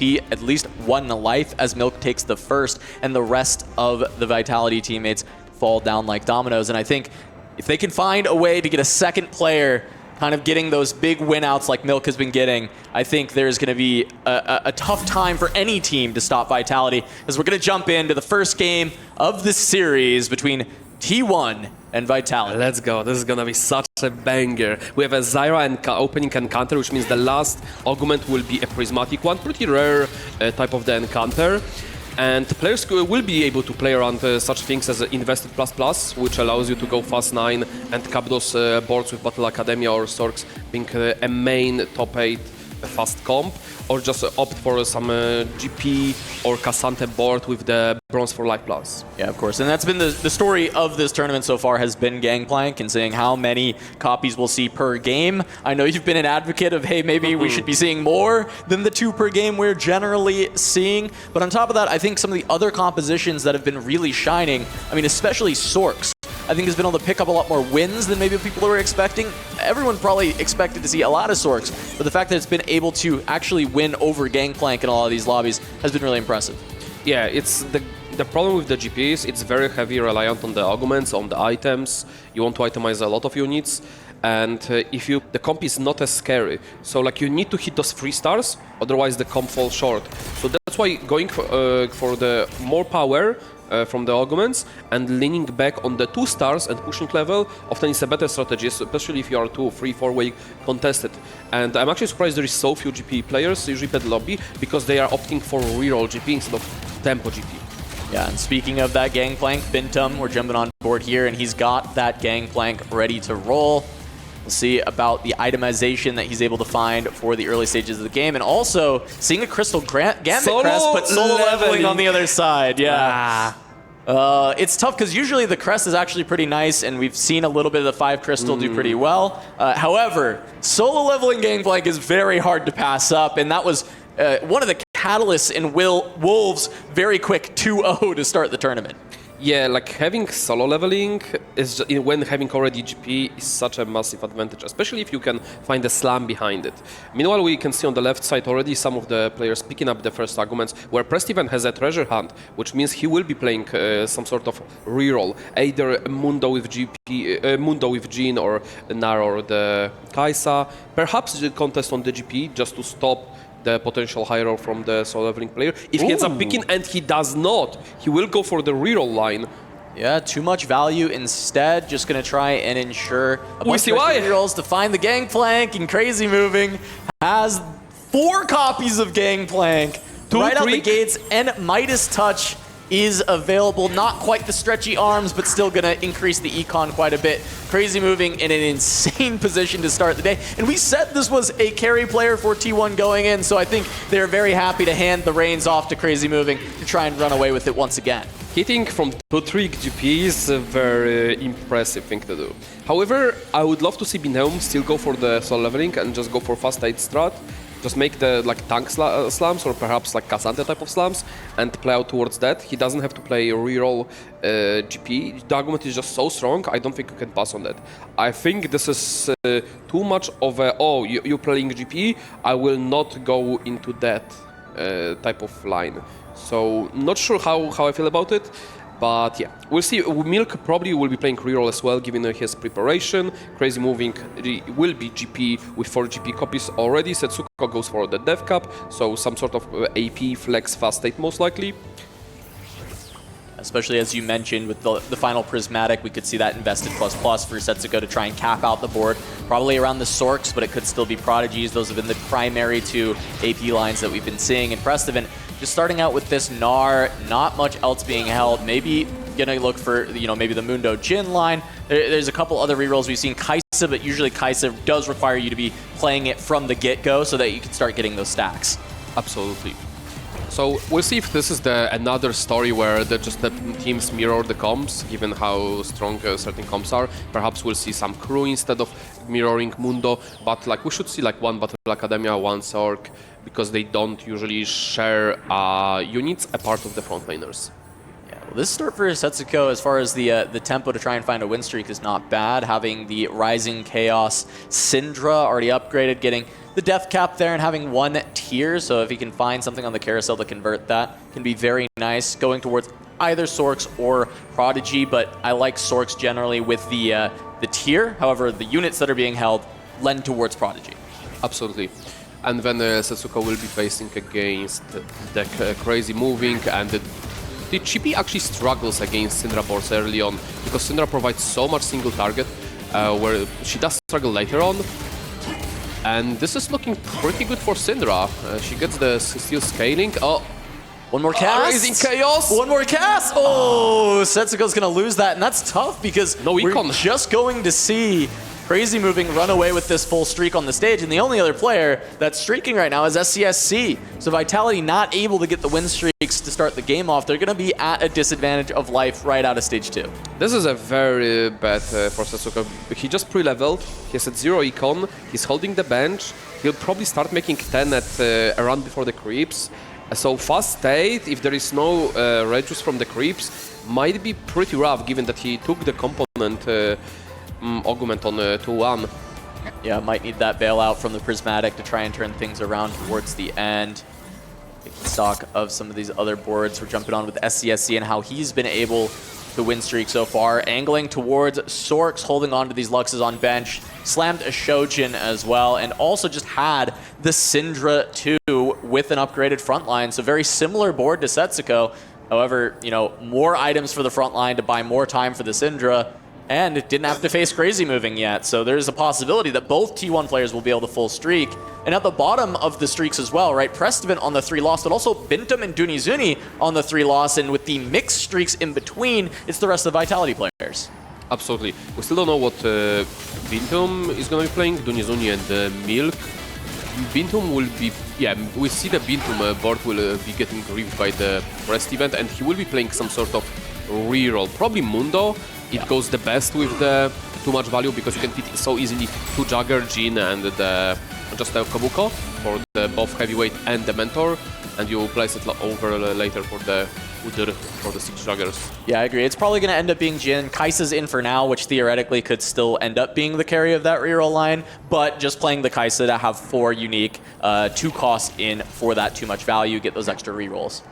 GP at least 1 life as Milk takes the first, and the rest of the Vitality teammates fall down like dominoes. And I think if they can find a way to get a second player kind of getting those big win-outs like Milk has been getting, I think there's going to be a tough time for any team to stop Vitality, as we're going to jump into the first game of this series between T1 and Vitality. Let's go. This is going to be such a banger. We have a Zyra and opening encounter, which means the last augment will be a prismatic one. Pretty rare type of the encounter. And players will be able to play around such things as Invested++, which allows you to go fast 9 and cap those boards with Battle Academia or Storks being a main top 8 fast comp, or just opt for some GP or Cassante board with the Bronze for Life Plus. Yeah, of course. And that's been the story of this tournament so far, has been Gangplank, and seeing how many copies we'll see per game. I know you've been an advocate of, hey, maybe we should be seeing more than the 2 per game we're generally seeing. But on top of that, I think some of the other compositions that have been really shining, I mean, especially Sorks, I think has been able to pick up a lot more wins than maybe people were expecting. Everyone probably expected to see a lot of Sorks, but the fact that it's been able to actually win over Gangplank in all of these lobbies has been really impressive. Yeah, it's the problem with the GPs, it's very heavy reliant on the augments, on the items. You want to itemize a lot of units, and if the comp is not as scary, so like you need to hit those 3 stars, otherwise the comp falls short. So that's why going for the more power from the augments and leaning back on the 2 stars and pushing level often is a better strategy, especially if you are 2, 3, 4-way contested. And I'm actually surprised there is so few GP players usually at lobby, because they are opting for reroll GP instead of tempo GP. Yeah, and speaking of that Gangplank, Bintum, we're jumping on board here, and he's got that Gangplank ready to roll. We'll see about the itemization that he's able to find for the early stages of the game, and also seeing a Crystal Gambit Crest, but solo leveling on the other side. Yeah. It's tough because usually the Crest is actually pretty nice, and we've seen a little bit of the 5 Crystal do pretty well. However, solo leveling Gangplank is very hard to pass up, and that was one of the catalysts in Wolves' very quick 2-0 to start the tournament. Yeah, like having solo leveling is when having already GP is such a massive advantage, especially if you can find a slam behind it. Meanwhile, we can see on the left side already some of the players picking up the first arguments, where Prestivan has a treasure hunt, which means he will be playing some sort of reroll, either Mundo with GP, Mundo with Jhin, or Nar or the Kai'Sa. Perhaps the contest on the GP just to stop the potential high roll from the solo leveling player. If he ends up picking, and he does not, he will go for the reroll line. Yeah, too much value instead. Just going to try and ensure a bunch of rerolls to find the Gangplank, and Crazy Moving has 4 copies of Gangplank right out the gates, and Midas Touch is available. Not quite the stretchy arms, but still going to increase the econ quite a bit. Crazy Moving in an insane position to start the day. And we said this was a carry player for T1 going in, so I think they're very happy to hand the reins off to Crazy Moving to try and run away with it once again. Hitting from 2-3 GP is a very impressive thing to do. However, I would love to see Binheum still go for the solo leveling and just go for fast 8 strat. Just make the tank slams, or perhaps like Cassante type of slams, and play out towards that. He doesn't have to play a reroll GP. The argument is just so strong, I don't think you can pass on that. I think this is too much of a, oh, you're playing GP, I will not go into that type of line. So not sure how I feel about it. But yeah, we'll see. Milk probably will be playing reroll as well, given his preparation. Crazy Moving will be GP with 4 GP copies already. Setso goes for the dev cap, so some sort of AP flex fast state most likely. Especially as you mentioned with the final Prismatic, we could see that Invested++ for Setsuko to try and cap out the board. Probably around the Sorks, but it could still be Prodigies. Those have been the primary 2 AP lines that we've been seeing in Prestivan. Just starting out with this Gnar, not much else being held. Maybe gonna look for, maybe the Mundo Jhin line. There's a couple other rerolls we've seen Kai'Sa, but usually Kai'Sa does require you to be playing it from the get-go so that you can start getting those stacks. Absolutely. So we'll see if this is another story where the teams mirror the comps, given how strong certain comps are. Perhaps we'll see some crew instead of mirroring Mundo, but like we should see like one Battle Academia, one Sork, because they don't usually share units a part of the frontliners. Yeah, This start for Setsuko, as far as the tempo to try and find a win streak, is not bad. Having the Rising Chaos Syndra already upgraded, getting the death cap there and having 1 tier, so if he can find something on the carousel to convert that, can be very nice. Going towards either Sorks or Prodigy, but I like Sorks generally with the tier. However, the units that are being held lend towards Prodigy. Absolutely. And then Setsuko will be facing against the crazy moving, and the Chibi actually struggles against Syndra boards early on, because Syndra provides so much single target, where she does struggle later on. And this is looking pretty good for Syndra. She gets the steel scaling. Oh, one more cast. Raising Chaos. One more cast. Oh, Setsuko's going to lose that, and that's tough because we're just going to see Crazy Moving run away with this full streak on the stage, and the only other player that's streaking right now is SCSC. So Vitality not able to get the win streaks to start the game off. They're going to be at a disadvantage of life right out of stage 2. This is a very bad for Setsuko. He just pre-leveled. He has at 0 econ. He's holding the bench. He'll probably start making 10 at a run before the creeps. So fast state, if there is no reduce from the creeps, might be pretty rough, given that he took the component augment on 2-1. Yeah, might need that bailout from the Prismatic to try and turn things around towards the end. Taking stock of some of these other boards. We're jumping on with SCSC and how he's been able to win streak so far. Angling towards Sorks, holding on to these Luxes on bench. Slammed a Shojin as well, and also just had the Syndra 2 with an upgraded front line. So very similar board to Setsuko. However, you know, more items for the front line to buy more time for the Syndra. And it didn't have to face Crazy Moving yet, so there's a possibility that both T1 players will be able to full streak. And at the bottom of the streaks as well, right, Prestivan on the 3 loss, but also Bintum and Dunizuni on the 3 loss, and with the mixed streaks in between, it's the rest of the Vitality players. Absolutely. We still don't know what Bintum is going to be playing, Dunizuni and Milk. Bintum will be, yeah, we see the Bintum board will be getting grieved by the Prest event, and he will be playing some sort of reroll, probably Mundo. It goes the best with the too much value, because you can fit so easily 2 Jagger, Jin, and just a Kabuko for the both heavyweight and the mentor, and you place it over later for the Udyr for the 6 Jaggers. Yeah, I agree. It's probably going to end up being Jin. Kai'Sa's in for now, which theoretically could still end up being the carry of that reroll line, but just playing the Kai'Sa to have 4 unique, 2 cost in for that too much value, get those extra rerolls.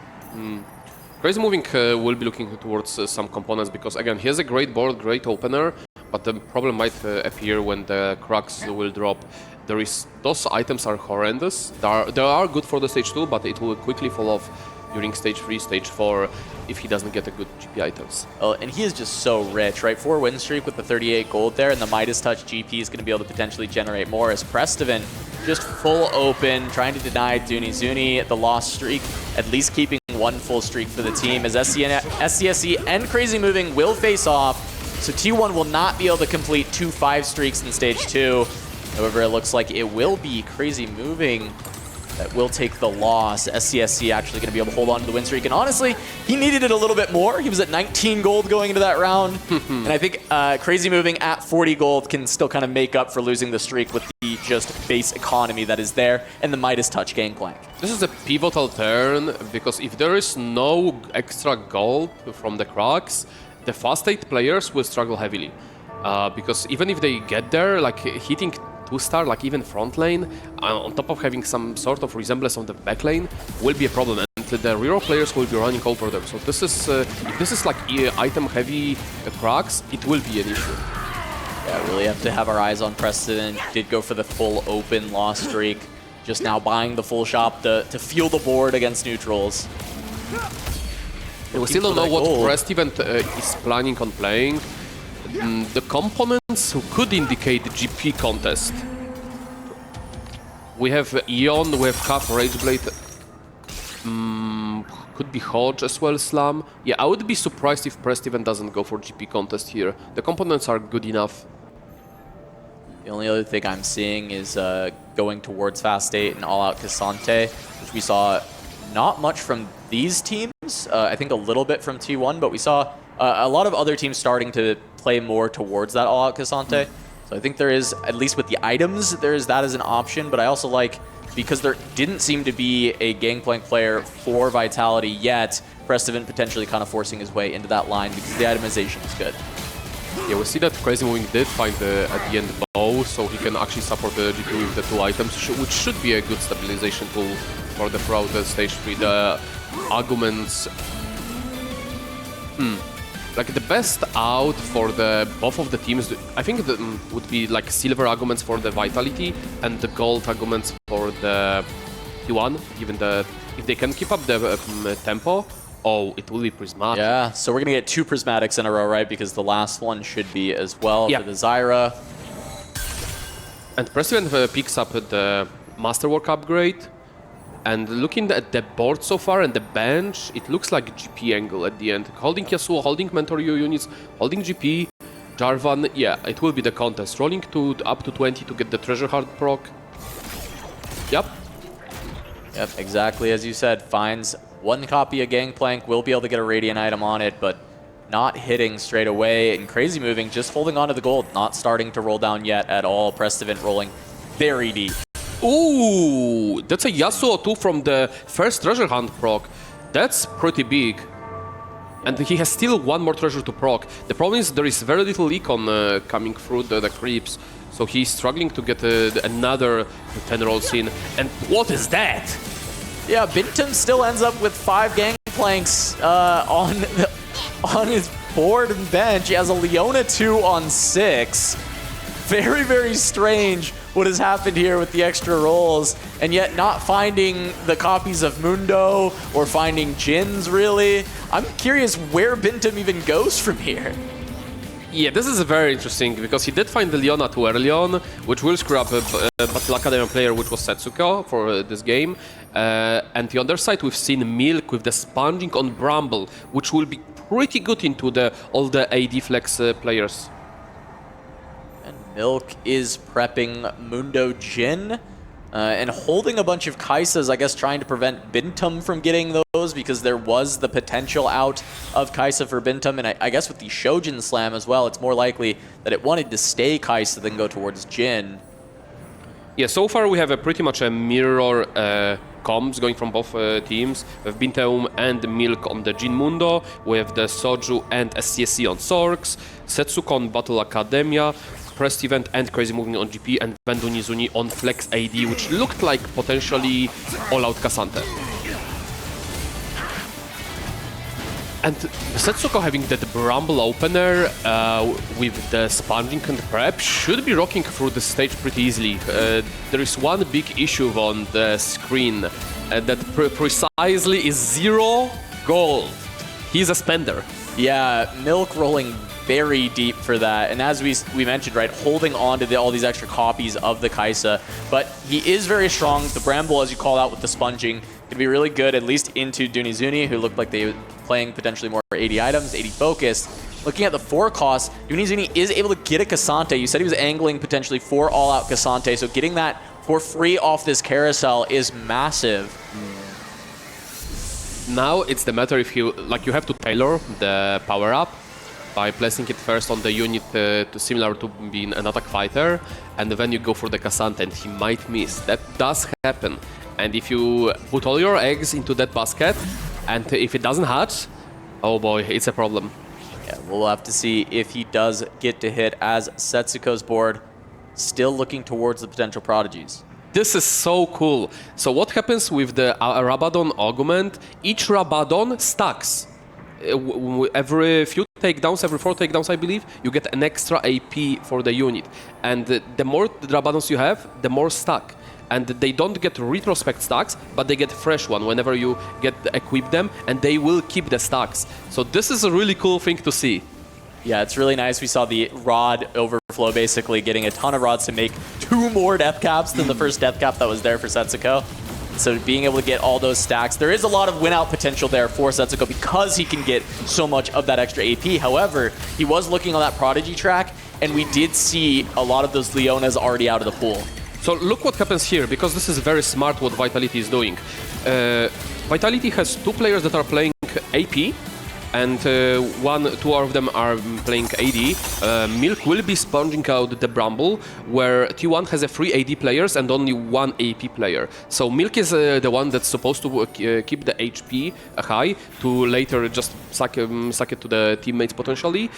Crazy Moving will be looking towards some components, because again, he has a great board, great opener, but the problem might appear when the cracks will drop. Those items are horrendous. They are good for the stage 2, but it will quickly fall off during stage 3, stage 4 if he doesn't get a good GP items. Oh, and he is just so rich, right? 4 win streak with the 38 gold there, and the Midas Touch GP is going to be able to potentially generate more, as Prestivan just full open, trying to deny Dunizuni the lost streak, at least keeping 1 full streak for the team, as SCSC and Crazy Moving will face off. So T1 will not be able to complete 2 5 streaks in stage 2. However, it looks like it will be Crazy Moving that will take the loss. SCSC actually going to be able to hold on to the win streak, and honestly, he needed it a little bit more. He was at 19 gold going into that round, and I think Crazy Moving at 40 gold can still kind of make up for losing the streak with the just base economy that is there, and the Midas Touch Gangplank. This is a pivotal turn, because if there is no extra gold from the cracks, the fast 8 players will struggle heavily. Because even if they get there, like hitting 2-star, like even front lane, on top of having some sort of resemblance on the back lane, will be a problem, and the reroll players will be running over them. So this is, if this is like item heavy cracks, it will be an issue. Yeah, really have to have our eyes on Preston. Did go for the full open loss streak. Just now buying the full shop to feel the board against neutrals. We still don't know what Prest event is planning on playing. The components could indicate the GP contest. We have Eon, we have half Rageblade. Could be Hodge as well, Slam. Yeah, I would be surprised if Prest event doesn't go for GP contest here. The components are good enough. The only other thing I'm seeing is going towards Fast 8 and All Out Cassante, which we saw not much from these teams. I think a little bit from T1, but we saw a lot of other teams starting to play more towards that All Out Cassante. So I think there is, at least with the items, there is that as an option, but I also like because there didn't seem to be a Gangplank player for Vitality yet, Prestivan potentially kind of forcing his way into that line because the itemization is good. Yeah, we see that Crazy Moving did find at the end bow, so he can actually support the GP with the 2 items, which should be a good stabilization tool for the throughout the stage 3. The arguments, like the best out for the both of the teams, I think that would be like silver arguments for the Vitality and the gold arguments for the T1, given the if they can keep up the tempo. Oh, it will be Prismatic. Yeah, so we're going to get 2 Prismatics in a row, right? Because the last one should be as well for the Zyra. And Prestivan picks up the Masterwork upgrade. And looking at the board so far and the bench, it looks like GP angle at the end. Holding Yasuo, holding Mentor-U units, holding GP, Jarvan. Yeah, it will be the contest. Rolling to up to 20 to get the Treasure Heart proc. Yep. Yep, exactly as you said. Finds 1 copy of Gangplank, will be able to get a Radiant item on it, but not hitting straight away. And Crazy Moving just holding on to the gold, not starting to roll down yet at all. Prestivan rolling very deep. Ooh, that's a Yasuo 2 from the first Treasure Hunt proc. That's pretty big. And he has still 1 more treasure to proc. The problem is there is very little econ coming through the creeps. So he's struggling to get another 10 rolls in. And what is that? Yeah, Bintum still ends up with 5 Gangplanks on his board and bench. He has a Leona 2 on 6. Very, very strange what has happened here with the extra rolls, and yet not finding the copies of Mundo or finding Jins, really. I'm curious where Bintum even goes from here. Yeah, this is very interesting, because he did find the Leona too early on, which will screw up a Battle Academy player, which was Setsuko for this game. And the other side, we've seen Milk with the sponging on Bramble, which will be pretty good into all the AD flex players. And Milk is prepping Mundo Jin and holding a bunch of Kaisas, I guess trying to prevent Bintum from getting those because there was the potential out of Kaisa for Bintum. And I guess with the Shojin Slam as well, it's more likely that it wanted to stay Kaisa than go towards Jin. Yeah, so far we have pretty much a mirror comms going from both teams. We have Bintum and Milk on the Jin Mundo. We have the Soju and SCSC on Sorks. Setsuko on Battle Academia. Prest Event and Crazy Moving on GP, and Vendunizuni on Flex AD, which looked like potentially all-out Cassante. And Setsuko having that Bramble opener with the sponging and prep should be rocking through the stage pretty easily. There is one big issue on the screen, that precisely is 0 gold. He's a spender. Yeah, Milk rolling very deep for that, and as we mentioned, right, holding on to all these extra copies of the Kaisa, but he is very strong. The Bramble, as you call out with the sponging, can be really good, at least into Dunizuni, who looked like they were playing potentially more 80 items, 80 focused. Looking at the 4 costs, Dunizuni is able to get a Cassante. You said he was angling potentially for all-out Cassante, so getting that for free off this carousel is massive. Now it's the matter if you have to tailor the power-up by placing it first on the unit similar to being an attack fighter, and then you go for the Cassante, and he might miss. That does happen. And if you put all your eggs into that basket, and if it doesn't hatch, oh boy, it's a problem. Yeah, we'll have to see if he does get to hit, as Setsuko's board still looking towards the potential prodigies. This is so cool. So what happens with the Rabadon augment? Each Rabadon stacks. Every few takedowns, every 4 takedowns, I believe, you get an extra AP for the unit. And the more Rabadons you have, the more stack. And they don't get retrospect stacks, but they get fresh one whenever you equip them, and they will keep the stacks. So this is a really cool thing to see. Yeah, it's really nice. We saw the rod overflow, basically getting a ton of rods to make 2 more death caps than the first death cap that was there for Setsuko. So being able to get all those stacks, there is a lot of win-out potential there for Setsuko because he can get so much of that extra AP. However, he was looking on that Prodigy track, and we did see a lot of those Leonas already out of the pool. So look what happens here, because this is very smart what Vitality is doing. Vitality has 2 players that are playing AP, and two of them are playing AD. Milk will be sponging out the Bramble, where T1 has a 3 AD players and only 1 AP player. So Milk is the one that's supposed to keep the HP high to later just suck it to the teammates potentially.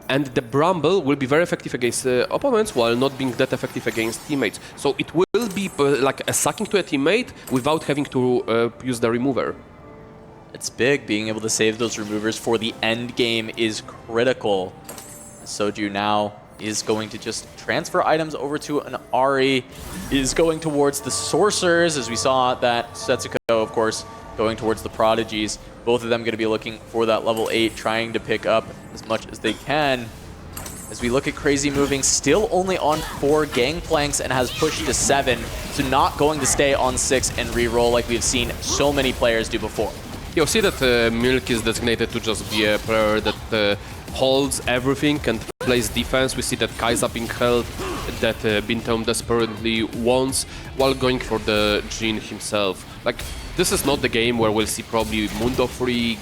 And the Bramble will be very effective against opponents while not being that effective against teammates. So it will be like a sucking to a teammate without having to use the remover. It's big. Being able to save those removers for the end game is critical. Soju now is going to just transfer items over to an Ahri, is going towards the Sorcerers, as we saw that Setso, of course, going towards the Prodigies. Both of them going to be looking for that level 8, trying to pick up as much as they can. As we look at Crazy moving, still only on 4 gangplanks and has pushed to 7, so not going to stay on 6 and re-roll like we've seen so many players do before. You'll see that Milk is designated to just be a player that holds everything and plays defense. We see that Kai'Sa being held, that Bintom desperately wants, while going for the Jhin himself. Like, this is not the game where we'll see probably Mundo free,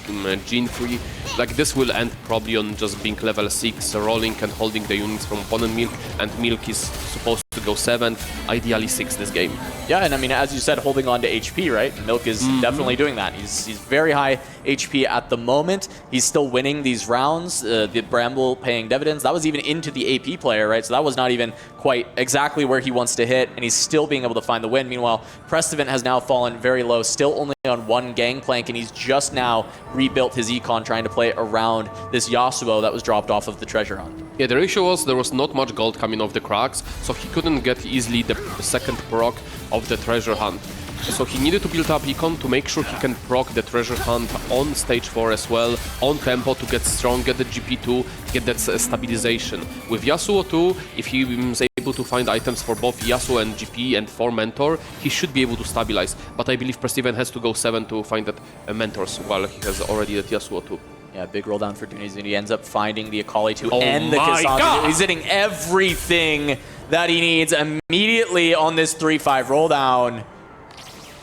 Jhin free. Like, this will end probably on just being level 6, rolling and holding the units from opponent Milk, and Milk is supposed to go 7th, ideally 6th this game. Yeah, and I mean, as you said, holding on to HP, right? Milk is definitely doing that. He's very high HP at the moment. He's still winning these rounds. The Bramble paying dividends. That was even into the AP player, right? So that was not even quite exactly where he wants to hit, and he's still being able to find the win. Meanwhile, Prestivant has now fallen very low, still only on 1 gangplank, and he's just now rebuilt his econ trying to play around this Yasuo that was dropped off of the treasure hunt. Yeah, the issue was there was not much gold coming off the cracks, so he couldn't get easily the second proc of the treasure hunt. So he needed to build up econ to make sure he can proc the treasure hunt on stage 4 as well, on tempo to get strong, get the GP2, get that stabilization. With Yasuo too, if he is able to find items for both Yasuo and GP and for Mentor, he should be able to stabilize. But I believe Prestivant has to go 7 to find that Mentors, while he has already that Yasuo too. Yeah, big roll down for Dunizuni. He ends up finding the Akali to Oh end the my Cassandra. God! He's hitting everything that he needs immediately on this 3-5 roll down.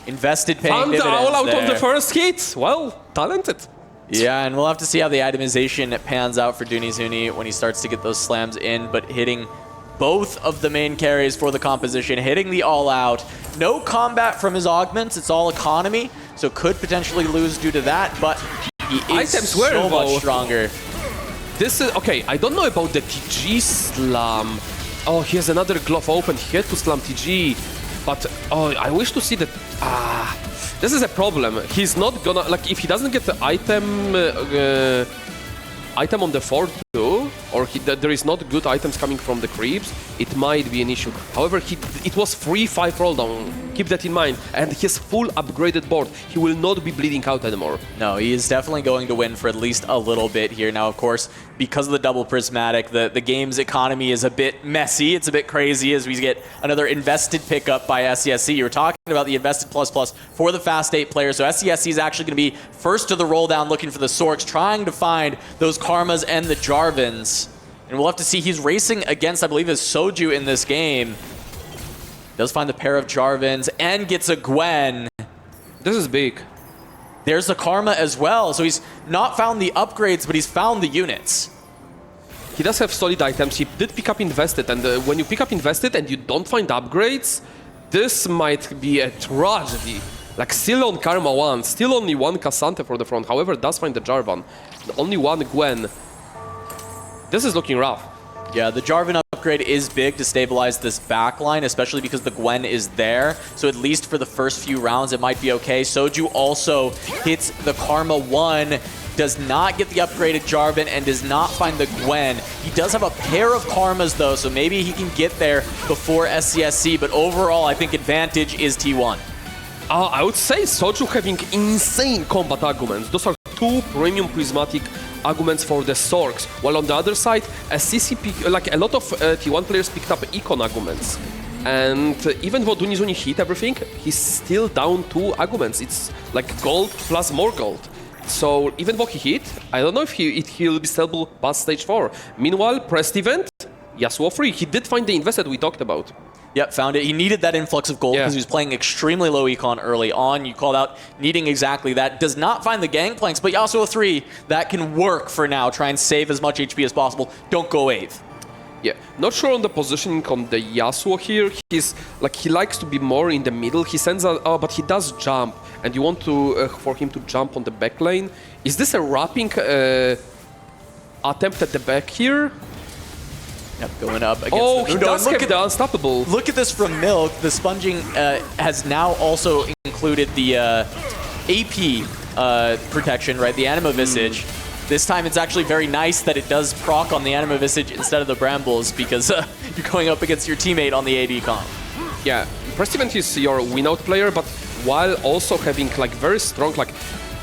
Invested paying Found dividends all out there. on the first hit. Well, talented. Yeah, and we'll have to see how the itemization pans out for Dunizuni when he starts to get those slams in, but hitting both of the main carries for the composition, hitting the all-out. No combat from his augments, it's all economy, so could potentially lose due to that, but he is Items were so much though. stronger. This is okay. I don't know about the TG slam. Oh, he has another glove open. He had to slam TG, but oh, I wish to see that. This is a problem. He's not gonna like if he doesn't get the item on the 4-2, or there is not good items coming from the creeps, it might be an issue. However, it was 3-5 roll down. Keep that in mind. And his full upgraded board. He will not be bleeding out anymore. No, he is definitely going to win for at least a little bit here. Now, of course, because of the double Prismatic, the game's economy is a bit messy. It's a bit crazy as we get another invested pickup by SCSC. You were talking about the invested plus for the Fast 8 players. So SCSC is actually going to be first to the roll down looking for the Sorks, trying to find those Karmas and the Jarvans. And we'll have to see. He's racing against, I believe, is Soju in this game. Does find the pair of Jarvans and gets a Gwen. This is big. There's the Karma as well. So he's not found the upgrades, but he's found the units. He does have solid items. He did pick up invested, and when you pick up invested and you don't find upgrades, this might be a tragedy. Like still on Karma 1, still only 1 Cassandra for the front. However, does find the Jarvan. Only 1 Gwen. This is looking rough. Yeah, the Jarvan upgrade is big to stabilize this backline, especially because the Gwen is there. So at least for the first few rounds, it might be okay. Soju also hits the Karma 1, does not get the upgraded Jarvan, and does not find the Gwen. He does have a pair of Karmas, though, so maybe he can get there before SCSC. But overall, I think advantage is T1. I would say Soju having insane combat arguments. Those are 2 premium prismatic arguments for the Sorks, while on the other side, a CCP, like a lot of T1 players picked up econ arguments. And even though Dunizuni hit everything, he's still down 2 arguments. It's like gold plus more gold. So even though he hit, I don't know if he'll be sellable past stage 4. Meanwhile, Prestivant, Yasuo free. He did find the invested we talked about. Yep, found it. He needed that influx of gold because he was playing extremely low econ early on. You called out needing exactly that. Does not find the gangplanks, but Yasuo 3, that can work for now. Try and save as much HP as possible. Don't go 8th. Yeah, not sure on the positioning on the Yasuo here. He's like, he likes to be more in the middle. He sends out, but he does jump, and you want to for him to jump on the back lane. Is this a wrapping attempt at the back here? Yep, going up against he does have the unstoppable. Look at this from Milk. The sponging has now also included the AP protection, right? The Anima Visage. This time it's actually very nice that it does proc on the Anima Visage instead of the Brambles because you're going up against your teammate on the AD comp. Yeah, Prestivent is your win-out player, but while also having like very strong, like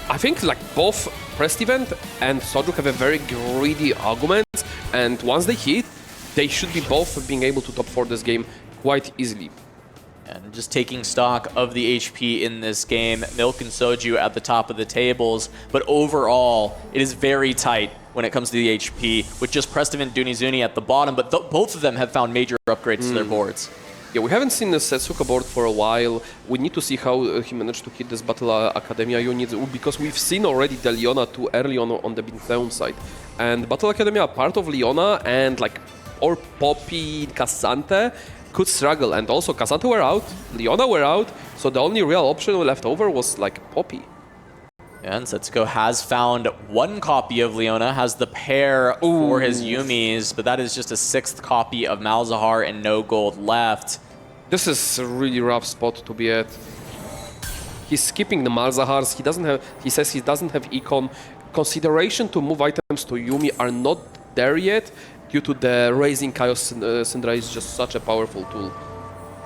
I think like both Prestivent and Soju have a very greedy augment, and once they hit, they should be both being able to top 4 this game quite easily. And just taking stock of the HP in this game, Milk and Soju at the top of the tables, but overall, it is very tight when it comes to the HP, with just Prestivent Dunizuni at the bottom, but both of them have found major upgrades to their boards. Yeah, we haven't seen the Setsuka board for a while. We need to see how he managed to hit this Battle Academia unit, because we've seen already the Leona too early on the Bintown side. And Battle Academia, part of Leona and like, or Poppy, Cassante, could struggle, and also Cassante were out, Leona were out, so the only real option left over was like Poppy. And Setsuko has found one copy of Leona, has the pair for his Yumis, but that is just a 6th copy of Malzahar and no gold left. This is a really rough spot to be at. He's skipping the Malzahars, he says he doesn't have econ. Consideration to move items to Yumi are not there yet, due to the Raising Chaos Syndra is just such a powerful tool.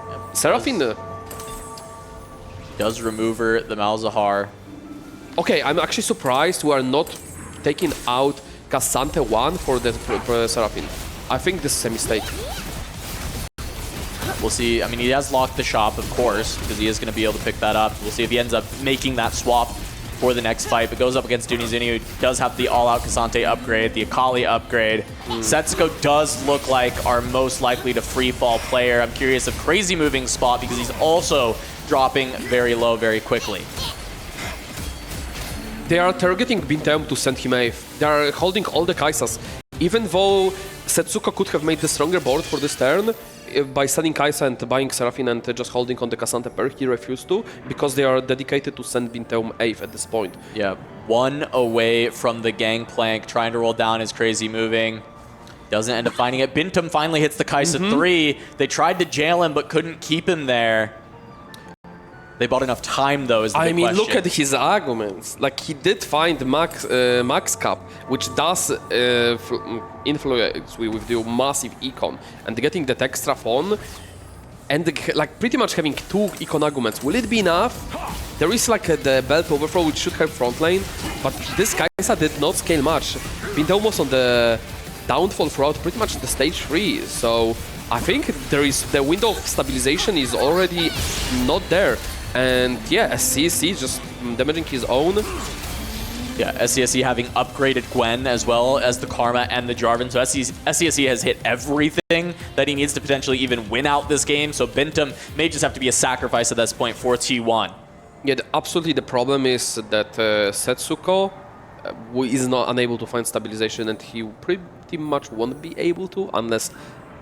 Yep. Seraphine does remove her, the Malzahar. Okay, I'm actually surprised we are not taking out Cassante 1 for the Seraphine. I think this is a mistake. We'll see. I mean, he has locked the shop, of course, because he is going to be able to pick that up. We'll see if he ends up making that swap for the next fight, but goes up against Dunizuni, who does have the all-out Cassante upgrade, the Akali upgrade. Setsuko does look like our most likely to free-fall player. I'm curious of crazy moving spot because he's also dropping very low very quickly. They are targeting Bintam to send him AF. They are holding all the Kaisas. Even though Setsuko could have made the stronger board for this turn, by selling Kaisa and buying Seraphine and just holding on the Cassante pair, he refused to, because they are dedicated to send Bintam AF at this point. Yeah, 1 away from the gangplank, trying to roll down his crazy moving. Doesn't end up finding it. Bintam finally hits the Kaisa 3. They tried to jail him, but couldn't keep him there. They bought enough time, though, is the big question. Look at his arguments. Like, he did find Max Cap, which does influence with the massive econ, and getting that extra phone, and like pretty much having 2 econ arguments. Will it be enough? There is like the belt overflow, which should have front lane, but this Kaisa did not scale much. Been almost on the downfall throughout pretty much the stage 3, so I think there is the window of stabilization is already not there. And yeah, SCSC just damaging his own. Yeah, SCSC having upgraded Gwen as well as the Karma and the Jarvan. So SCSC has hit everything that he needs to potentially even win out this game. So Bintam may just have to be a sacrifice at this point for T1. Yeah, absolutely. The problem is that Setsuko is not unable to find stabilization, and he pretty much won't be able to unless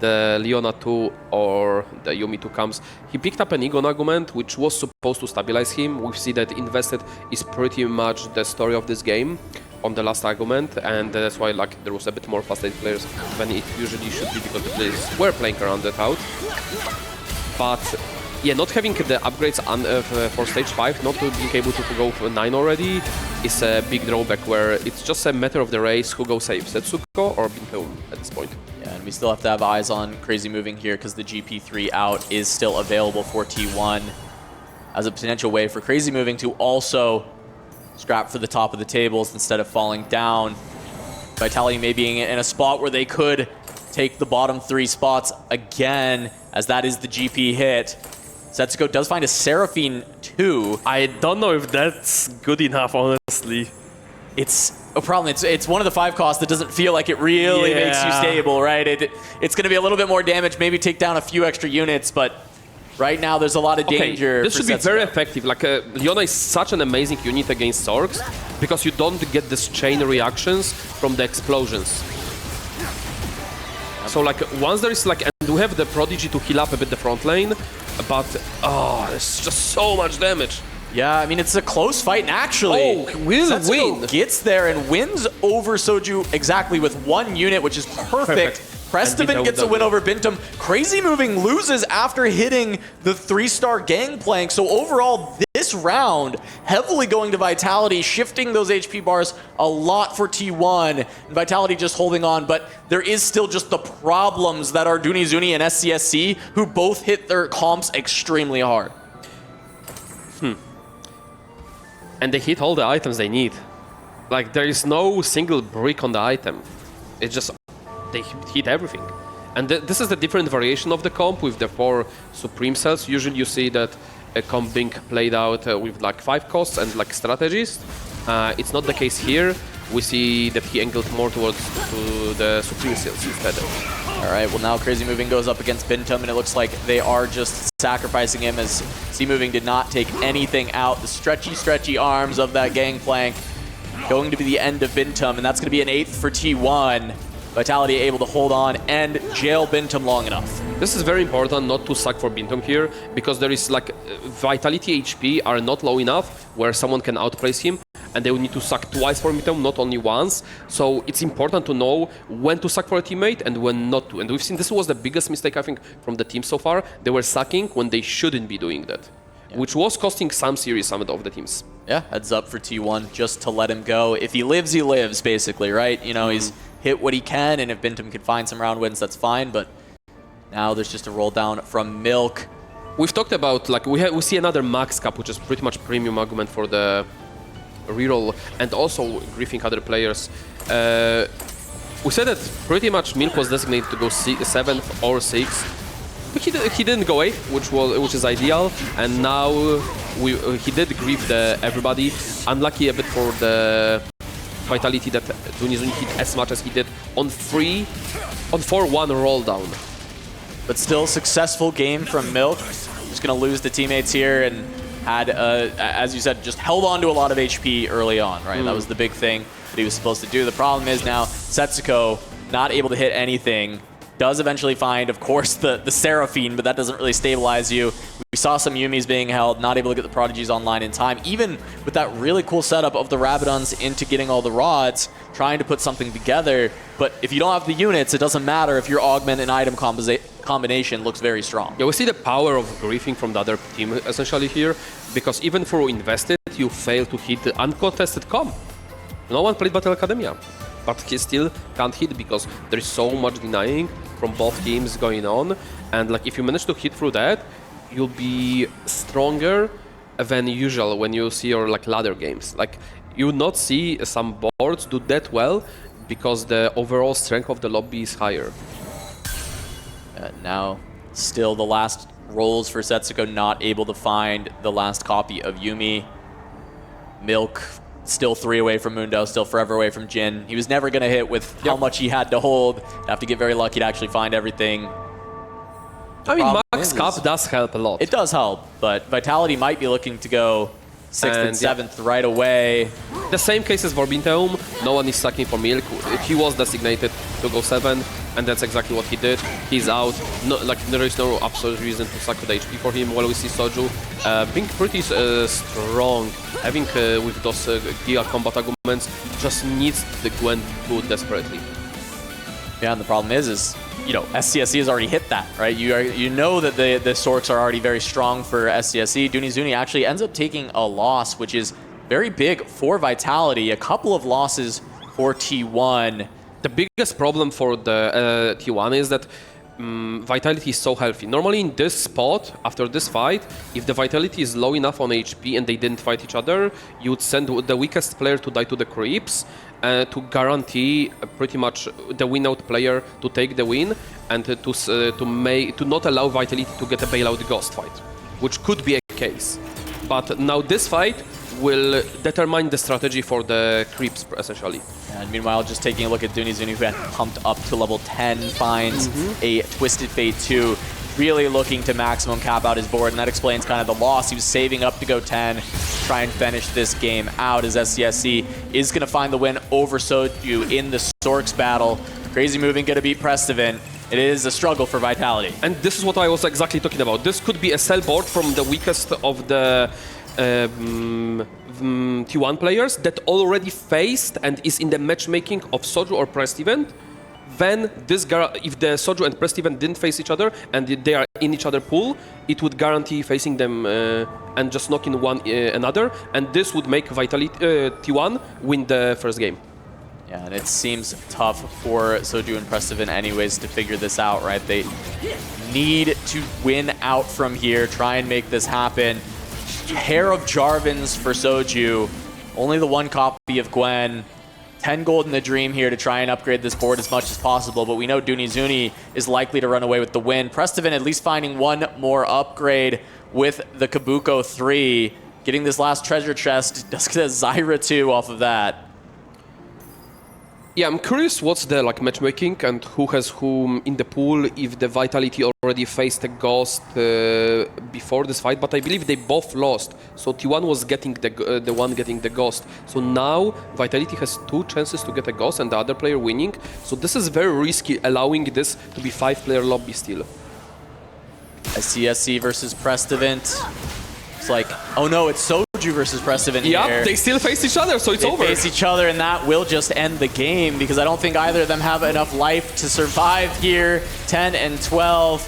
the Leona 2 or the Yumi 2 comes. He picked up an Egon argument, which was supposed to stabilize him. We see that invested is pretty much the story of this game on the last argument, and that's why like there was a bit more fast 8 players than it usually should be, because the players were playing around that out. But yeah, not having the upgrades for stage 5, not being able to go for 9 already, is a big drawback, where it's just a matter of the race who goes safe, Setsuko or Bintam at this point. Yeah, and we still have to have eyes on Crazy moving here because the GP3 out is still available for T1 as a potential way for Crazy moving to also scrap for the top of the tables instead of falling down. Vitality may be in a spot where they could take the bottom 3 spots again, as that is the GP hit. Setsuko does find a Seraphine 2. I don't know if that's good enough, honestly. it's a problem. It's one of the 5 costs that doesn't feel like it really makes you stable, right? It's going to be a little bit more damage, maybe take down a few extra units, but right now there's a lot of danger. This should be very effective. Like Leona is such an amazing unit against Zorks because you don't get this chain reactions from the explosions. So like once there is like, and we have the Prodigy to heal up a bit the front lane, but it's just so much damage. Yeah, I mean, it's a close fight, and actually, will win. Gets there and wins over Soju exactly with 1 unit, which is perfect. Prestaven gets a win over Bintum. Crazy Moving loses after hitting the 3-star Gangplank. So overall, this round, heavily going to Vitality, shifting those HP bars a lot for T1. And Vitality just holding on, but there is still just the problems that are Dunizuni and SCSC, who both hit their comps extremely hard. And they hit all the items they need. Like, there is no single brick on the item. It's just, they hit everything. And this is the different variation of the comp with the 4 Supreme Cells. Usually you see that a comp being played out with like 5 costs and like strategies. It's not the case here. We see that he angled more towards the Supreme Cells instead. All right, well now Crazy Moving goes up against Bintum, and it looks like they are just sacrificing him as C Moving did not take anything out. The stretchy arms of that Gangplank going to be the end of Bintum, and that's going to be an 8th for T1. Vitality able to hold on and jail Bintum long enough. This is very important not to suck for Bintum here, because there is like Vitality HP are not low enough where someone can outplace him, and they will need to suck twice for Bintum, not only once. So it's important to know when to suck for a teammate and when not to. And we've seen this was the biggest mistake, I think, from the team so far. They were sucking when they shouldn't be doing that, which was costing some series some of the teams. Yeah, heads up for T1 just to let him go. If he lives, basically, right? You know, he's hit what he can, and if Bintum can find some round wins, that's fine. But now there's just a roll down from Milk. We've talked about, like, we see another Max Cup, which is pretty much premium augment for the reroll, and also griefing other players. We said that pretty much Milk was designated to go 7th or 6th. But he didn't go 8th, which is ideal, and now he did grief everybody. Unlucky a bit for the Vitality that Dunizuni hit as much as he did on 4-1 roll down. But still successful game from Milk. Just gonna lose the teammates here, and had, as you said, just held on to a lot of HP early on, right? That was the big thing that he was supposed to do. The problem is now Setso not able to hit anything. Does eventually find, of course, the Seraphine, but that doesn't really stabilize you. We saw some Yumis being held, not able to get the Prodigies online in time, even with that really cool setup of the Rabadons into getting all the rods, trying to put something together. But if you don't have the units, it doesn't matter if your augment and item combination looks very strong. Yeah, we see the power of griefing from the other team essentially here, because even for invested, you fail to hit the uncontested comp. No one played Battle Academia, but he still can't hit because there is so much denying from both teams going on, and like if you manage to hit through that, you'll be stronger than usual when you see your like ladder games. Like you would not see some boards do that well because the overall strength of the lobby is higher. Now, still the last rolls for Setso, not able to find the last copy of Yumi. Milk still 3 away from Mundo, still forever away from Jin. He was never going to hit with how much he had to hold. Have to get very lucky to actually find everything. I mean, Max Cup does help a lot. It does help, but Vitality might be looking to go 6th and 7th right away. The same case as for Bintum. No one is sucking for Milk. He was designated to go 7th, and that's exactly what he did. He's out. No, like there is no absolute reason to suck with HP for him. While we see Soju being pretty strong, having with those Giga combat arguments, just needs the Gwen boot desperately. Yeah, and the problem is you know, SCSC has already hit that, right? You know that the Sorks are already very strong for SCSC. Dunizuni actually ends up taking a loss, which is very big for Vitality. A couple of losses for T1. The biggest problem for the T1 is that Vitality is so healthy. Normally in this spot, after this fight, if the Vitality is low enough on HP and they didn't fight each other, you would send the weakest player to die to the creeps to guarantee pretty much the win-out player to take the win and to not allow Vitality to get a bailout ghost fight, which could be a case. But now this fight, will determine the strategy for the creeps, essentially. And meanwhile, just taking a look at Dunizuni, who had pumped up to level 10, finds a Twisted Fate 2, really looking to maximum cap out his board, and that explains kind of the loss. He was saving up to go 10, try and finish this game out, as SCSC is going to find the win over Soju in the Sorks battle. Crazy Moving going to beat Prestivan. It is a struggle for Vitality. And this is what I was exactly talking about. This could be a sell board from the weakest of the T1 players that already faced and is in the matchmaking of Soju or Prestivan. Then this, if the Soju and Prestivan didn't face each other and they are in each other pool, it would guarantee facing them and just knocking one another, and this would make Vitality T1 win the first game. Yeah, and it seems tough for Soju and Prestivan anyways to figure this out, right? They need to win out from here, try and make this happen. Pair of Jarvans for Soju, only the one copy of Gwen. 10 gold in the dream here to try and upgrade this board as much as possible, but we know Dunizuni is likely to run away with the win. Prestivan at least finding one more upgrade with the Kabuko 3. Getting this last treasure chest, does get a Zyra 2 off of that. Yeah, I'm curious what's the matchmaking and who has whom in the pool, if the Vitality already faced a Ghost before this fight, but I believe they both lost. So T1 was getting the one getting the Ghost. So now Vitality has 2 chances to get a Ghost and the other player winning. So this is very risky, allowing this to be 5-player lobby still. SCSC versus Prestivan. It's like, oh no, it's Soju versus Prestivan here. Yeah, they still face each other, so it's over. They face each other, and that will just end the game because I don't think either of them have enough life to survive here. 10 and 12.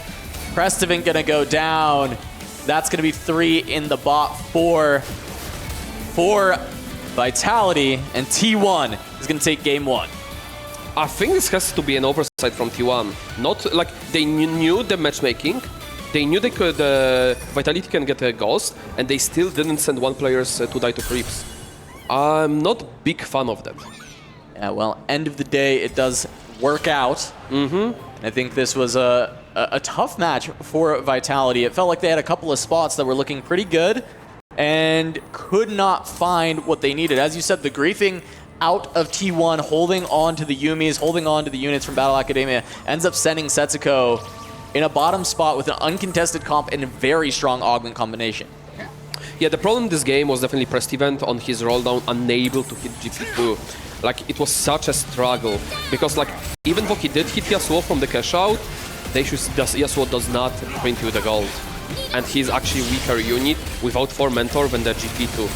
Prestivan gonna go down. That's gonna be 3 in the bot for Vitality, and T1 is gonna take game 1. I think this has to be an oversight from T1. Not like they knew the matchmaking. They knew they could, Vitality can get a Ghost, and they still didn't send one player to die to creeps. I'm not a big fan of that. Yeah, well, end of the day, it does work out. I think this was a tough match for Vitality. It felt like they had a couple of spots that were looking pretty good and could not find what they needed. As you said, the griefing out of T1, holding on to the Yumis, holding on to the units from Battle Academia, ends up sending Setsuko in a bottom spot with an uncontested comp and a very strong augment combination. Yeah, the problem in this game was definitely Prestivan on his roll down, unable to hit GP2. Like, it was such a struggle, because like, even though he did hit Yasuo from the cash out, Yasuo does not print you the gold. And he's actually weaker unit without 4 mentor than the GP2.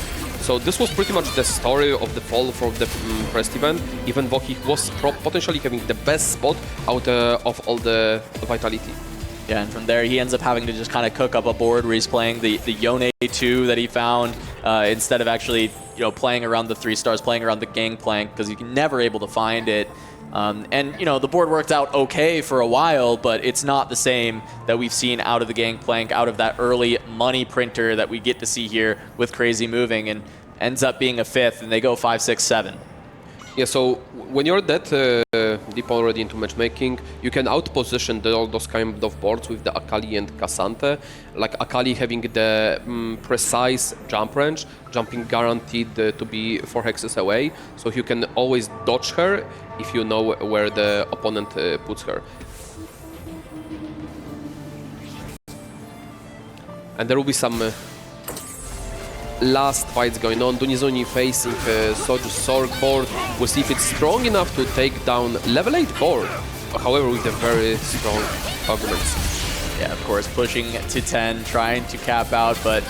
So this was pretty much the story of the fall for the Prestivan, even though he was potentially having the best spot out of all the Vitality. Yeah, and from there he ends up having to just kind of cook up a board where he's playing the Yone 2 that he found instead of actually playing around the 3 stars, playing around the Gangplank, because you're never able to find it. And the board worked out okay for a while, but it's not the same that we've seen out of the Gangplank, out of that early money printer that we get to see here with Crazy Moving, and ends up being a 5th, and they go 5, 6, 7. Yeah, so when you're that deep already into matchmaking, you can outposition all those kind of boards with the Akali and Cassante. Like Akali having the precise jump range, jumping guaranteed to be 4 hexes away, so you can always dodge her if you know where the opponent puts her. And there will be some last fights going on. Dunizuni facing Soju's Sorg board. We'll see if it's strong enough to take down level 8 board. However, with a very strong augments. Yeah, of course, pushing to 10, trying to cap out, but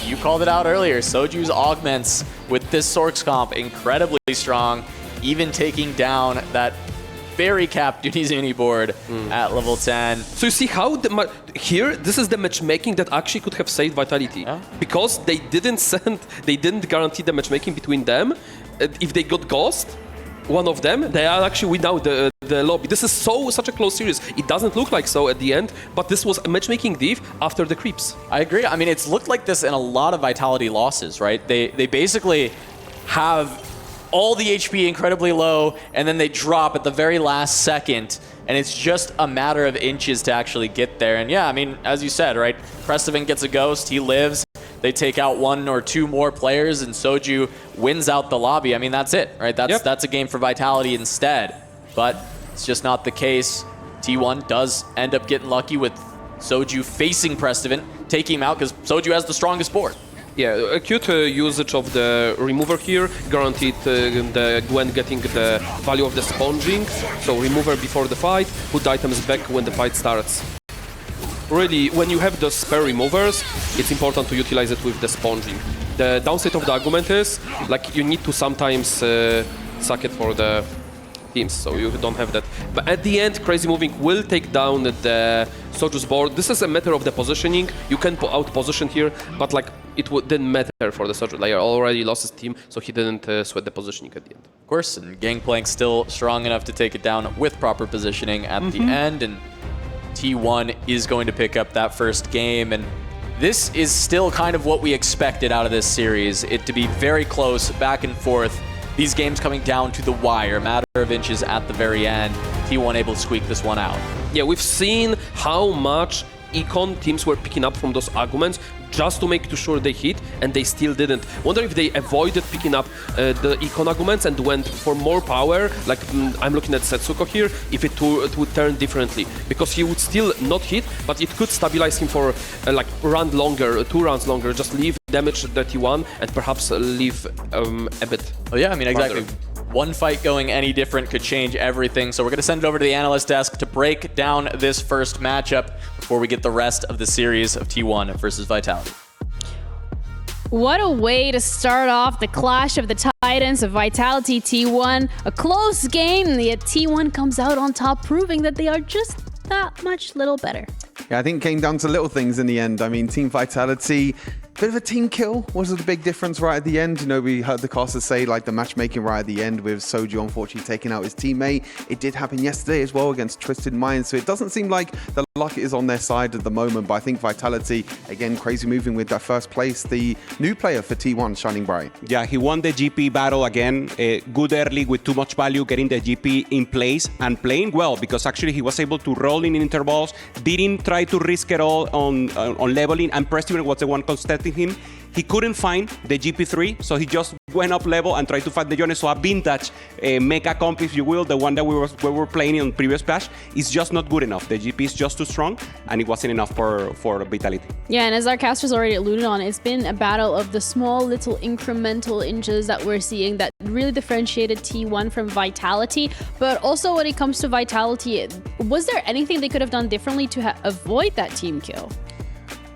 you called it out earlier. Soju's augments with this Sorks comp, incredibly strong, even taking down that very capped Dunizuni board at level 10. So you see how here this is the matchmaking that actually could have saved Vitality, because they didn't guarantee the matchmaking between them. If they got Ghost, one of them, they are actually win out the lobby. This is such a close series. It doesn't look like so at the end, but this was a matchmaking div after the creeps. I agree. I mean, it's looked like this in a lot of Vitality losses, right? They basically have all the HP incredibly low, and then they drop at the very last second, and it's just a matter of inches to actually get there. And yeah, I mean, as you said, right, Prestivan gets a Ghost, he lives, they take out 1 or 2 more players and Soju wins out the lobby, I mean, that's it, right? That's a game for Vitality instead. But it's just not the case. T1 does end up getting lucky with Soju facing Prestivan, taking him out because Soju has the strongest board. Yeah, acute usage of the remover here, guaranteed the Gwen getting the value of the sponging. So remover before the fight, put the items back when the fight starts. Really, when you have the spare removers, it's important to utilize it with the sponging. The downside of the argument is, like, you need to sometimes suck it for the teams, so you don't have that. But at the end, Crazy Moving will take down the Soju's board. This is a matter of the positioning. You can out-position here, but like it didn't matter for the Soju. Like, already lost his team, so he didn't sweat the positioning at the end. Of course, and Gangplank still strong enough to take it down with proper positioning at the end, and T1 is going to pick up that first game, and this is still kind of what we expected out of this series, it to be very close, back and forth. These games coming down to the wire, a matter of inches at the very end. T1 able to squeak this one out. Yeah, we've seen how much econ teams were picking up from those arguments just to make sure they hit, and they still didn't. Wonder if they avoided picking up the econ arguments and went for more power, like I'm looking at Setsuko here, if it would turn differently. Because he would still not hit, but it could stabilize him for like round longer, 2 rounds longer, just leave damage the T1 and perhaps leave a bit. Oh yeah, I mean, exactly. One fight going any different could change everything. So we're going to send it over to the analyst desk to break down this first matchup before we get the rest of the series of T1 versus Vitality. What a way to start off the clash of the titans of Vitality T1. A close game, and yet T1 comes out on top, proving that they are just that much little better. Yeah, I think it came down to little things in the end. I mean, Team Vitality, bit of a team kill. Was it a big difference right at the end? You know, we heard the casters say, like, the matchmaking right at the end with Soju unfortunately taking out his teammate. It did happen yesterday as well against Twisted Minds, so it doesn't seem like the luck is on their side at the moment, but I think Vitality, again, Crazy Moving with that first place, the new player for T1, shining bright. Yeah, he won the GP battle again, good early with too much value, getting the GP in place and playing well, because actually he was able to roll in intervals, didn't try to risk it all on leveling, and Preston was the one contesting him. He couldn't find the GP3, so he just went up level and tried to find the Johnny. So a vintage mecha comp, if you will, the one that we were playing on previous patch, is just not good enough. The GP is just too strong, and it wasn't enough for Vitality. Yeah, and as our casters already alluded on, it's been a battle of the small little incremental inches that we're seeing that really differentiated T1 from Vitality. But also when it comes to Vitality, was there anything they could have done differently to avoid that team kill?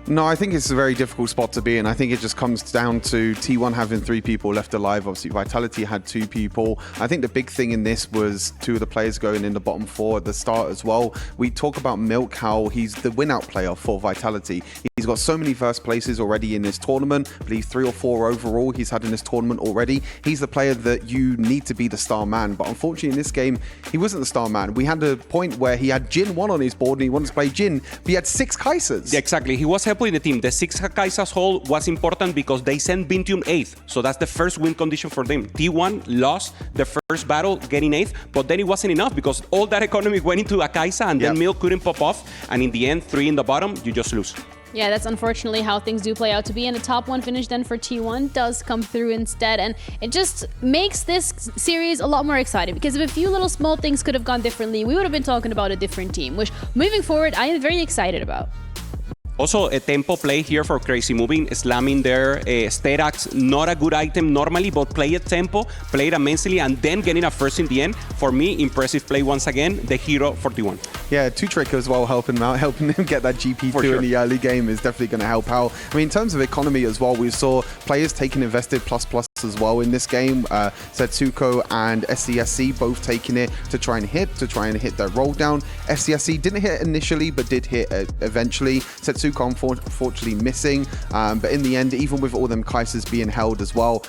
No, I think it's a very difficult spot to be in. I think it just comes down to T1 having 3 people left alive. Obviously, Vitality had 2 people. I think the big thing in this was 2 of the players going in the bottom 4 at the start as well. We talk about Milk, how he's the win-out player for Vitality. He's got so many first places already in this tournament. I believe 3 or 4 overall he's had in this tournament already. He's the player that you need to be the star man. But unfortunately, in this game, he wasn't the star man. We had a point where he had Jin 1 on his board and he wanted to play Jin, but he had 6 Kaisers. Yeah, exactly. He was helping the team. The 6 Kaisers hold was important because they sent Bintium 8th. So that's the first win condition for them. T1 lost the first battle getting 8th, but then it wasn't enough because all that economy went into a Kaisa and then Milk couldn't pop off. And in the end, 3 in the bottom, you just lose. Yeah, that's unfortunately how things do play out to be, and the top 1 finish then for T1 does come through instead, and it just makes this series a lot more exciting, because if a few little small things could have gone differently, we would have been talking about a different team, which moving forward, I am very excited about. Also, a tempo play here for Crazy Moving, slamming their Sterax, not a good item normally, but play it tempo, play it immensely, and then getting a first in the end. For me, impressive play once again, the hero 41. Yeah, 2Trick as well, helping him out, helping him get that GP2 in the early game is definitely going to help out. I mean, in terms of economy as well, we saw players taking invested plus as well in this game. Setsuko and SCSC both taking it to try and hit their roll down. SCSC didn't hit initially, but did hit eventually. Setsuko unfortunately missing, but in the end, even with all them Kaisers being held as well,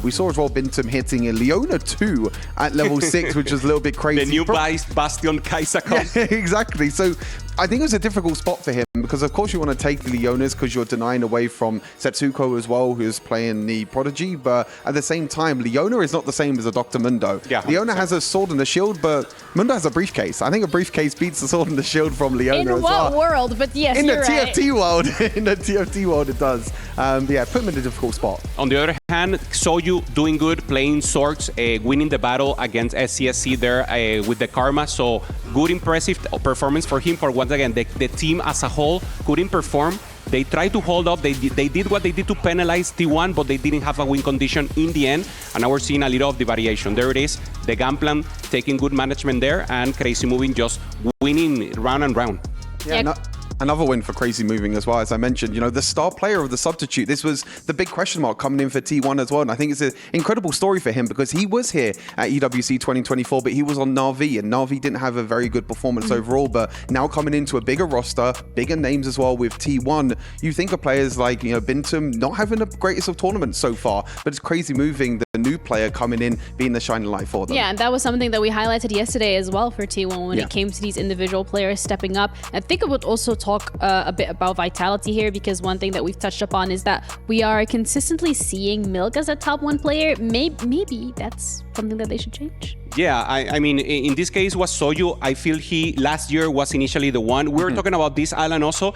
we saw as well Bintum hitting a Leona 2 at level 6, which was a little bit crazy. The new Bastion Kaiser comp. Yeah, exactly. So I think it was a difficult spot for him because, of course, you want to take the Leonas because you're denying away from Setsuko as well, who's playing the Prodigy. But at the same time, Leona is not the same as a Dr. Mundo. Yeah, Leona has a sword and a shield, but Mundo has a briefcase. I think a briefcase beats the sword and the shield from Leona as well. In what world? But yes, in you're the TFT world, in the TFT world, it does. Yeah, put him in a difficult spot. On the other hand, Soyu doing good, playing Swords, winning the battle against SCSC there with the Karma. So good, impressive performance for him. For once again, the team as a whole couldn't perform. They tried to hold up. They did what they did to penalize T1, but they didn't have a win condition in the end. And now we're seeing a little of the variation. There it is. The game plan taking good management there, and Crazy Moving just winning round and round. Yeah, another win for Crazy Moving as well, as I mentioned. You know, the star player of the substitute. This was the big question mark coming in for T1 as well. And I think it's an incredible story for him because he was here at EWC 2024, but he was on Na'Vi, and Na'Vi didn't have a very good performance overall. But now coming into a bigger roster, bigger names as well with T1, you think of players like, you know, Bintum not having the greatest of tournaments so far, but it's Crazy Moving, the new player coming in, being the shining light for them. Yeah, and that was something that we highlighted yesterday as well for T1 when it came to these individual players stepping up. I think I would also talk a bit about Vitality here, because one thing that we've touched upon is that we are consistently seeing Milk as a top 1 player. Maybe that's something that they should change. Yeah, I mean, in this case was Soyu. I feel he last year was initially the one. We were talking about this, Alan, also.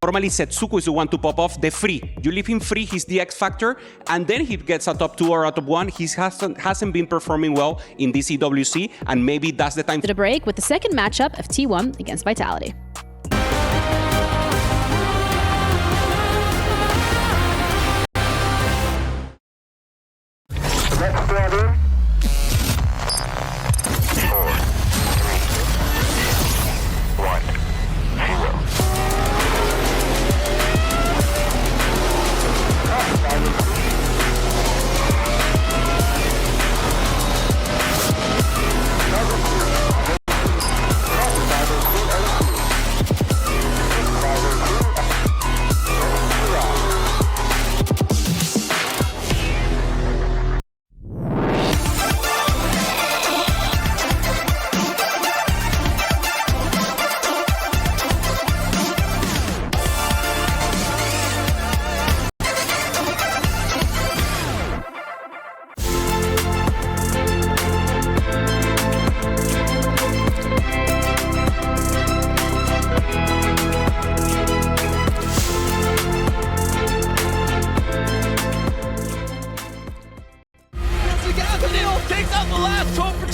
Normally, Setsuko is the one to pop off the free. You leave him free, he's the X factor, and then he gets a top 2 or a top 1. He hasn't been performing well in this EWC, and maybe that's the time. To the break with the second matchup of T1 against Vitality.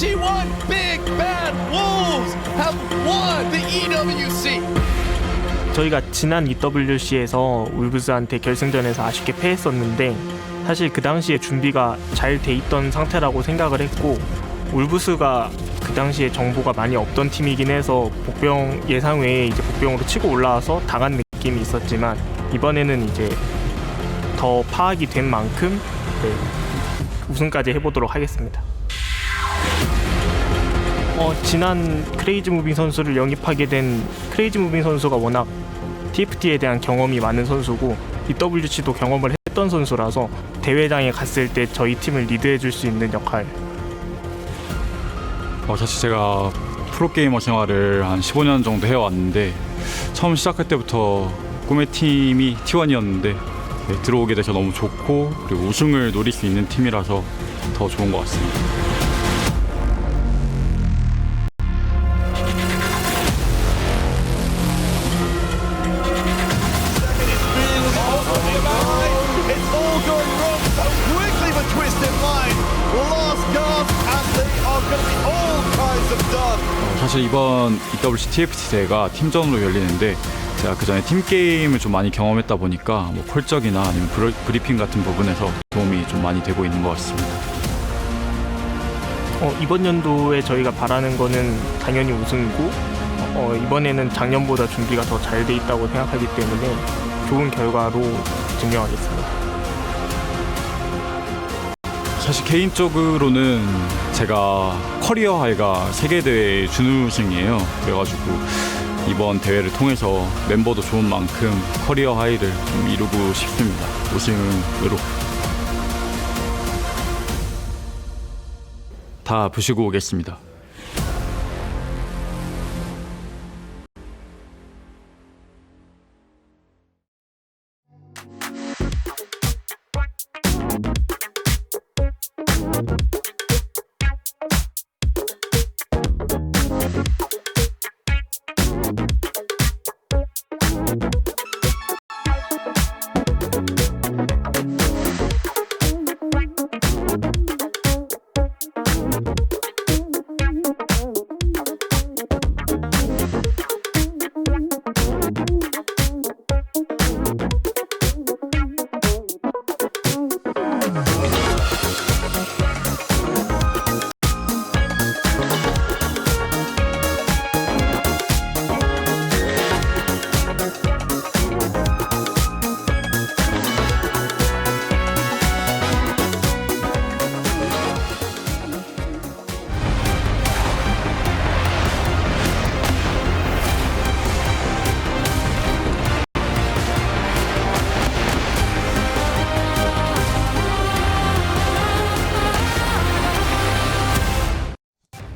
T1 Big Bad Wolves have won the EWC. 저희가 지난 EWC에서 울브스한테 결승전에서 아쉽게 패했었는데 사실 그 당시에 준비가 잘 돼 있던 상태라고 생각을 했고 울브스가 그 당시에 정보가 많이 없던 팀이긴 해서 복병 예상 외에 이제 복병으로 치고 올라와서 당한 느낌이 있었지만 이번에는 이제 더 파악이 된 만큼 우승까지 해보도록 하겠습니다. 지난 크레이지 무빙 선수를 영입하게 된 크레이지 무빙 선수가 워낙 TFT에 대한 경험이 많은 선수고 EWC도 경험을 했던 선수라서 대회장에 갔을 때 저희 팀을 리드해 줄 수 있는 역할. 사실 제가 프로게이머 생활을 한 15년 정도 해왔는데 처음 시작할 때부터 꿈의 팀이 T1이었는데 들어오게 돼서 너무 좋고 그리고 우승을 노릴 수 있는 팀이라서 더 좋은 것 같습니다. 사실 이번 EWC TFT 대회가 팀전으로 열리는데 제가 그 전에 팀 게임을 좀 많이 경험했다 보니까 뭐 콜적이나 아니면 브리핑 같은 부분에서 도움이 좀 많이 되고 있는 것 같습니다. 이번 연도에 저희가 바라는 거는 당연히 우승이고 이번에는 작년보다 준비가 더 잘 돼 있다고 생각하기 때문에 좋은 결과로 증명하겠습니다. 사실 개인적으로는 제가 커리어 하이가 세계대회 준우승이에요. 그래가지고 이번 대회를 통해서 멤버도 좋은 만큼 커리어 하이를 좀 이루고 싶습니다. 우승으로. 다 보시고 오겠습니다.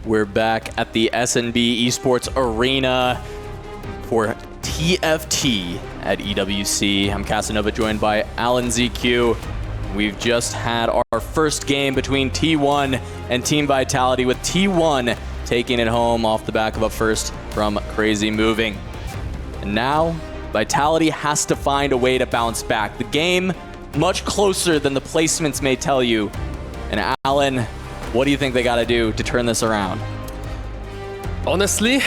We're back at the SNB Esports Arena for TFT at EWC. I'm Casanova, joined by Alan ZQ. We've just had our first game between T1 and Team Vitality, with T1 taking it home off the back of a first from Crazy Moving. And now, Vitality has to find a way to bounce back. The game, much closer than the placements may tell you. And Alan, what do you think they got to do to turn this around? Honestly,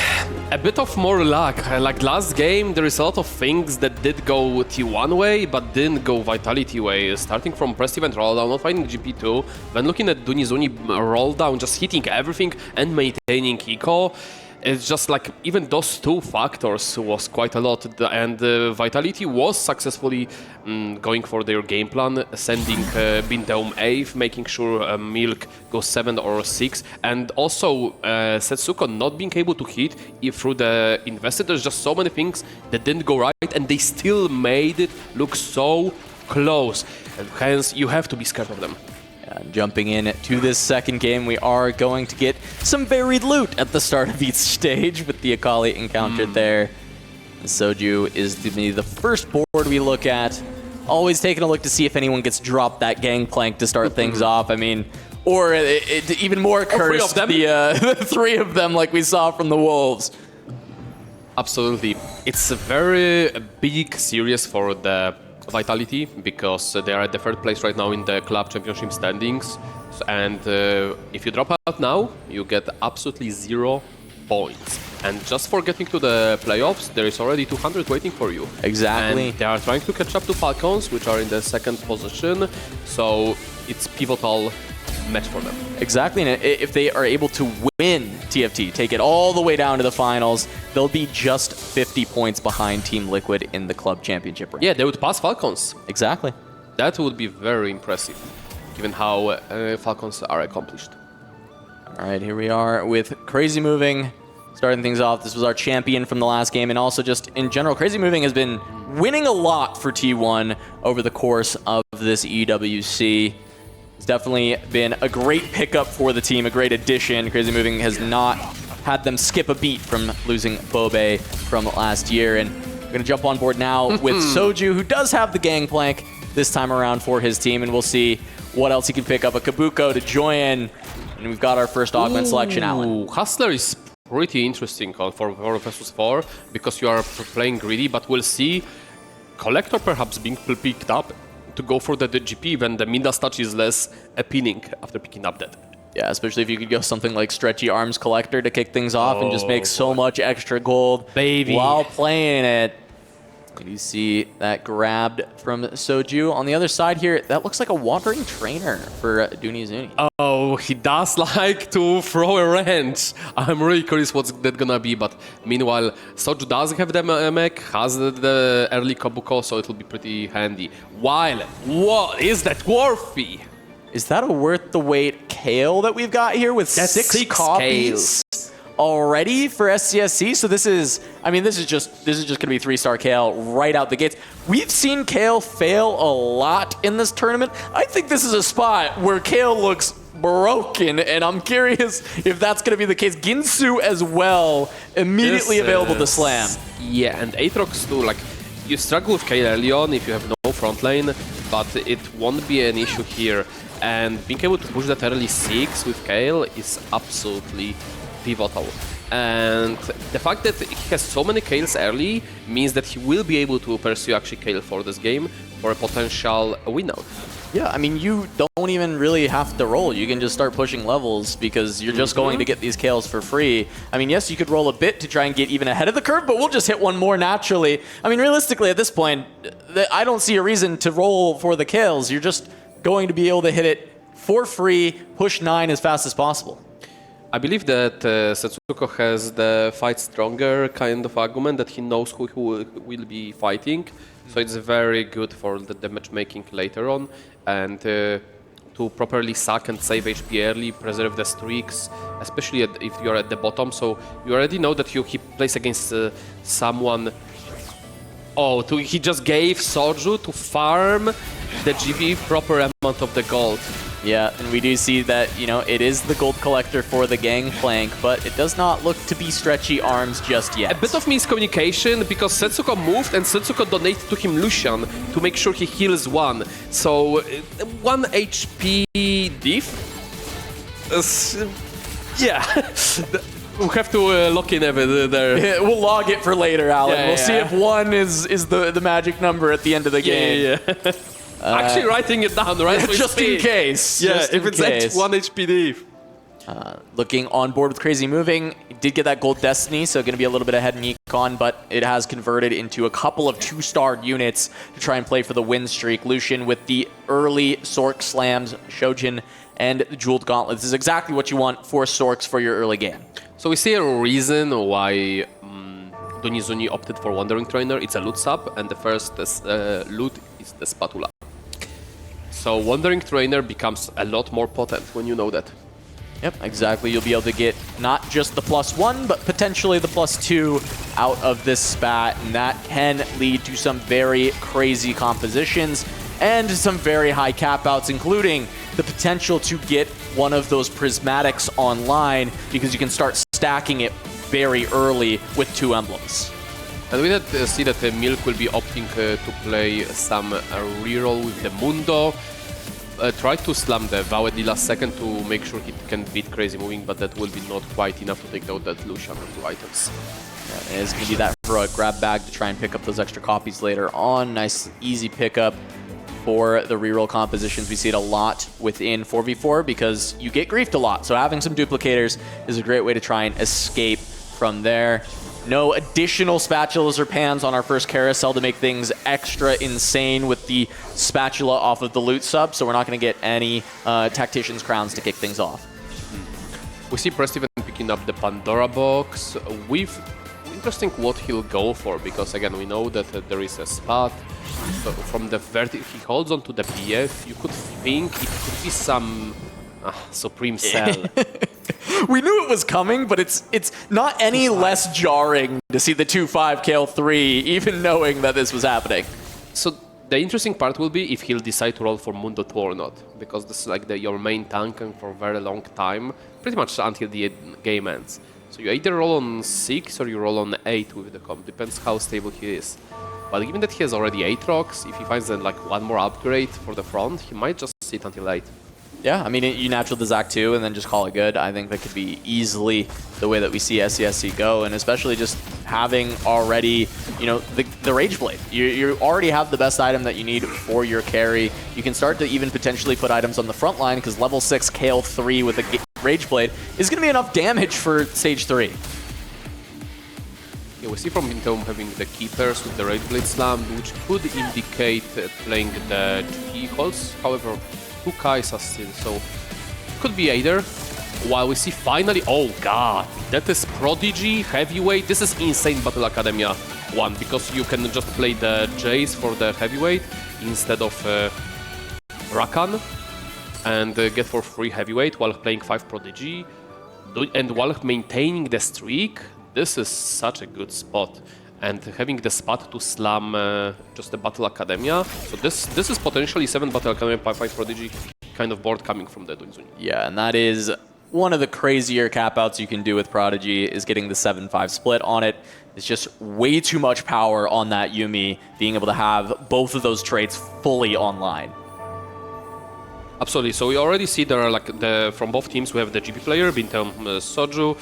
a bit of more luck. Like last game, there is a lot of things that did go T1 way, but didn't go Vitality way. Starting from press event roll down, not finding GP2, then looking at Dunizuni roll down, just hitting everything and maintaining eco. It's just like even those two factors was quite a lot, and Vitality was successfully going for their game plan, sending Bindom 8th, making sure Milk goes 7 or 6, and also Setsuko not being able to hit through the invested. There's just so many things that didn't go right, and they still made it look so close, and hence you have to be scared of them. Jumping in to this second game, we are going to get some varied loot at the start of each stage with the Akali encountered there. Soju is the first board we look at. Always taking a look to see if anyone gets dropped that gangplank to start things off. I mean, or even more cursed, the three of them like we saw from the Wolves. Absolutely. It's a very big series for the Vitality, because they are at the third place right now in the club championship standings, and if you drop out now, you get absolutely 0 points. And just for getting to the playoffs, there is already 200 waiting for you. Exactly. And they are trying to catch up to Falcons, which are in the second position, so it's pivotal match for them. Exactly, and if they are able to win TFT, take it all the way down to the finals, they'll be just 50 points behind Team Liquid in the club championship rank. Yeah, they would pass Falcons. Exactly. That would be very impressive, given how Falcons are accomplished. All right, here we are with Crazy Moving. Starting things off, this was our champion from the last game, and also just in general, Crazy Moving has been winning a lot for T1 over the course of this EWC. It's definitely been a great pickup for the team, a great addition. Crazy Moving has not had them skip a beat from losing Bobe from last year. And we're going to jump on board now with Soju, who does have the gangplank this time around for his team. And we'll see what else he can pick up. A Kabuko to join. And we've got our first augment selection, Alan. Hustler is pretty interesting for 4 versus 4, because you are playing greedy, but we'll see Collector perhaps being picked up to go for the GP when the Midas touch is less appealing after picking up that. Yeah, especially if you could go something like Stretchy Arms Collector to kick things off and just make so much extra gold while playing it. You see that grabbed from Soju. On the other side here, that looks like a Wandering Trainer for Dunizuni. Oh, he does like to throw a wrench. I'm really curious what's that gonna be, but meanwhile, Soju does have the mech, has the early Kabuko, so it'll be pretty handy. While, what is that worthy? Is that a worth the wait Kale that we've got here with That's 6 6 copies already for SCSC? So this is just gonna be 3-star Kale right out the gates. We've seen Kale fail a lot in this tournament. I think this is a spot where Kale looks broken, and I'm curious if that's gonna be the case. Ginsu as well, immediately available to slam. Yeah, and Aatrox too. Like, you struggle with Kale early on if you have no front lane, but it won't be an issue here. And being able to push that early 6 with Kale is absolutely pivotal. And the fact that he has so many Kales early means that he will be able to pursue actually Kale for this game for a potential win out. Yeah, I mean, you don't even really have to roll. You can just start pushing levels because you're just going to get these Kales for free. I mean, yes, you could roll a bit to try and get even ahead of the curve, but we'll just hit one more naturally. I mean, realistically, at this point, I don't see a reason to roll for the Kales. You're just going to be able to hit it for free, push 9 as fast as possible. I believe that Setsuko has the fight stronger kind of argument, that he knows who will be fighting. So it's very good for the matchmaking later on. And to properly suck and save HP early, preserve the streaks, especially if you're at the bottom. So you already know that he plays against someone. Oh, he just gave Soju to farm the GB proper amount of the gold. Yeah, and we do see that, it is the gold collector for the Gangplank, but it does not look to be stretchy arms just yet. A bit of miscommunication because Setsuko moved and Setsuko donated to him Lucian to make sure he heals 1. So 1 HP diff. Yeah, we'll have to lock in there. We'll log it for later, Alan. Yeah, we'll see if 1 is the magic number at the end of the game. Yeah. Actually writing it down, right? Just in case. Yeah, just if in it's case. 1 HP diff. Looking on board with Crazy Moving, did get that Gold Destiny, so going to be a little bit ahead in Econ, but it has converted into a couple of 2-star units to try and play for the win streak. Lucian with the early Sork slams, Shojin, and the Jeweled Gauntlet. This is exactly what you want for Sorks for your early game. So we see a reason why Donizuni opted for Wandering Trainer. It's a loot sub, and the first loot is the spatula. So Wandering Trainer becomes a lot more potent when you know that. Yep, exactly. You'll be able to get not just the +1, but potentially the +2 out of this spat, and that can lead to some very crazy compositions and some very high cap outs, including the potential to get one of those Prismatics online because you can start stacking it very early with 2 emblems. And we see that Milk will be opting to play some reroll with the Mundo. Try to slam the Vawedi last second to make sure he can beat Crazy Moving, but that will be not quite enough to take out that Lucian and 2 items. Yeah, it's going to be that heroic grab bag to try and pick up those extra copies later on. Nice, easy pickup for the reroll compositions. We see it a lot within 4v4 because you get griefed a lot. So having some duplicators is a great way to try and escape from there. No additional spatulas or pans on our first carousel to make things extra insane with the spatula off of the loot sub, so we're not going to get any Tactician's Crowns to kick things off. We see Prestiven picking up the Pandora box with interesting what he'll go for, because again we know that there is a spot. So from the vertical, he holds on to the BF. You could think it could be some Supreme Cell. We knew it was coming, but it's not any less jarring to see the 2-5 KL3, even knowing that this was happening. So the interesting part will be if he'll decide to roll for Mundo 2 or not, because this is like your main tank for a very long time, pretty much until the game ends. So you either roll on 6 or you roll on 8 with the comp, depends how stable he is. But given that he has already 8 rocks, if he finds like 1 more upgrade for the front, he might just sit until 8. Yeah, I mean, you natural the Zac 2 and then just call it good. I think that could be easily the way that we see SCSC go, and especially just having already, the Rage Blade. You already have the best item that you need for your carry. You can start to even potentially put items on the front line because level 6 KL3 with a Rage Blade is going to be enough damage for stage 3. Yeah, we see from Intome having the Keepers with the Rage Blade Slam, which could indicate playing the GP holds. However, 2 Kaisas still, so could be either. While we see finally, oh god, that is Prodigy, Heavyweight. This is insane Battle Academia 1, because you can just play the Jace for the Heavyweight instead of Rakan and get for free Heavyweight while playing 5 Prodigy. And while maintaining the streak, this is such a good spot. And having the spot to slam just the Battle Academia. So this is potentially 7 Battle Academia, 5 Prodigy kind of board coming from the Donizuni. Yeah, and that is one of the crazier cap outs you can do with Prodigy, is getting the 7-5 split on it. It's just way too much power on that Yuumi, being able to have both of those traits fully online. Absolutely. So we already see there are from both teams we have the GP player, Bintam Soju.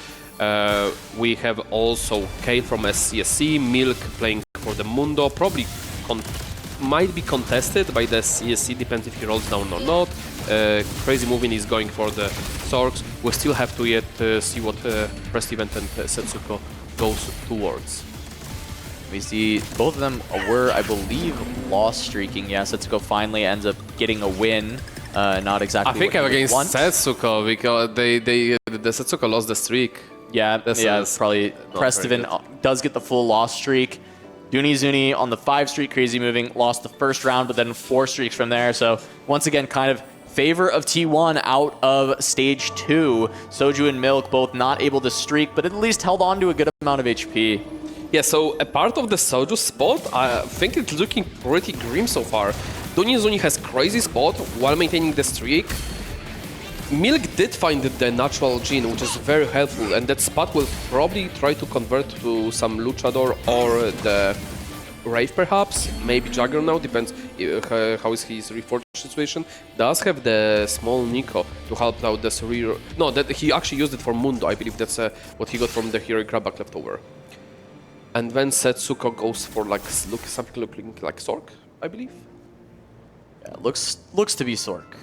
We have also Kale from SCSC, Milk playing for the Mundo, probably might be contested by the CSC, depends if he rolls down or not. Crazy Moving is going for the Sorks. We still have to yet see what Prestivent and Setsuko goes towards. We see both of them were, I believe, loss streaking. Yeah, Setsuko finally ends up getting a win. Not exactly. I think I'm against Setsuko because the Setsuko lost the streak. Yeah, that's probably Prestiven does get the full loss streak. Donizuni on the 5 streak, Crazy Moving, lost the first round, but then 4 streaks from there. So once again, kind of favor of T1 out of stage 2. Soju and Milk both not able to streak, but at least held on to a good amount of HP. Yeah, so a part of the Soju spot, I think it's looking pretty grim so far. Donizuni has crazy spot while maintaining the streak. Milk did find the natural gene, which is very helpful, and that spot will probably try to convert to some Luchador or the Rave perhaps, maybe Juggernaut, depends how is his reforged situation. Does have the small Nico to help out the Suriro. No, that he actually used it for Mundo, I believe that's what he got from the Hero Grabback leftover. And then Setsuko goes for like something looking like Sork, I believe. Yeah, looks to be Sork.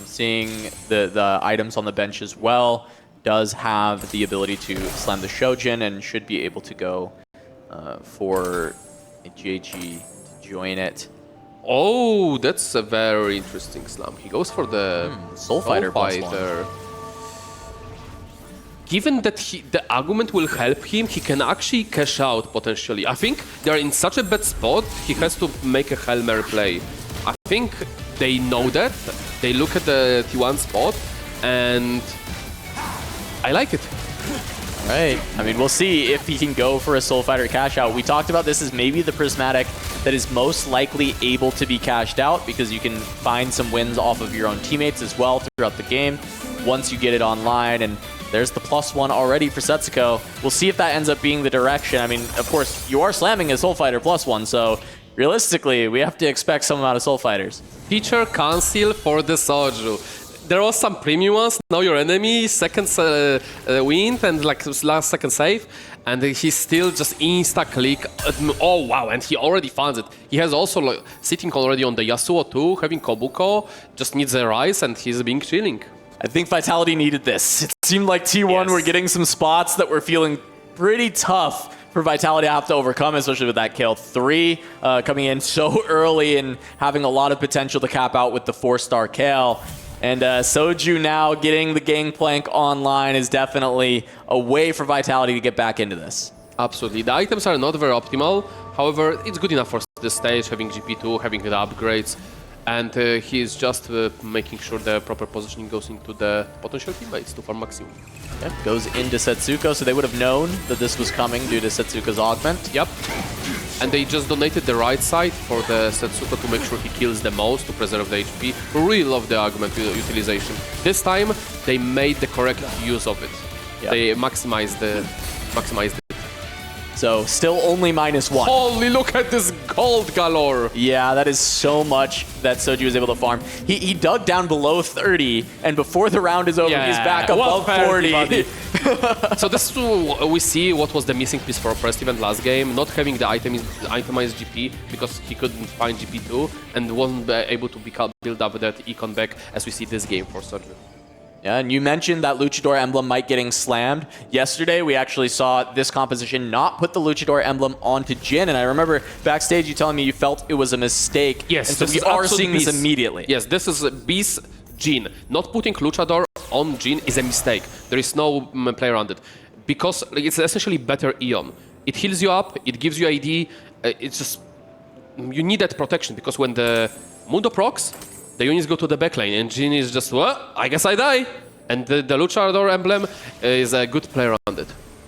Seeing the items on the bench as well, does have the ability to slam the Shojin and should be able to go for a GG to join it. Oh, that's a very interesting slam. He goes for the Soul Fighter plus one. Given that the argument will help him, he can actually cash out potentially. I think they're in such a bad spot, he has to make a Hail Mary play. I think they know that. They look at the T1 spot, and I like it. Right. I mean, we'll see if he can go for a Soul Fighter cash out. We talked about this as maybe the Prismatic that is most likely able to be cashed out because you can find some wins off of your own teammates as well throughout the game once you get it online. And there's the +1 already for Setsuko. We'll see if that ends up being the direction. I mean, of course, you are slamming a Soul Fighter +1, so realistically, we have to expect some amount of Soul Fighters. Feature cancel for the Soju. There was some premium ones, know your enemy, second win and like last second save, and he still just insta-click. Oh wow, and he already finds it. He has also like, sitting already on the Yasuo too, having Kobuko, just needs a rise and he's being chilling. I think Vitality needed this. It seemed like T1 were getting some spots that were feeling pretty tough for Vitality to have to overcome, especially with that kill. 3 coming in so early and having a lot of potential to cap out with the 4-star Kale. And Soju now getting the Gangplank online is definitely a way for Vitality to get back into this. Absolutely. The items are not very optimal. However, it's good enough for the stage, having GP2, having the upgrades. And he's just making sure the proper positioning goes into the potential teammates to farm maximum. Yep, goes into Setsuko, so they would have known that this was coming due to Setsuko's augment. Yep. And they just donated the right side for the Setsuko to make sure he kills the most to preserve the HP. We really love the augment utilization. This time, they made the correct use of it. Yep. They maximized it. So still only -1. Holy, look at this gold galore. Yeah, that is so much that Soju was able to farm. He dug down below 30, and before the round is over, he's back above 40. So this is we see what was the missing piece for Oppressed event last game, not having the itemized GP because he couldn't find GP2 and wasn't able to build up that econ back as we see this game for Soju. Yeah, and you mentioned that Luchador emblem might getting slammed. Yesterday, we actually saw this composition not put the Luchador emblem onto Jin, and I remember backstage you telling me you felt it was a mistake. Yes, and so we are seeing this immediately. Yes, this is Beast Jin. Not putting Luchador on Jin is a mistake. There is no play around it. Because it's essentially better Eon. It heals you up, it gives you ID, it's just... You need that protection, because when the Mundo procs, the units go to the backline, and Jin is just, well, I guess I die. And the Luchador emblem is a good play around it.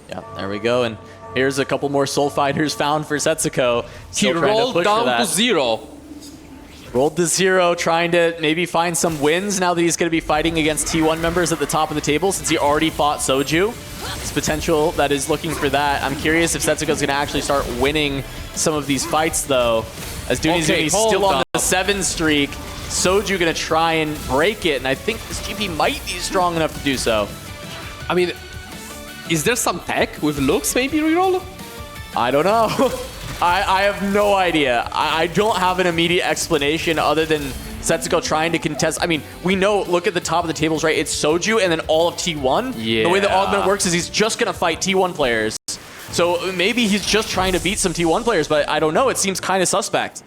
Yeah, there we go. And here's a couple more Soul Fighters found for Setsuko. He rolled down to 0. Rolled to 0, trying to maybe find some wins now that he's going to be fighting against T1 members at the top of the table since he already fought Soju. It's potential that is looking for that. I'm curious if Setsuko's going to actually start winning some of these fights, though. As Dooney's going to be still on the 7 streak. Soju going to try and break it, and I think this GP might be strong enough to do so. I mean, is there some tech with looks maybe reroll? I don't know. I have no idea. I don't have an immediate explanation other than Setsuko trying to contest. I mean, we know, look at the top of the tables, right? It's Soju and then all of T1. Yeah. The way the augment works is he's just going to fight T1 players. So maybe he's just trying to beat some T1 players, but I don't know. It seems kind of suspect.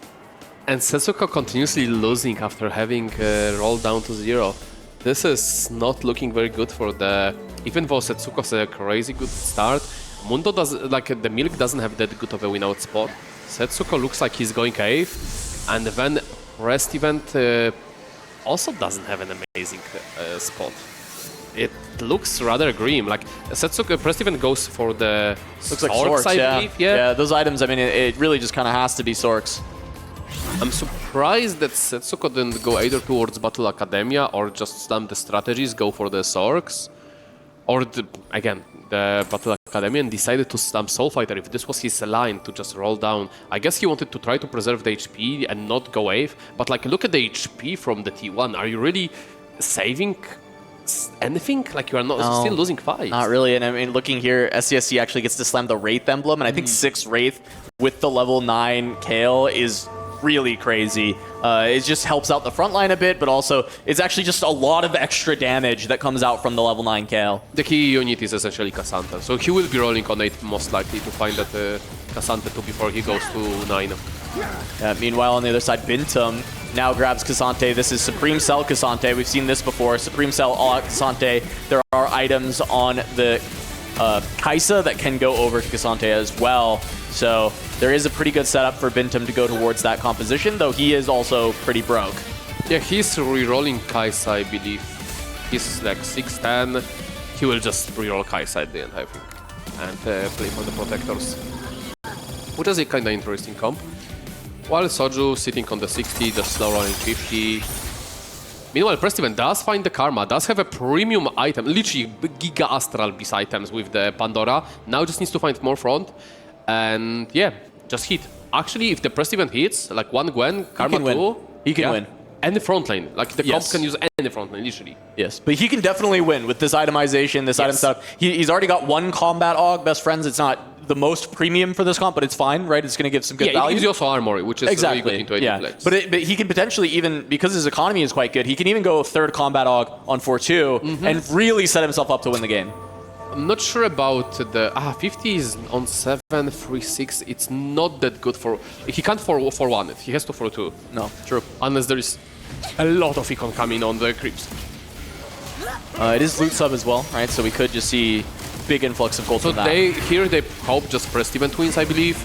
And Setsuko continuously losing after having rolled down to 0. This is not looking very good for the... Even though Setsuko's a crazy good start, Mundo does the Milk doesn't have that good of a win-out spot. Setsuko looks like he's going AF, and then Rest event also doesn't have an amazing spot. It looks rather grim. Like Setsuko Prest event goes for the looks like Sorks, I believe. Yeah, those items. I mean, it really just kind of has to be Sorks. I'm surprised. surprised that Setso couldn't go either towards Battle Academia or just slam the strategies, go for the Sorks. Or, again, the Battle Academy and decided to slam Soul Fighter. If this was his line to just roll down, I guess he wanted to try to preserve the HP and not go AF. But like, look at the HP from the T1. Are you really saving anything? Like, you are not still losing fights. Not really. And I mean, looking here, SCSC actually gets to slam the Wraith emblem, and I think 6 Wraith with the level 9 Kale is really crazy. It just helps out the front line a bit, but also it's actually just a lot of extra damage that comes out from the level 9 Kale. The key unit is essentially Cassandra, so he will be rolling on 8 most likely to find that Cassandra 2 before he goes to 9. Meanwhile, on the other side, Bintum now grabs Cassante. This is Supreme Cell Cassante. We've seen this before. Supreme Cell all Cassante. There are items on the Kaisa that can go over to Cassante as well. So there is a pretty good setup for Bintum to go towards that composition, though he is also pretty broke. Yeah, he's re-rolling Kaisa, I believe. He's like 6'10". He will just re-roll Kaisa at the end, I think, and play for the Protectors. Which is a kind of interesting comp. While Soju sitting on the 60, just slow rolling 50. Meanwhile, Prestiven does find the Karma, does have a premium item, literally Giga Astral Beast items with the Pandora. Now just needs to find more front. And yeah, just hit. Actually, if the Prestiven hits, like 1 Gwen, Karma 2, he can win. Any front lane. Like the comp can use any front lane, literally. Yes, but he can definitely win with this itemization, this item setup. He's already got 1 combat aug, best friends. It's not the most premium for this comp, but it's fine, right? It's going to give some good value. Yeah, it gives you also armor, which is really good into 80 flex. But he can potentially even, because his economy is quite good, he can even go 3rd combat aug on 4-2 and really set himself up to win the game. I'm not sure about the 50 is on 7, 3, 6. It's not that good for. He can't for 1 it. He has to for 2. No, true. Unless there is a lot of econ coming on the creeps. It is loot sub as well, right? So we could just see big influx of gold from that. So they hope just Prestiven twins, I believe.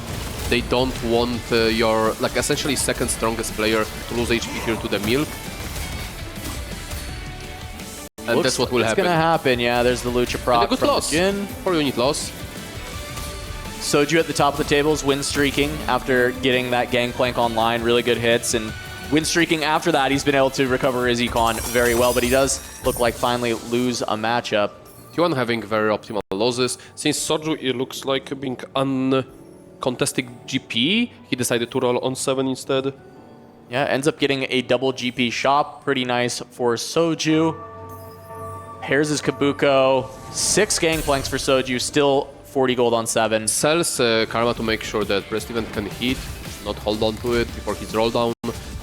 They don't want your like essentially 2nd strongest player to lose HP here to the milk. And that's what will happen. It's gonna happen, yeah. There's the Lucha proc and a good from loss. the Jin. 4 unit loss. Soju at the top of the tables, win streaking after getting that Gangplank online. Really good hits, and win streaking after that. He's been able to recover his econ very well, but he does look like finally lose a matchup. T1 having very optimal losses. Since Soju it looks like being uncontested GP, he decided to roll on 7 instead. Yeah, ends up getting a double GP shop. Pretty nice for Soju. Pairs his Kabuko. 6 Gangplanks for Soju, still 40 gold on 7. Sells Karma to make sure that Prestiven can hit, not hold on to it before his roll down,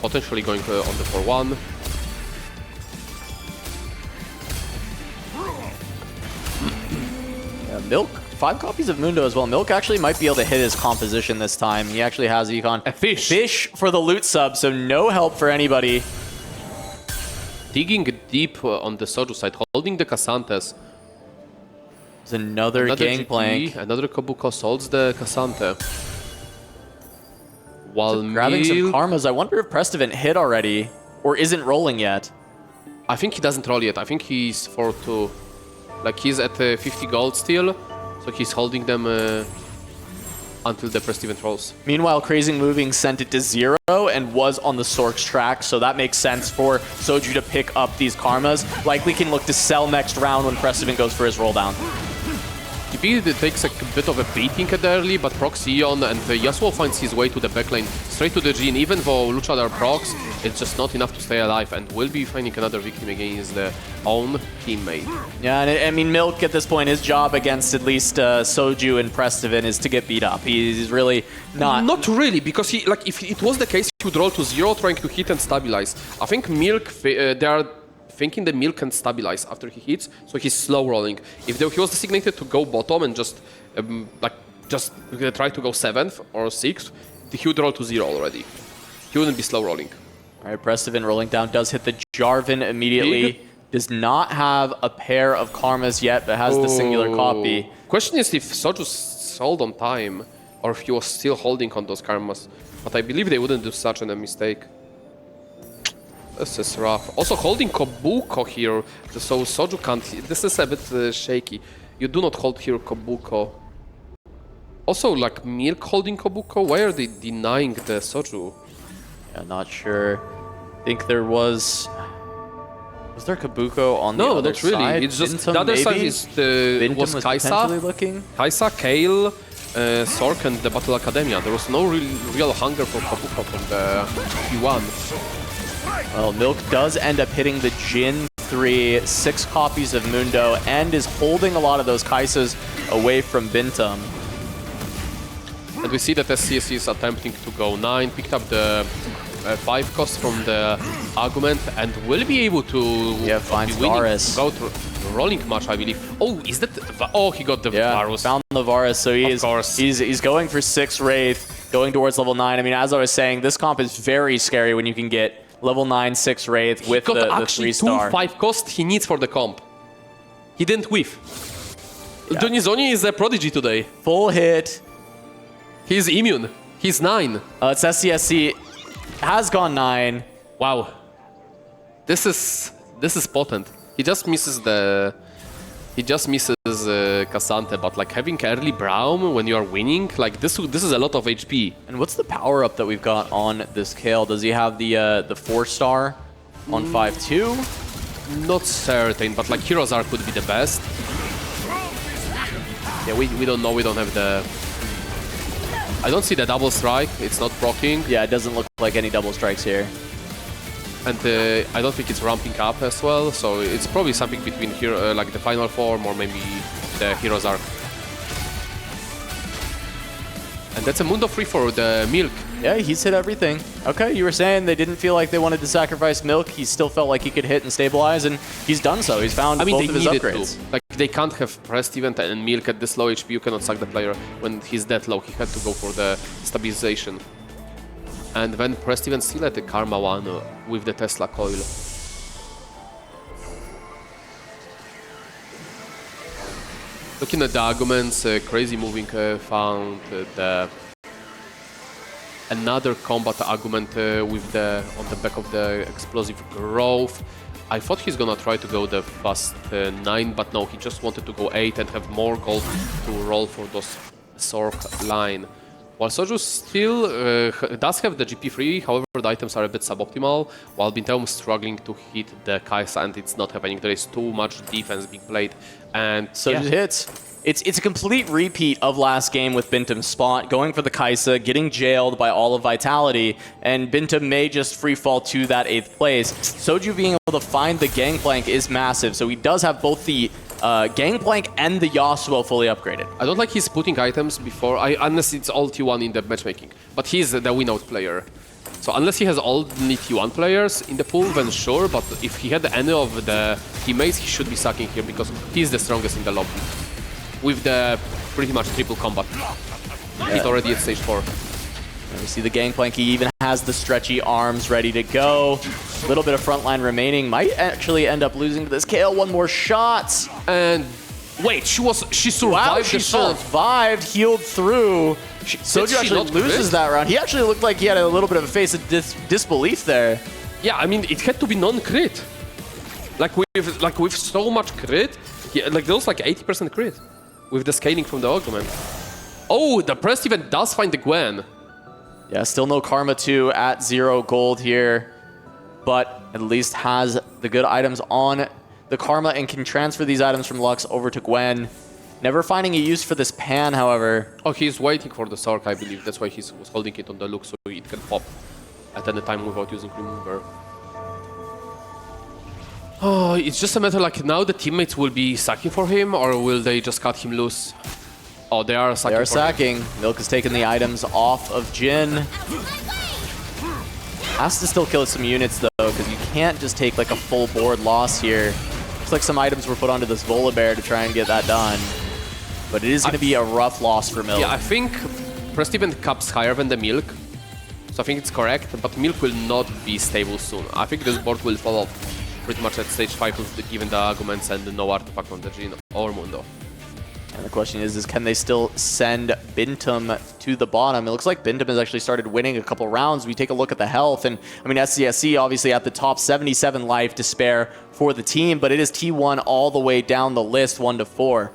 potentially going on the 4-1. Milk, 5 copies of Mundo as well. Milk actually might be able to hit his composition this time. He actually has econ. A fish. Fish for the loot sub, so no help for anybody. Digging deep on the Soju side, holding the Cassantes. There's another Gangplank. Another Kabuko solves the Cassante. While grabbing some Karmas. I wonder if Prestiven hit already, or isn't rolling yet. I think he doesn't roll yet. I think he's 4-2. Like, he's at 50 gold still, so he's holding them until the Prestiven rolls. Meanwhile, Crazy Moving sent it to 0 and was on the Sork's track, so that makes sense for Soju to pick up these Karmas. Likely can look to sell next round when Prestiven goes for his roll down. TP takes a bit of a beating at the early, but procs Eon, and Yasuo finds his way to the backline, straight to the Jin. Even though Lucha are procs, it's just not enough to stay alive, and will be finding another victim against their own teammate. Yeah, and I mean, Milk at this point, his job against at least Soju and Prestiven is to get beat up. He's really not... Not really, because he, like, if it was the case, he would roll to 0, trying to hit and stabilize. I think Milk, they are thinking the Milk can stabilize after he hits, so he's slow rolling. If he was designated to go bottom and just try to go 7th or 6th, he would roll to 0 already. He wouldn't be slow rolling. All right, Prestiven rolling down, does hit the Jarvan immediately. Does not have a pair of Karmas yet, but has the singular copy. Question is if Soju sold on time, or if he was still holding on those Karmas. But I believe they wouldn't do such a mistake. This is rough. Also holding Kabuko here, so Soju can't... This is a bit shaky. You do not hold here Kabuko. Also, like, Milk holding Kabuko? Why are they denying the Soju? Yeah, not sure. I think there was... Was there Kabuko on the other not really. side? It's just Bintum, the other side maybe? is Bintum was potentially Kaisa, looking. Kale, Sork, and the Battle Academia. There was no real hunger for Kabuko from the P1. Well, Milk does end up hitting the Jin 3, 6 copies of Mundo, and is holding a lot of those Kaisas away from Bintum. And we see that SCSC is attempting to go 9, picked up the 5 cost from the Augment, and will be able to finds be winning, Varus. go to rolling match, I believe. Oh, is that... Oh, he got the Varus. Found the Varus, so he's going for 6 Wraith, going towards level 9. I mean, as I was saying, this comp is very scary when you can get level 9, 6 Wraith with the 3-star. 5 cost he needs for the comp. He didn't whiff. Yeah. Donizoni is a prodigy today. Full hit. He's immune. He's 9. It's SCSC. Has gone 9. Wow. This is potent. He just misses Cassante, but like having early Braum when you are winning, like this is a lot of HP. And what's the power up that we've got on this Kale? Does he have the 4-star on 5-2? Not certain, but like Hero's Arc would be the best. Yeah, we don't know. We don't have the... I don't see the double strike. It's not proccing. Yeah, it doesn't look like any double strikes here. And I don't think it's ramping up as well, so it's probably something between here, like the final form or maybe the Hero's Arc. And that's a Mundo free for the Milk. Yeah, he's hit everything. Okay, you were saying they didn't feel like they wanted to sacrifice Milk. He still felt like he could hit and stabilize, and he's done so. He's found both of his upgrades. Like, they can't have Pressed Event and Milk at this low HP. You cannot sack the player when he's that low. He had to go for the stabilization. And then Pressed Event still at the Karma 1 with the Tesla coil. Looking at the arguments, crazy moving found the another combat argument with the on the back of the explosive growth. I thought he's gonna try to go the fast 9, but no, he just wanted to go 8 and have more gold to roll for those Sork line. While Soju still does have the GP free, however the items are a bit suboptimal, while Bintum is struggling to hit the Kaisa and it's not happening. There is too much defense being played, and Soju hits. It's a complete repeat of last game with Bintum's spot, going for the Kaisa, getting jailed by all of Vitality, and Bintum may just free fall to that 8th place. Soju being able to find the Gangplank is massive, so he does have both the Gangplank and the Yasuo fully upgraded. I don't like his putting items before, unless it's all T1 in the matchmaking, but he's the win-out player. So unless he has only T1 players in the pool, then sure, but if he had any of the teammates, he should be sucking here because he's the strongest in the lobby. With the pretty much triple combat. He's already at stage 4. We see the Gangplank, he even has the stretchy arms ready to go. A little bit of frontline remaining, might actually end up losing to this Kale. One more shot. And wait, she survived. Wow, she survived, healed through. Soju actually loses that round. He actually looked like he had a little bit of a face of disbelief there. Yeah, I mean, it had to be non-crit. Like with so much crit, yeah, like there was like 80% crit with the scaling from the augment. Oh, the Pressed Event does find the Gwen. Yeah, still no Karma 2 at 0 gold here, but at least has the good items on the Karma and can transfer these items from Lux over to Gwen. Never finding a use for this Pan, however. Oh, he's waiting for the Sork, I believe. That's why he was holding it on the Lux so it can pop at any time without using Remover. Oh, it's just a matter like now the teammates will be sacking for him, or will they just cut him loose? Oh, they are sacking. They are sacking. Milk has taken the items off of Jin. Has to still kill some units though, because you can't just take like a full board loss here. Looks like some items were put onto this Boulevard to try and get that done. But it is going to be a rough loss for Milk. Yeah, I think Pressed Event caps higher than the Milk. So I think it's correct, but Milk will not be stable soon. I think this board will fall off pretty much at stage 5 given the arguments and no artifact on the Jin or Mundo. And the question is can they still send Bintum to the bottom? It looks like Bintum has actually started winning a couple rounds. We take a look at the health, and I mean, SCSC obviously at the top, 77 life to spare for the team, but it is T1 all the way down the list, 1 to 4.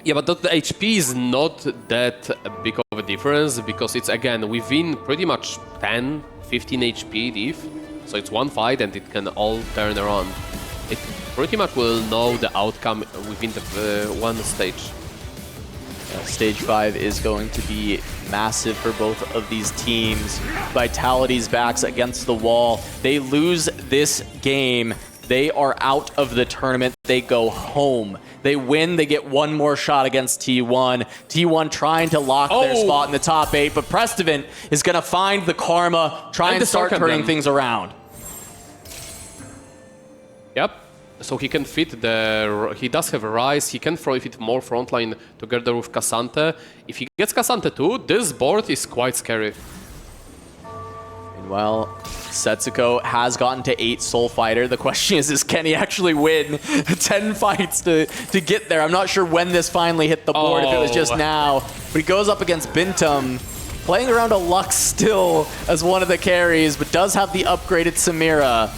Yeah, but the HP is not that big of a difference because it's, again, within pretty much 10, 15 HP diff. So it's one fight and it can all turn around. It pretty much will know the outcome within the one stage. Stage 5 is going to be massive for both of these teams. Vitality's backs against the wall. They lose this game. They are out of the tournament. They go home. They win. They get one more shot against T1. T1 trying to lock their spot in the top 8, but Prestivant is going to find the karma, try and start turning things around. Yep. So he can fit the... He does have a Rise. He can throw it more frontline together with Cassante. If he gets Cassante too, this board is quite scary. Well, Setsuko has gotten to 8 Soul Fighter. The question is can he actually win 10 fights to get there? I'm not sure when this finally hit the board, if it was just now. But he goes up against Bintum, playing around a Lux still as one of the carries, but does have the upgraded Samira.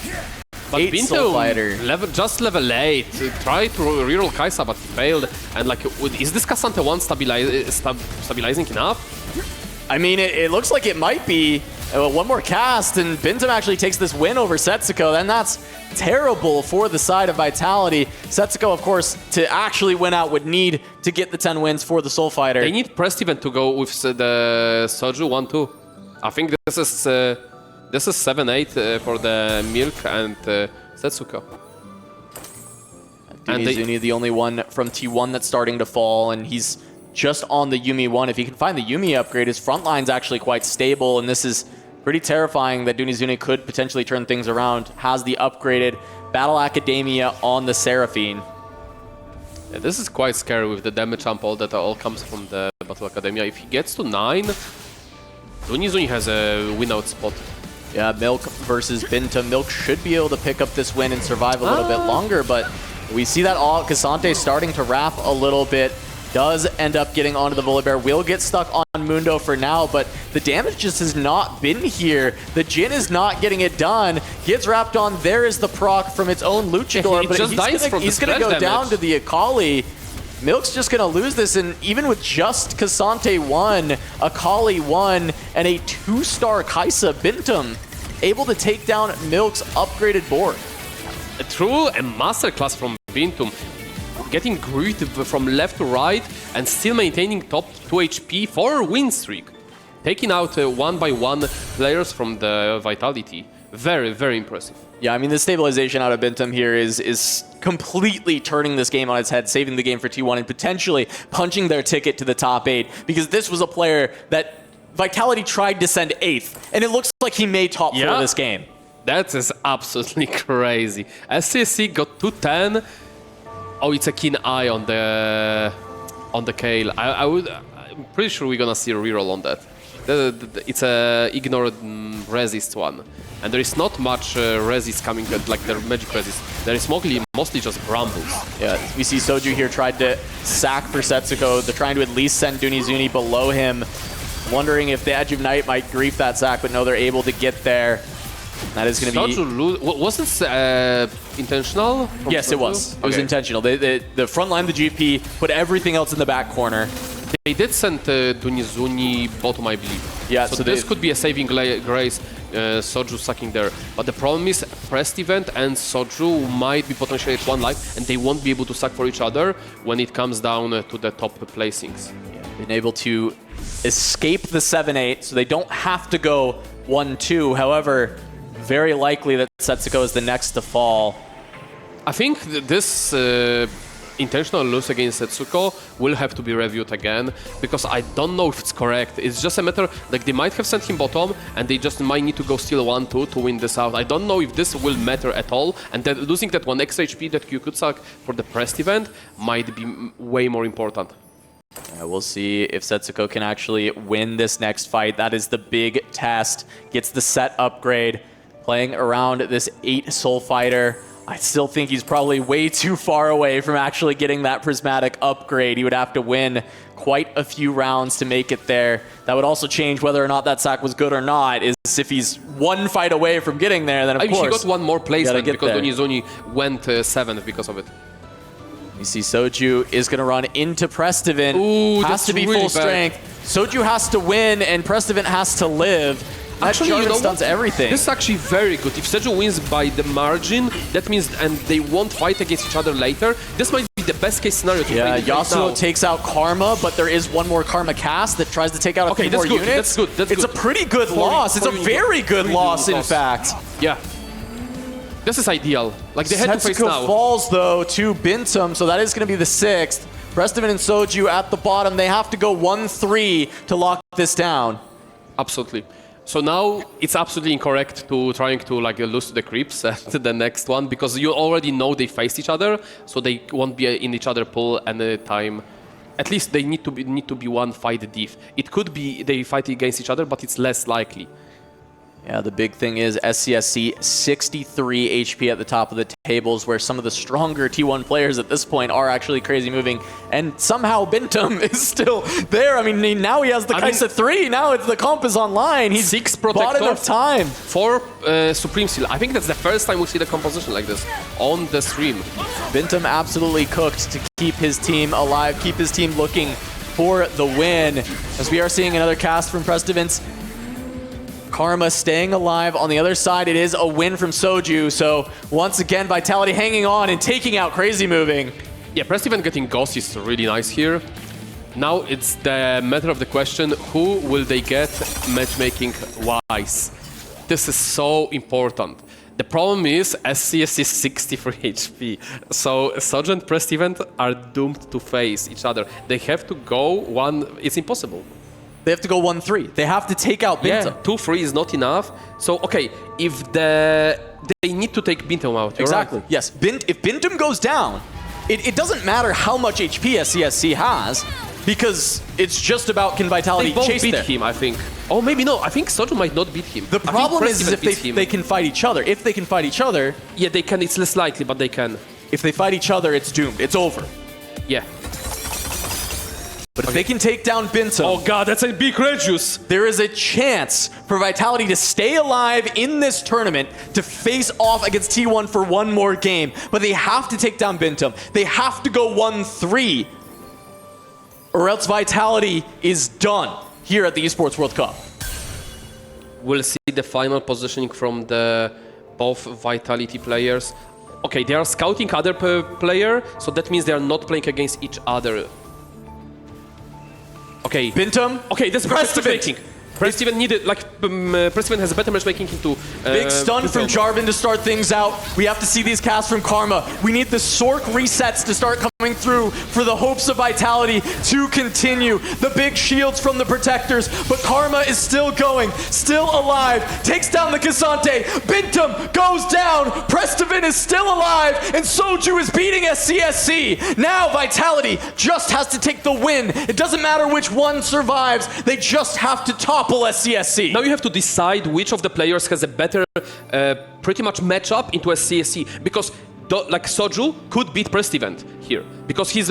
But 8 Soul Fighter. Just level 8. Tried to reroll Kaisa, but failed. And like, is this Cassante 1 stabilizing enough? I mean, it looks like it might be. One more cast, and Bintum actually takes this win over Setsuko. Then that's terrible for the side of Vitality. Setsuko, of course, to actually win out would need to get the 10 wins for the Soul Fighter. They need Prestivant to go with the Soju 1-2. I think this is 7-8 for the Milk and Setsuko. Zuni, the only one from T1 that's starting to fall, and he's just on the Yumi 1. If he can find the Yumi upgrade, his front line's actually quite stable, and this is pretty terrifying that Dunizuni could potentially turn things around. Has the upgraded Battle Academia on the Seraphine. Yeah, this is quite scary with the damage sample that all comes from the Battle Academia. If he gets to 9, Dunizuni has a win-out spot. Yeah, Milk versus Bintum. Milk should be able to pick up this win and survive a little bit longer, but we see that all Cassante starting to wrap a little bit. Does end up getting onto the Boulevard. Will get stuck on Mundo for now, but the damage just has not been here. The Jhin is not getting it done. Gets wrapped on. There is the proc from its own Luchador, but he's going to go down to the Akali. Milk's just going to lose this, and even with just Cassante 1, Akali 1, and a 2-star Kaisa, Bintum able to take down Milk's upgraded board. A true masterclass from Bintum. Getting greeted from left to right and still maintaining top 2 HP for a win streak. Taking out 1-by-1 players from the Vitality. Very, very impressive. Yeah, I mean, the stabilization out of Bintum here is completely turning this game on its head, saving the game for T1 and potentially punching their ticket to the top 8, because this was a player that Vitality tried to send 8th, and it looks like he made top 4 this game. That is absolutely crazy. SCSC got 210. Oh, it's a keen eye on the Kale. I'm pretty sure we're gonna see a reroll on that. It's a ignored resist one, and there is not much resist coming, like the magic resist. There is mostly just brambles. Yeah, we see Soju here tried to sack for Setsuko. They're trying to at least send Dunizuni below him, wondering if the Edge of Night might grief that sack, but no, they're able to get there. That is going to be... Was this intentional? Yes, it was. It was intentional. The front line of the GP put everything else in the back corner. They did send Dunizuni bottom, I believe. Yeah, so this could be a saving grace, Soju sucking there. But the problem is Prestivant and Soju might be potentially at 1 life, and they won't be able to suck for each other when it comes down to the top placings. Yeah, been able to escape the 7-8, so they don't have to go 1-2. However, very likely that Setsuko is the next to fall. I think this intentional lose against Setsuko will have to be reviewed again, because I don't know if it's correct. It's just a matter, like, they might have sent him bottom and they just might need to go steal 1-2 to win this out. I don't know if this will matter at all, and that losing that 1 extra HP that you could suck for the Prest event might be way more important. Yeah, we'll see if Setsuko can actually win this next fight. That is the big test. Gets the set upgrade. Playing around this 8 Soul Fighter. I still think he's probably way too far away from actually getting that Prismatic upgrade. He would have to win quite a few rounds to make it there. That would also change whether or not that sack was good or not. Is if he's 1 fight away from getting there, then of course... He got 1 more placement because there. Dunizuni went 7th because of it. You see Soju is going to run into Prestivan. Ooh, has that's to be really full bad. strength. Soju has to win, and Prestivan has to live. Actually, you know stuns what? everything. This is actually very good. If Setso wins by the margin, that means, and they won't fight against each other later, this might be the best case scenario to Yeah, play Yasuo takes out Karma, but there is one more Karma cast that tries to take out a few more units. That's good. That's it's good. a pretty good loss. It's a very good loss, in fact. Yeah. This is ideal. Like, they had to face Setsuko now. falls, though, to Bintum, so that is going to be the 6th. Prestivan and Soju at the bottom. They have to go 1-3 to lock this down. Absolutely. So now it's absolutely incorrect to trying to like lose to the creeps at the next one, because you already know they face each other, so they won't be in each other pool any time. At least they need to be one fight diff. It could be they fight against each other, but it's less likely. Yeah, the big thing is SCSC 63 HP at the top of the tables, where some of the stronger T1 players at this point are actually crazy moving, and somehow Bintum is still there. I mean, now he has the Kaisa 3. Now it's the comp is online. He's 6 bought protector, enough time. 4 Supreme Seal. I think that's the first time we see the composition like this on the stream. Bintum absolutely cooked to keep his team alive, keep his team looking for the win. As we are seeing another cast from Prestivan's. Karma staying alive. On the other side, it is a win from Soju. So once again, Vitality hanging on and taking out Crazy Moving. Yeah, Prestivan getting Ghost is really nice here. Now it's the matter of the question, who will they get matchmaking-wise? This is so important. The problem is SCS is 63 HP. So Soju and Prestivan are doomed to face each other. They have to go one... It's impossible. They have to go 1-3. They have to take out Bintum. Yeah, 2-3 is not enough. So, okay, if they need to take Bintum out. Exactly. Right. Yes. If Bintum goes down, it doesn't matter how much HP SCSC has, because it's just about can Vitality They both chase beat there. him, I think. Oh, maybe no. I think Soju might not beat him. The problem is if they can fight each other. If they can fight each other... Yeah, they can. It's less likely, but they can. If they fight each other, it's doomed. It's over. Yeah. But if they can take down Bintum... Oh god, that's a big red juice! There is a chance for Vitality to stay alive in this tournament to face off against T1 for one more game. But they have to take down Bintum. They have to go 1-3. Or else Vitality is done here at the Esports World Cup. We'll see the final positioning from the both Vitality players. Okay, they are scouting other player, so that means they are not playing against each other. Okay. Bintum. Okay, that's Prestivan. Prestivan needed, like, Prestivan has a better matchmaking into... Big stun from Jarvan to start things out. We have to see these casts from Karma. We need the Sork resets to start coming through for the hopes of Vitality to continue. The big shields from the protectors, but Karma is still going, still alive, takes down the Cassante. Bintum goes down. Prestivan is still alive, and Soju is beating SCSC. Now Vitality just has to take the win. It doesn't matter which one survives. They just have to topple SCSC. Now you have to decide which of the players has a better pretty much matchup into SCSC, because like Soju could beat Prestivan here because his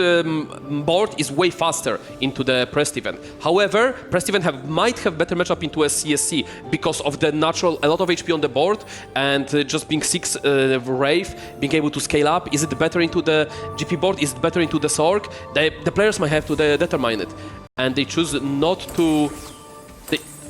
board is way faster into the Prestivan. However, Prestivan might have better matchup into SCSC because of the natural a lot of HP on the board and just being 6 Wraith, being able to scale up. Is it better into the GP board? Is it better into the Sork? The players might have to determine it, and they choose not to.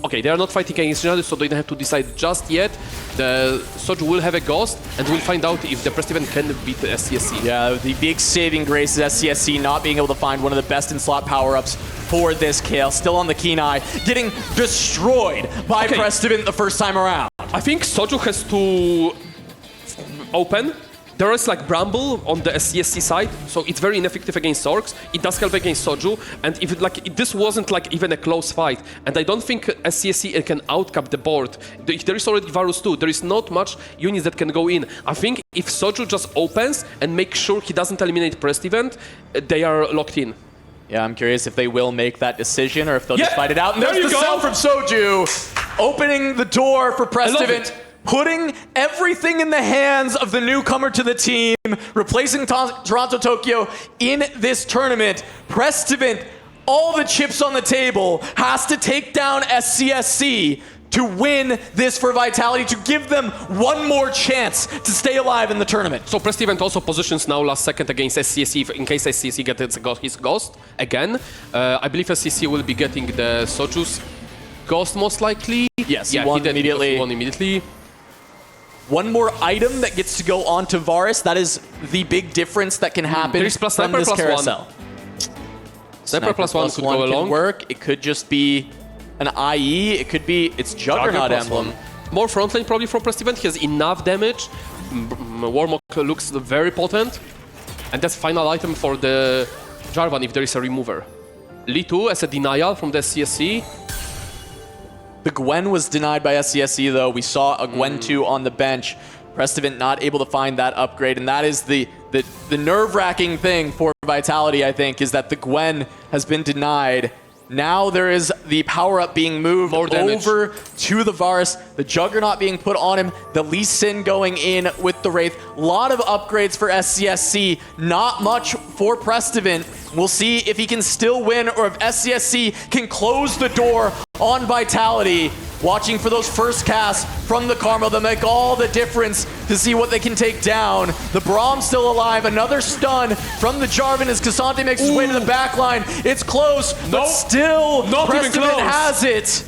Okay, they are not fighting against each other, so they don't have to decide just yet. The Soju will have a Ghost, and we'll find out if the Prestivan can beat the SCSC. Yeah, the big saving grace is SCSC not being able to find one of the best in slot power-ups for this kill. Still on the keen eye, getting destroyed by Prestivan the first time around. I think Soju has to open. There is like Bramble on the SCSC side, so it's very ineffective against Sorks. It does help against Soju, and if this wasn't like even a close fight, and I don't think SCSC can outcap the board. There is already Varus too. There is not much units that can go in. I think if Soju just opens and makes sure he doesn't eliminate Prestivan, they are locked in. Yeah, I'm curious if they will make that decision or if they'll just fight it out. And there there's the you cell go. from Soju, opening the door for Prestivan. Putting everything in the hands of the newcomer to the team, replacing Toronto Tokyo in this tournament. Prestivan, all the chips on the table, has to take down SCSC to win this for Vitality, to give them one more chance to stay alive in the tournament. So Prest Event also positions now last second against SCSE in case SCSE gets his Ghost again. I believe SCSE will be getting the Sochu's Ghost most likely. Yes, yeah, he won immediately. He won immediately. One more item that gets to go on to Varus. That is the big difference that can happen There is plus from sniper this plus carousel. Sniper plus one could go along. Work. It could just be an IE. It could be its Juggernaut emblem. More front lane probably from Prest Event. He has enough damage. Warmog looks very potent. And that's final item for the Jarvan if there is a remover. Lee 2 as a denial from the CSC. The Gwen was denied by SCSE though. We saw a Gwen 2 on the bench. Prest Event not able to find that upgrade, and that is the nerve-wracking thing for Vitality, I think, is that the Gwen has been denied. Now there is the power-up being moved over to the Varus, the Juggernaut being put on him, the Lee Sin going in with the Wraith. A lot of upgrades for SCSC, not much for Prest Event. We'll see if he can still win or if SCSC can close the door on Vitality. Watching for those first casts from the Karma that make all the difference to see what they can take down. The Braum still alive. Another stun from the Jarvan as Cassante makes his way to the back line. It's close, but still Prest Event has it.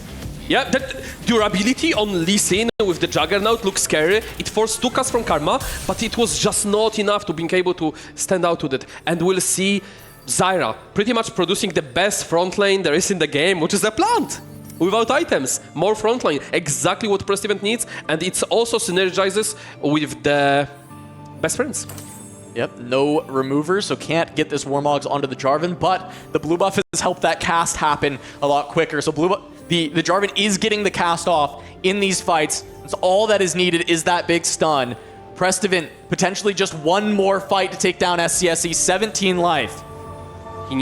Yeah, that durability on Lee Sin with the Juggernaut looks scary. It forced 2 casts from Karma, but it was just not enough to being able to stand out with it. And we'll see Zyra pretty much producing the best front lane there is in the game, which is a plant. Without items, more frontline, exactly what Prest Event needs, and it also synergizes with the best friends. Yep, no removers, so can't get this Warmogs onto the Jarvan, but the blue buff has helped that cast happen a lot quicker. So the Jarvan is getting the cast off in these fights. So all that is needed is that big stun. Prest Event potentially just one more fight to take down SCSE, 17 life. It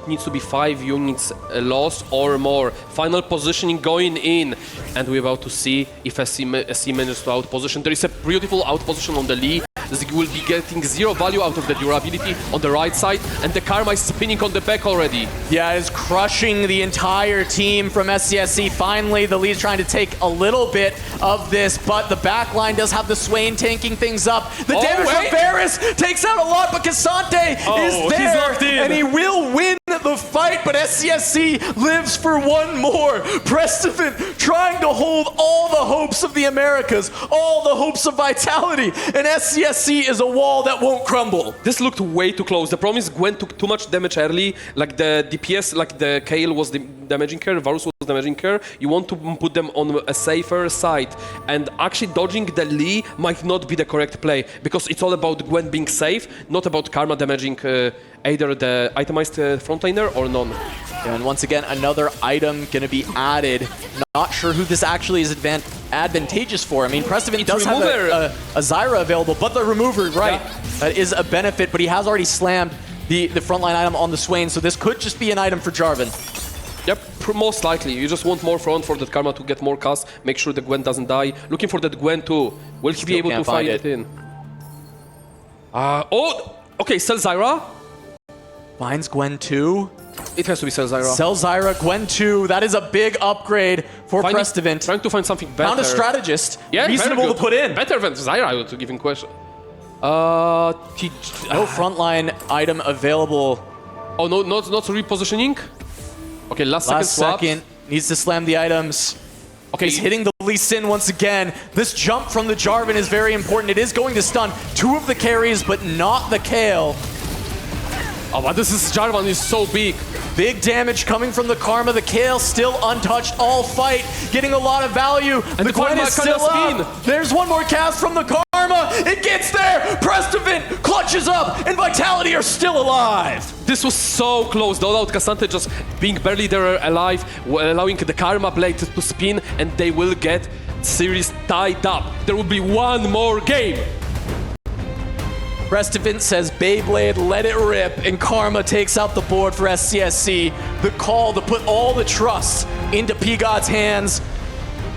needs to be 5 units lost or more. Final positioning going in, and we're about to see if SC manages to outposition. There is a beautiful outposition on the Lee. Zig will be getting 0 value out of the durability on the right side, and the Karma is spinning on the back already. Yeah, it's crushing the entire team from SCSC. Finally, the Lee's trying to take a little bit of this, but the back line does have the Swain tanking things up. The damage from Varus takes out a lot, but Cassante is there, and he will win the fight, but SCSC lives for one more. Prest Event trying to hold all the hopes of the Americas, all the hopes of Vitality, and SCSC is a wall that won't crumble. This looked way too close. The problem is Gwen took too much damage early, like the DPS, like the Kayle was damaging her, Varus was damaging her. You want to put them on a safer side, and actually dodging the Lee might not be the correct play, because it's all about Gwen being safe, not about Karma damaging either the itemized frontliner or none. Yeah, and once again, another item going to be added. Not sure who this actually is advantageous for. I mean, Prest Event does have a Zyra available, but the remover, right, that is a benefit, but he has already slammed the frontline item on the Swain, so this could just be an item for Jarvan. Yep, most likely. You just want more front for that Karma to get more cast, make sure the Gwen doesn't die. Looking for that Gwen too. Will he be able to fight it in? Okay, sell Zyra. Finds Gwen 2. It has to be Sell Zyra. Sell Zyra, Gwen 2. That is a big upgrade for Prest Event. Trying to find something better. Found a strategist. Yeah, reasonable to put in. Better than Zyra, I would give him question. No frontline item available. Oh, no, not repositioning? Okay, last second. Needs to slam the items. Okay, he's hitting the Lee Sin once again. This jump from the Jarvan is very important. It is going to stun 2 of the carries, but not the Kayle. Oh, but this is Jarvan is so big. Big damage coming from the Karma. The Kayle still untouched all fight, getting a lot of value. And the Gwen is still up. There's one more cast from the Karma. It gets there. Prest Event clutches up, and Vitality are still alive. This was so close. No doubt Cassante just being barely there alive, allowing the Karma blade to spin, and they will get series tied up. There will be one more game. Prest Event says, Beyblade, let it rip, and Karma takes out the board for SCSC. The call to put all the trust into P-God's hands,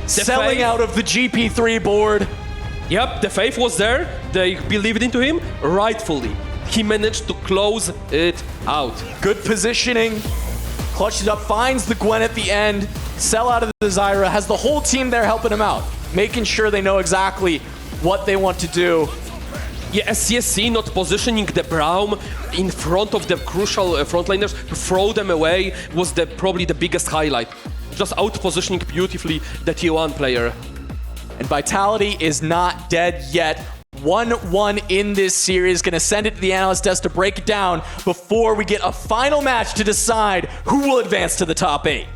selling out of the GP3 board. Yep, the faith was there. They believed into him, rightfully. He managed to close it out. Good positioning. Clutches up, finds the Gwen at the end. sell out of the Zyra, has the whole team there helping him out, making sure they know exactly what they want to do. Yeah, SCSC not positioning the Braum in front of the crucial frontliners to throw them away was probably the biggest highlight. Just out-positioning beautifully the T1 player. And Vitality is not dead yet. 1-1 in this series. Gonna send it to the analyst desk to break it down before we get a final match to decide who will advance to the top 8.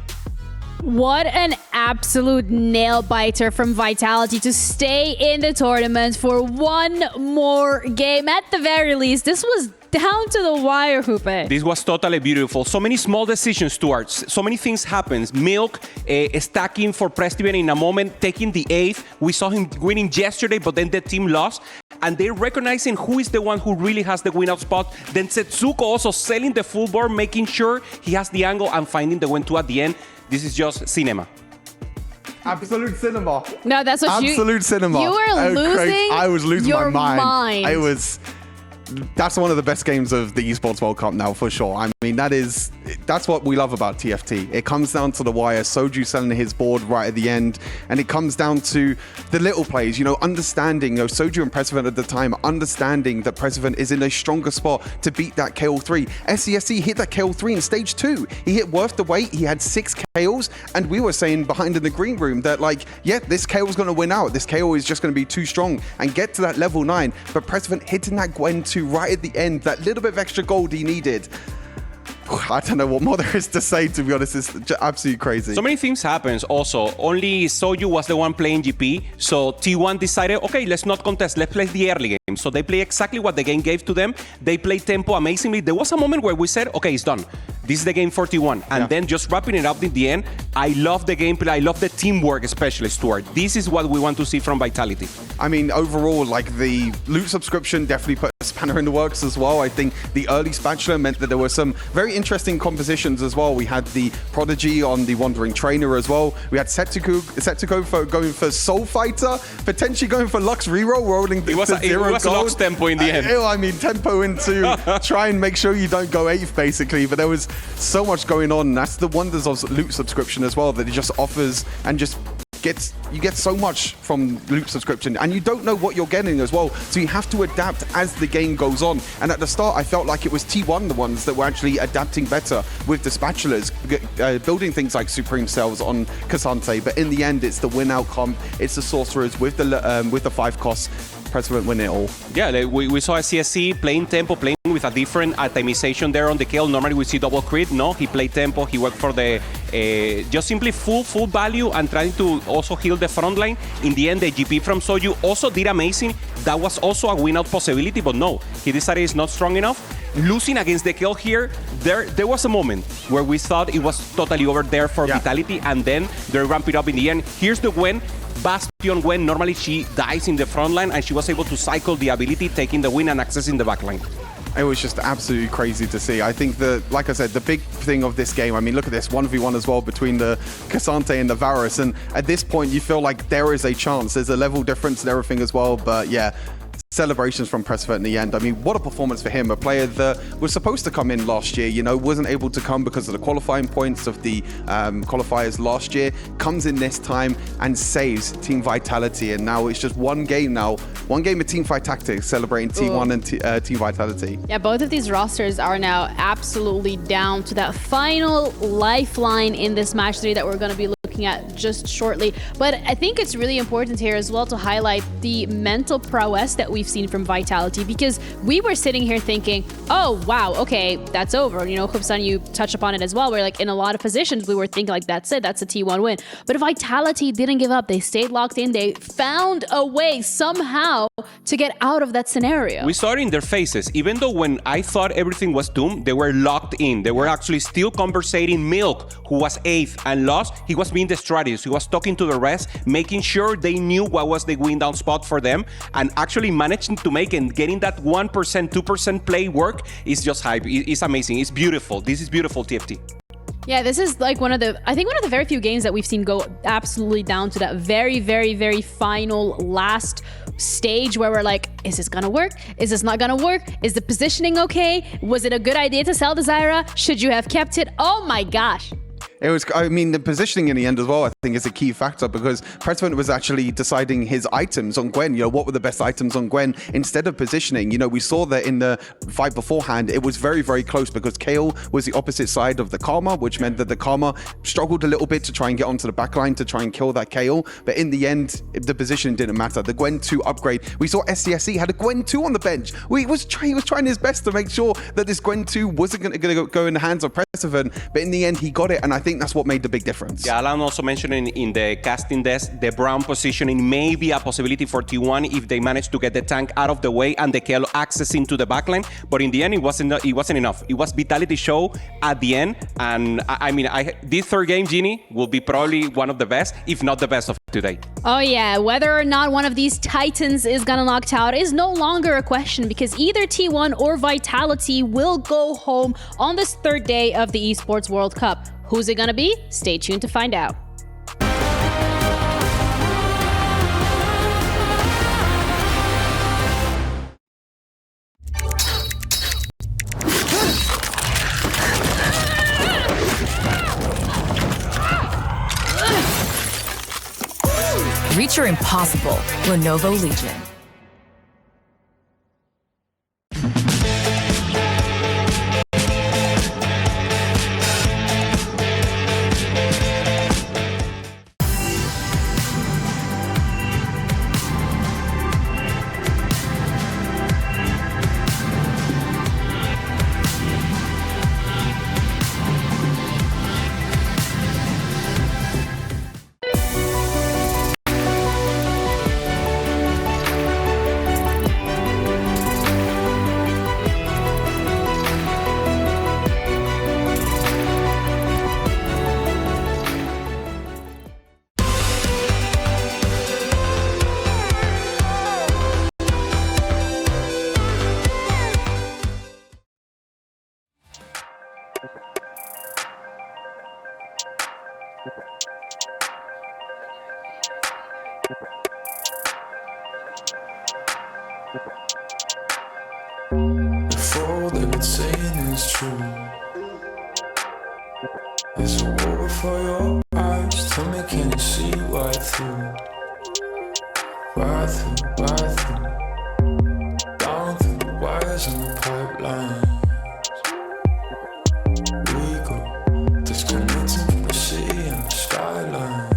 What an absolute nail-biter from Vitality to stay in the tournament for one more game. At the very least, this was down to the wire, Hoope. This was totally beautiful. So many small decisions, Stuart. So many things happens. Milk stacking for Prestiven in a moment, taking the 8th. We saw him winning yesterday, but then the team lost. And they're recognizing who is the one who really has the win-out spot. Then Setsuko also selling the full board, making sure he has the angle and finding the win-2 at the end. This is just cinema. Absolute cinema. No, that's what Absolute cinema. You were losing. I was losing your my mind. mind. That's one of the best games of the Esports World Cup now, for sure. I mean, that's what we love about TFT. It comes down to the wire, Soju selling his board right at the end, and it comes down to the little plays, you know, understanding, you know, Soju and Presiven at the time, understanding that Presiven is in a stronger spot to beat that KO3. SCSC hit that KO3 in stage 2. He hit worth the wait, he had 6 KOs, and we were saying behind in the green room that, like, yeah, this KO is going to win out. This KO is just going to be too strong and get to that level 9. But Presiven hitting that Gwen 2 right at the end, that little bit of extra gold he needed. I don't know what more there is to say, to be honest. It's just absolutely crazy. So many things happens also. Only Soju was the one playing GP. So T1 decided, okay, let's not contest. Let's play the early game. So they play exactly what the game gave to them. They play tempo amazingly. There was a moment where we said, okay, it's done. This is the game for T1. And then just wrapping it up in the end, I love the gameplay. I love the teamwork, especially, Stuart. This is what we want to see from Vitality. I mean, overall, like, the loot subscription definitely put a spanner in the works as well. I think the early Spatula meant that there were some very interesting compositions as well. We had the Prodigy on the Wandering Trainer as well. We had Setsuko for going for Soul Fighter, potentially going for Lux reroll, rolling it was to zero a Lux tempo in the end. I mean, tempo into try and make sure you don't go 8th, basically. But there was so much going on. That's the wonders of loot subscription as well, that it just offers and just you get so much from loot subscription, and you don't know what you're getting as well, so you have to adapt as the game goes on. And at the start, I felt like it was T1 the ones that were actually adapting better with the spatulas, building things like Supreme Cells on Cassante, but in the end, it's the win-out comp, it's the Sorcerers with the 5 costs. President win it all. Yeah, we saw a CSC playing tempo, playing with a different atomization there on the kill. Normally we see double crit. No, he played tempo. He worked for the just simply full value and trying to also heal the front line. In the end, the GP from Soju also did amazing. That was also a win-out possibility, but no, he decided it's not strong enough. Losing against the kill here, there was a moment where we thought it was totally over there for Vitality, and then they ramp it up in the end. Here's the Gwen. Bastion Gwen, normally she dies in the front line, and she was able to cycle the ability, taking the win and accessing the back line. It was just absolutely crazy to see. I think that, like I said, the big thing of this game, I mean, look at this, 1v1 as well between the Cassante and the Varus, and at this point you feel like there is a chance. There's a level difference and everything as well, but yeah, celebrations from Presiven in the end. I mean, what a performance for him, a player that was supposed to come in last year, you know, wasn't able to come because of the qualifying points of the qualifiers last year, comes in this time and saves Team Vitality, and now it's just one game of Teamfight Tactics celebrating T1 and Team Vitality. Yeah, both of these rosters are now absolutely down to that final lifeline in this match 3 that we're going to be looking at just shortly. But I think it's really important here as well to highlight the mental prowess that we've seen from Vitality, because we were sitting here thinking, oh wow, okay, that's over. You know, Hubsan, you touched upon it as well, where like in a lot of positions we were thinking like, that's it, that's a T1 win. But Vitality didn't give up. They stayed locked in. They found a way somehow to get out of that scenario. We saw it in their faces. Even though when I thought everything was doomed, they were locked in. They were actually still conversating. Milk, who was 8th and lost, he was being the strategist. He was talking to the rest, making sure they knew what was the win down spot for them, and actually managing to make and getting that 1%, 2% play work is just hype. It's amazing. It's beautiful. This is beautiful, TFT. Yeah, this is like one of the very few games that we've seen go absolutely down to that very, very, very final last stage where we're like, is this gonna work? Is this not gonna work? Is the positioning okay? Was it a good idea to sell the Zyra? Should you have kept it? Oh my gosh. It was, I mean, the positioning in the end as well, I think is a key factor because President was actually deciding his items on Gwen, what were the best items on Gwen instead of positioning. We saw that in the fight beforehand, it was very, very close because Kale was the opposite side of the Karma, which meant that the Karma struggled a little bit to try and get onto the backline to try and kill that Kale. But in the end, the position didn't matter. The Gwen 2 upgrade, we saw SCSE had a Gwen 2 on the bench. He was trying his best to make sure that this Gwen 2 wasn't going to go in the hands of Persephone, but in the end, he got it, and I think that's what made the big difference. Yeah, Alan also mentioned in the casting desk, the Brown positioning may be a possibility for T1 if they manage to get the tank out of the way and the Kale access into the backline, but in the end, it wasn't enough. It was Vitality show at the end, and this third game, Genie, will be probably one of the best, if not the best of today. Oh yeah, whether or not one of these titans is gonna knocked out is no longer a question because either T1 or Vitality will go home on this third day of the Esports World Cup. Who's it gonna be? Stay tuned to find out. Reach your impossible, Lenovo Legion. If all they've been saying is true, there's a war before your eyes. Tell me, can you see right through? Right through, right through. Down through the wires and the pipelines. We go disconnecting from the city and the skyline.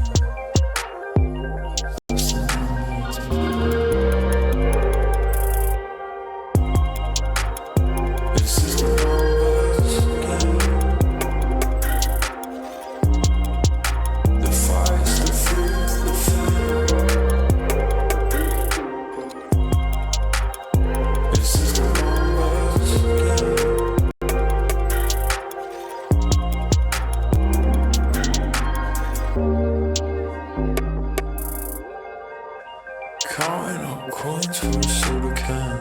Counting up coins for a soda can,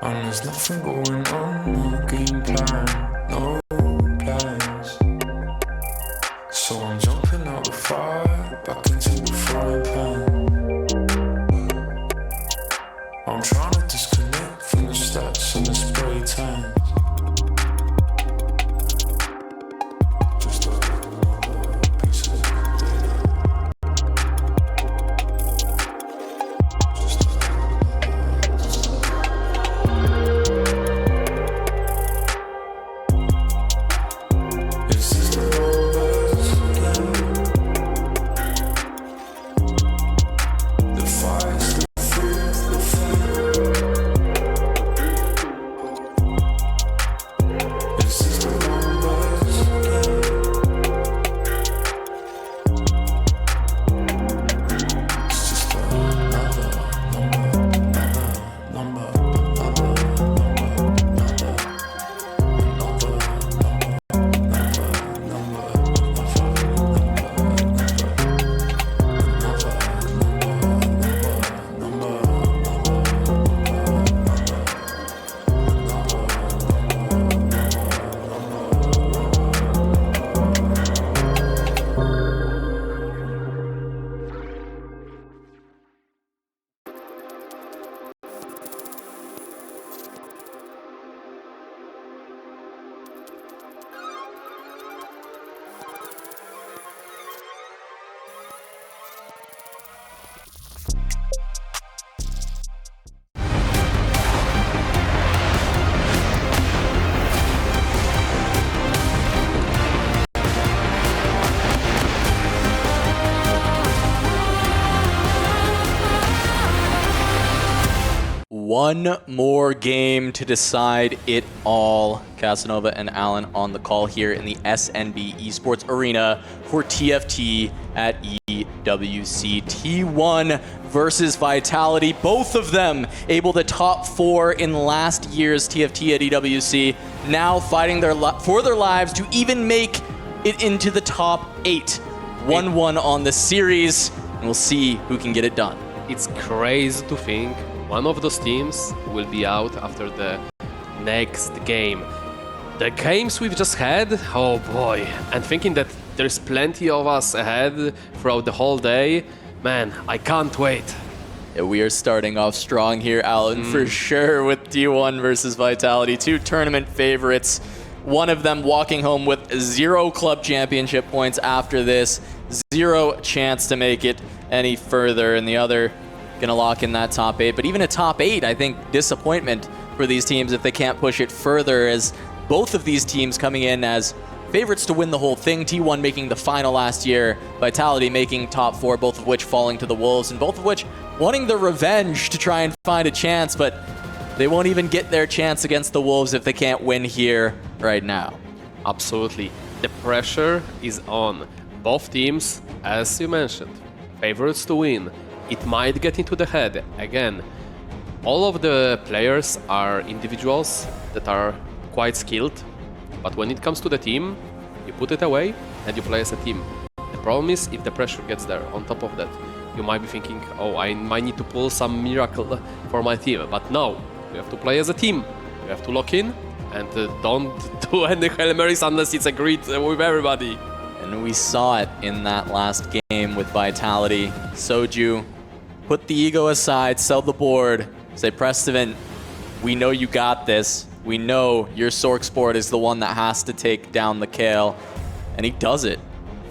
and there's nothing going on, no game plan, no plans. So I'm jumping out the fire, back into the frying pan. I'm trying to disconnect from the stats and the spray tan. One more game to decide it all. Casanova and Alan on the call here in the SNB Esports Arena for TFT at EWC. T1 versus Vitality. Both of them able to top 4 in last year's TFT at EWC. Now fighting for their lives to even make it into the top 8. 1-1 on the series, and we'll see who can get it done. It's crazy to think one of those teams will be out after the next game. The games we've just had, oh boy, and thinking that there's plenty of us ahead throughout the whole day, man, I can't wait. Yeah, we are starting off strong here, Alan, for sure, with T1 versus Vitality, 2 tournament favorites. One of them walking home with 0 club championship points after this, 0 chance to make it any further, and the other gonna lock in that top 8. But even a top 8, I think, disappointment for these teams if they can't push it further, as both of these teams coming in as favorites to win the whole thing. T1 making the final last year, Vitality making top 4, both of which falling to the Wolves, and both of which wanting the revenge to try and find a chance, but they won't even get their chance against the Wolves if they can't win here right now. Absolutely. The pressure is on. Both teams, as you mentioned, favorites to win. It might get into the head. Again, all of the players are individuals that are quite skilled, but when it comes to the team, you put it away and you play as a team. The problem is if the pressure gets there. On top of that, you might be thinking, oh, I might need to pull some miracle for my team. But no, you have to play as a team. You have to lock in and don't do any Hail Marys unless it's agreed with everybody. And we saw it in that last game with Vitality. Soju, put the ego aside, sell the board, say, Prestivan, we know you got this. We know your Sork Sport is the one that has to take down the Kale. And he does it.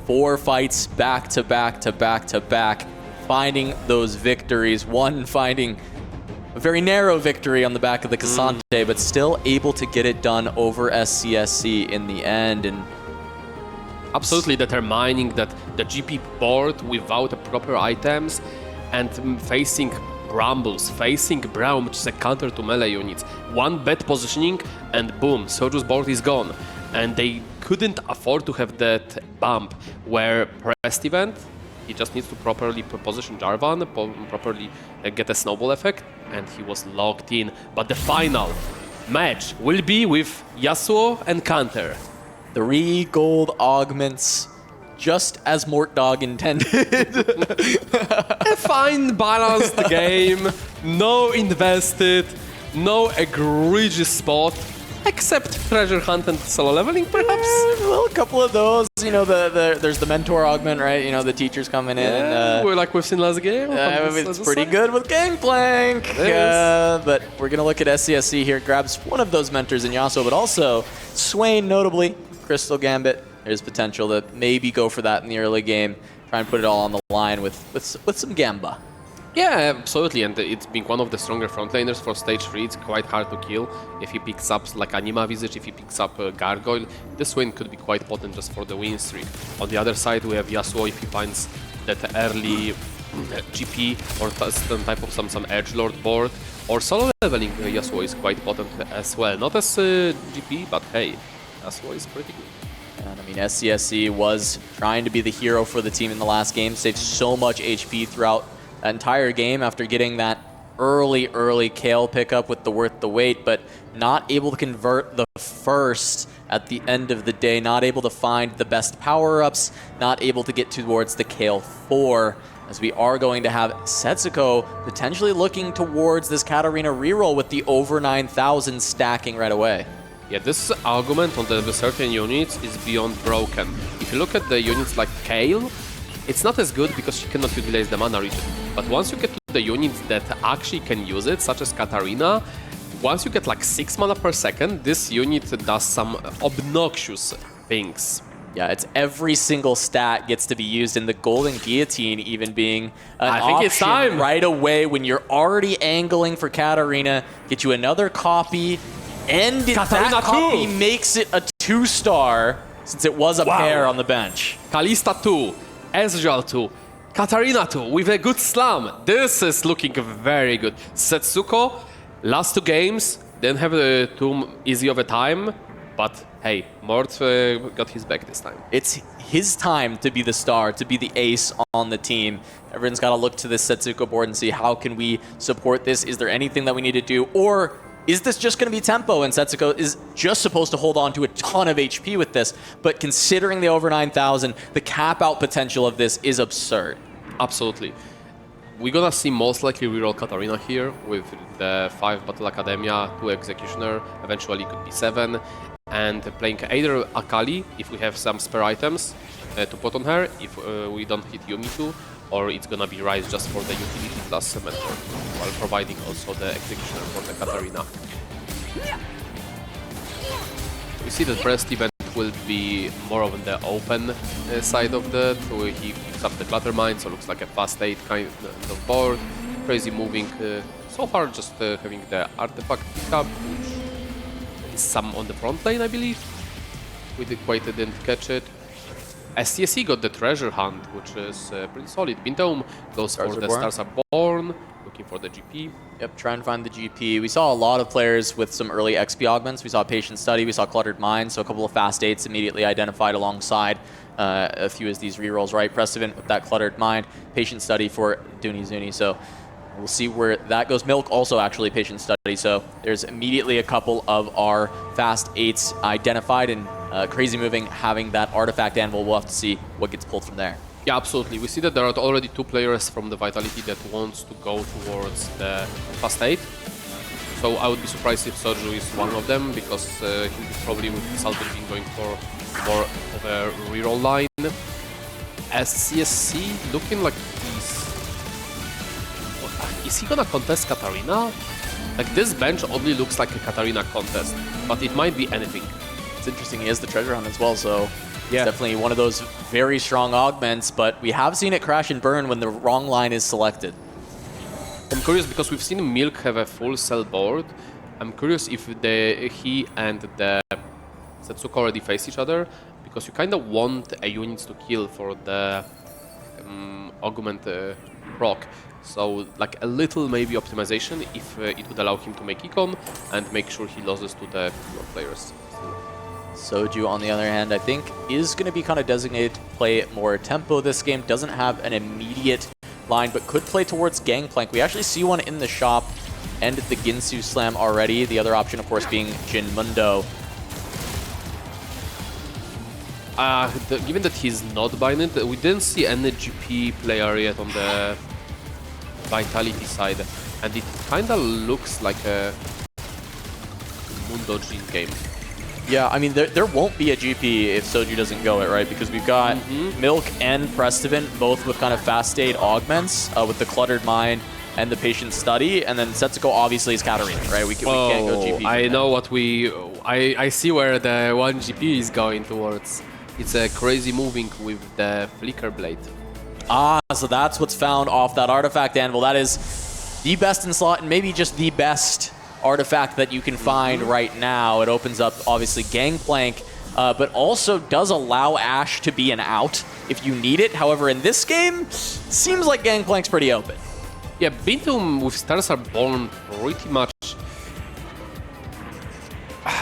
4 fights back to back to back to back, finding those victories. One finding a very narrow victory on the back of the Cassante, but still able to get it done over SCSC in the end. And absolutely determining that the GP board without proper items and facing Brambles, facing Brown, which is a counter to melee units. One bad positioning and boom, Soju's board is gone. And they couldn't afford to have that bump where Prestivan, he just needs to properly position Jarvan, properly get a snowball effect, and he was locked in. But the final match will be with Yasuo and Counter. 3 gold augments, just as Mortdog intended. A fine balanced game, no invested, no egregious spot, except treasure hunt and solo leveling, perhaps? Well, a couple of those. You know, there's the mentor augment, right? You know, the teachers coming in. And, like we've seen last game. It's pretty good with Gangplank. But we're going to look at SCSC here. Grabs one of those mentors in Yasuo, but also Swain, notably. Crystal Gambit. There's potential to maybe go for that in the early game. Try and put it all on the line with some Gamba. Yeah, absolutely, and it's been one of the stronger frontliners for stage 3. It's quite hard to kill. If he picks up like Anima Visage, if he picks up Gargoyle, this win could be quite potent just for the win streak. On the other side, we have Yasuo if he finds that early GP or some type of some edgelord board, or solo leveling Yasuo is quite potent as well. Not as GP, but hey, Yasuo is pretty good. And I mean, SCSC was trying to be the hero for the team in the last game, saved so much HP throughout that entire game after getting that early Kale pickup with the worth the wait, but not able to convert the first at the end of the day, not able to find the best power-ups, not able to get towards the Kale 4, as we are going to have Setso potentially looking towards this Katarina reroll with the over 9,000 stacking right away. Yeah, this argument on the certain units is beyond broken. If you look at the units like Kale, it's not as good because she cannot utilize the mana regen. But once you get to the units that actually can use it, such as Katarina, once you get like 6 mana per second, this unit does some obnoxious things. Yeah, it's every single stat gets to be used in the Golden Guillotine even being an I think it's time right away when you're already angling for Katarina, get you another copy, and that copy makes it a 2-star since it was a pair on the bench. Kalista 2. Ezreal 2, Katarina 2 with a good slam. This is looking very good. Setsuko Last 2 games, didn't have too easy of a time, but hey, Mort got his back this time. It's his time to be the star, to be the ace on the team. Everyone's got to look to this Setsuko board and see how can we support this? Is there anything that we need to do? Or is this just going to be tempo and Setsuko is just supposed to hold on to a ton of HP with this? But considering the over 9,000, the cap out potential of this is absurd. Absolutely. We're gonna see most likely reroll Katarina here with the 5 Battle Academia, 2 Executioner, eventually could be 7. And playing either Akali, if we have some spare items to put on her, if we don't hit Yumi too, or it's gonna be Rise just for the utility plus Mentor, while providing also the Executioner for the Katarina. We see that Breast event will be more on the open side of that, so he picks up the Clutter Mine, so looks like a fast 8 kind of board, crazy moving, so far just having the Artifact pickup, some on the front lane, I believe. We didn't catch it. STSC got the Treasure Hunt, which is pretty solid. Bintome goes for the Stars Are Born, looking for the GP. Yep, try and find the GP. We saw a lot of players with some early XP augments. We saw Patient Study, we saw Cluttered Mind, so a couple of fast 8s immediately identified alongside a few of these rerolls, right? Precedent with that Cluttered Mind, Patient Study for Dooney Zuni, so we'll see where that goes. Milk also actually Patient Study, so there's immediately a couple of our fast 8s identified, and Crazy Moving having that Artifact Anvil. We'll have to see what gets pulled from there. Yeah, absolutely. We see that there are already 2 players from the Vitality that wants to go towards the fast 8. So I would be surprised if Soju is one of them, because he's probably with Salvaging going for more of a reroll line. SCSC looking like he's... Is he gonna contest Katarina? Like, this bench only looks like a Katarina contest, but it might be anything. It's interesting, he has the Treasure Hunt as well, so yeah, it's definitely one of those very strong augments, but we have seen it crash and burn when the wrong line is selected. I'm curious because we've seen Milk have a full cell board. I'm curious if he and the Setsuko already face each other, because you kind of want a unit to kill for the augment proc. So like a little maybe optimization if it would allow him to make econ and make sure he loses to the players. Soju, on the other hand, I think is going to be kind of designated to play more tempo this game. Doesn't have an immediate line, but could play towards Gangplank. We actually see one in the shop, ended the Ginsu Slam already. The other option, of course, being Jin Mundo. Given that he's not binding, we didn't see any GP player yet on the Vitality side, and it kind of looks like a Mundo Jin game. Yeah, I mean, there won't be a GP if Soju doesn't go it, right? Because we've got Milk and Prestivan both with kind of fast state augments with the Cluttered Mind and the Patient Study, and then Setsuko obviously is Katarina, right? We can't go GP. I know what I see where the 1 GP is going towards. It's a Crazy Moving with the Flicker Blade. Ah, so that's what's found off that Artifact Anvil. That is the best in slot, and maybe just the best artifact that you can find right now. It opens up, obviously, Gangplank, but also does allow Ashe to be an out if you need it. However, in this game, seems like Gangplank's pretty open. Yeah, Bintome with Stars Are Born pretty much...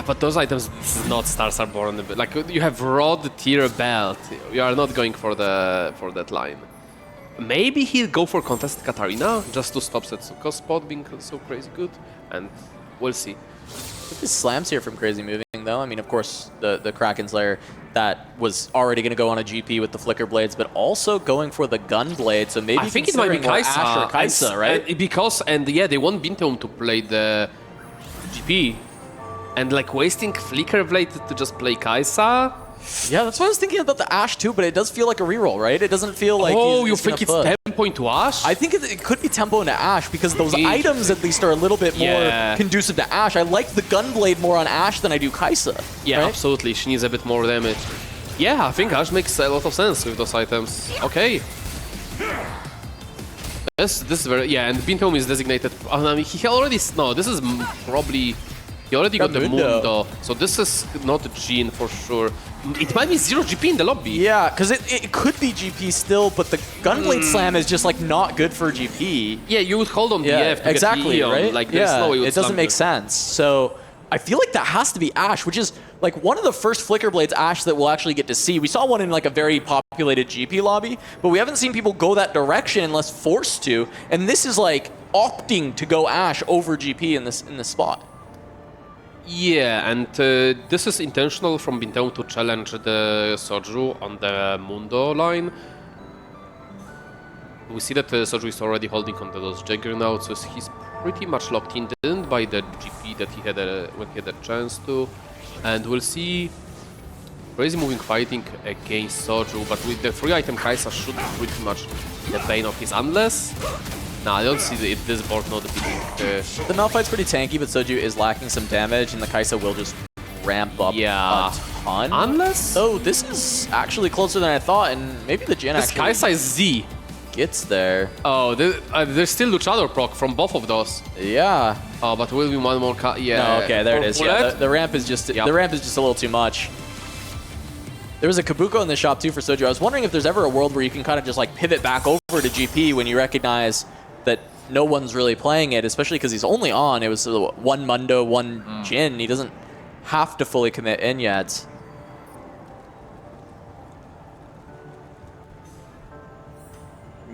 But those items, this is not Stars Are Born. Like, you have Rod Tier Belt. You are not going for that line. Maybe he'll go for Contested Katarina just to stop Setsuko's spot being so crazy good, and we'll see. This slams here from Crazy Moving, though. I mean, of course, the Kraken's Lair, that was already going to go on a GP with the Flicker Blades, but also going for the Gun Blade, so maybe I think it might be Kaisa, Ashe or Kaisa, right? And yeah, they want Bintome to play the GP, and like wasting Flicker Blade to just play Kaisa. Yeah, that's what I was thinking about the Ashe too, but it does feel like a reroll, right? It doesn't feel like you think it's tempo into Ashe? I think it could be tempo into Ashe because those items at least are a little bit more conducive to Ashe. I like the Gunblade more on Ashe than I do Kaisa. Yeah, right? Absolutely. She needs a bit more damage. Yeah, I think Ashe makes a lot of sense with those items. Okay. This is very... Yeah, and Bintome is designated... I mean, he already... No, this is probably He already got the Mundo. Mundo, so this is not Jin for sure. It might be 0 GP in the lobby. Yeah, because it could be GP still, but the Gunblade Slam is just like not good for GP. Yeah, you would hold on BF to exactly, get Leon. right? Like, there's no way you would it doesn't slam make it. sense. So I feel like that has to be Ashe, which is like one of the first Flicker Blades Ashe that we'll actually get to see. We saw one in like a very populated GP lobby, but we haven't seen people go that direction unless forced to. And this is like opting to go Ashe over GP in this spot. Yeah, and this is intentional from Bintang to challenge the Soju on the Mundo line. We see that Soju is already holding on to those Juggernauts, so he's pretty much locked in. Didn't buy the GP that he had when he had a chance to. And we'll see crazy moving fighting against Soju, but with the 3-item Kaisa should be pretty much the bane of his, unless... Nah, I don't see this board not beating. The Malphite's pretty tanky, but Soju is lacking some damage, and the Kaisa will just ramp up a ton. Unless... Oh, this is actually closer than I thought, and maybe the Jin This actually Kaisa is Z. gets there. Oh, there's still Luchador proc from both of those. Yeah. Oh, but will be one more yeah. No, okay, there it is. Yeah, the ramp is just the ramp is just a little too much. There was a Kabuko in the shop too for Soju. I was wondering if there's ever a world where you can kind of just like pivot back over to GP when you recognize that no one's really playing it, especially because he's only on. It was one Mundo, one Jin. He doesn't have to fully commit in yet.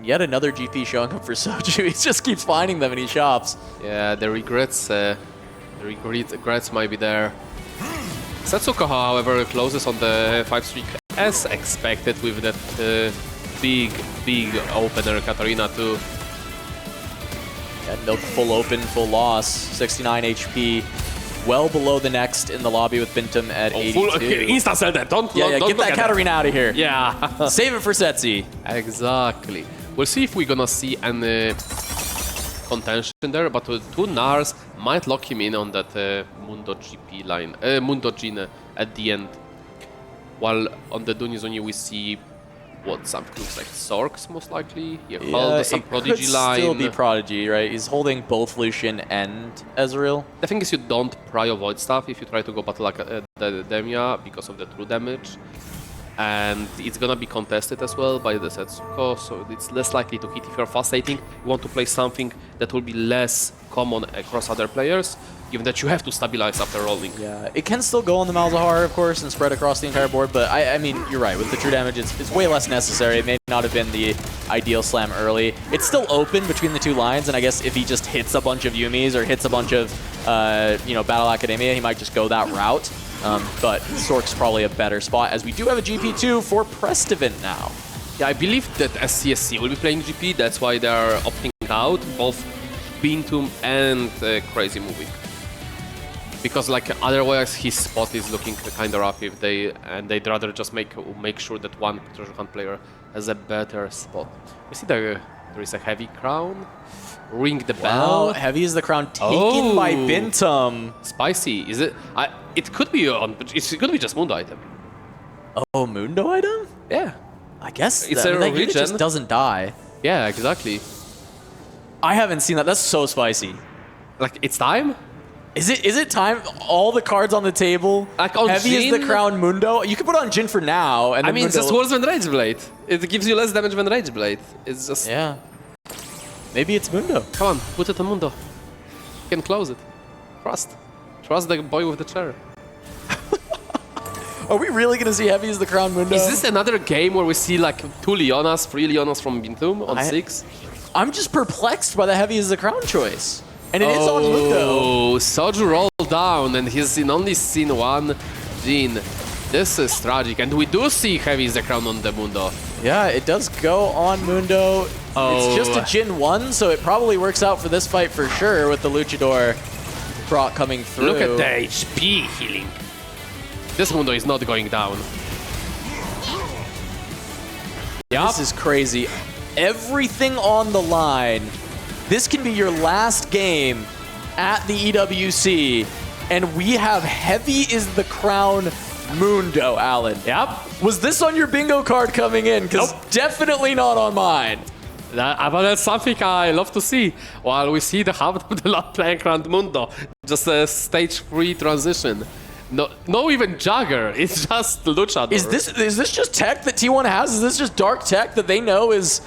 Yet another GP showing up for Soju. He just keeps finding them and he shops. Yeah, the regrets might be there. Setsuko, however, closes on the 5 streak as expected with that big opener Katarina too. Yeah, no full open, full loss. 69 HP. Well below the next in the lobby with Bintum at 82. Insta sell that. Don't get that Katarina out of here. Yeah. Save it for Setsi. Exactly. We'll see if we're gonna see any contention there, but two Nars might lock him in on that Mundo GP line, Mundo Jin at the end. While on the Dunizoni we see what something looks like Sorks most likely. Hold some Prodigy line. Still be Prodigy, right? He's holding both Lucian and Ezreal. The thing is, you don't prio avoid stuff if you try to go battle like the Demia because of the true damage. And it's gonna be contested as well by the Setsuko, so it's less likely to hit if you're fast hitting. You want to play something that will be less common across other players, given that you have to stabilize after rolling. Yeah, it can still go on the Malzahar, of course, and spread across the entire board, but I mean, you're right. With the true damage, it's way less necessary. It may not have been the ideal slam early. It's still open between the two lines, and I guess if he just hits a bunch of Yumis or hits a bunch of, Battle Academia, he might just go that route. But Sork's probably a better spot, as we do have a GP2 for Prestivant now. Yeah, I believe that SCSC will be playing GP, that's why they are opting out, both Bintum and Crazy moving. Because like otherwise his spot is looking kind of rough if they'd rather just make sure that one treasure hunt player has a better spot. We see there is a heavy crown. Ring the bell. Wow, heavy is the crown taken by Bintum. Spicy. Is it? It could be it could be just Mundo item. Oh, Mundo item? Yeah. I guess it's that, a like, region. it just doesn't die. Yeah, exactly. I haven't seen that. That's so spicy. Like, it's time? Is it time? All the cards on the table. Like on heavy Jin? is the crown Mundo. You can put it on Jin for now. And I then mean, Mundo... it's just worse than Rage Blade. It gives you less damage than Rage Blade. It's just... Yeah. Maybe it's Mundo. Come on, put it on Mundo. You can close it. Trust the boy with the chair. Are we really going to see heavy as the crown Mundo? Is this another game where we see like 3 Leonas from Bintum on 6? I'm just perplexed by the heavy as the crown choice. And it is on Mundo. Oh, Soju rolled down and he's only seen one Jin. This is tragic. And we do see heavy as the crown on the Mundo. Yeah, it does go on Mundo. It's just a Jin 1, so it probably works out for this fight for sure with the Luchador proc coming through. Look at the HP healing. This Mundo is not going down. Yep. This is crazy. Everything on the line. This can be your last game at the EWC, and we have heavy is the crown Mundo, Alan. Yep. Was this on your bingo card coming in? Because definitely not on mine. But that's something I love to see. While we see the half of the lot playing around Mundo, just a stage 3 transition. No even Jagger, it's just Luchador. Is this just tech that T1 has? Is this just dark tech that they know is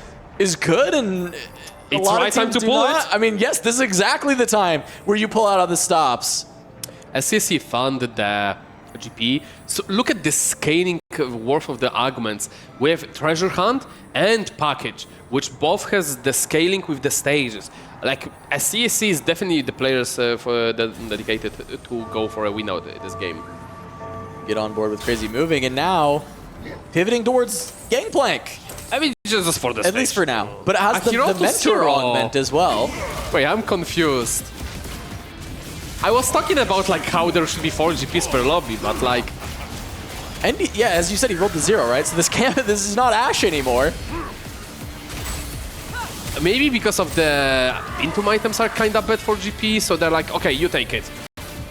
good and it's a lot right of time teams to do pull not? it? I mean, yes, this is exactly the time where you pull out of the stops. SCC funded the GP. So look at the scaling worth of the augments. We have Treasure Hunt and Package, which both has the scaling with the stages. Like SCC is definitely the players dedicated to go for a win out in this game. Get on board with Crazy Moving, and now pivoting towards Gangplank. I mean, just for the At stage. least for now. But it has the Akira to Mentor zero. augment as well. Wait, I'm confused. I was talking about like how there should be 4 GPs per lobby, but like... And yeah, as you said, he rolled the 0, right? So this is not Ash anymore. Maybe because of the Intum items are kind of bad for GP, so they're like, okay, you take it.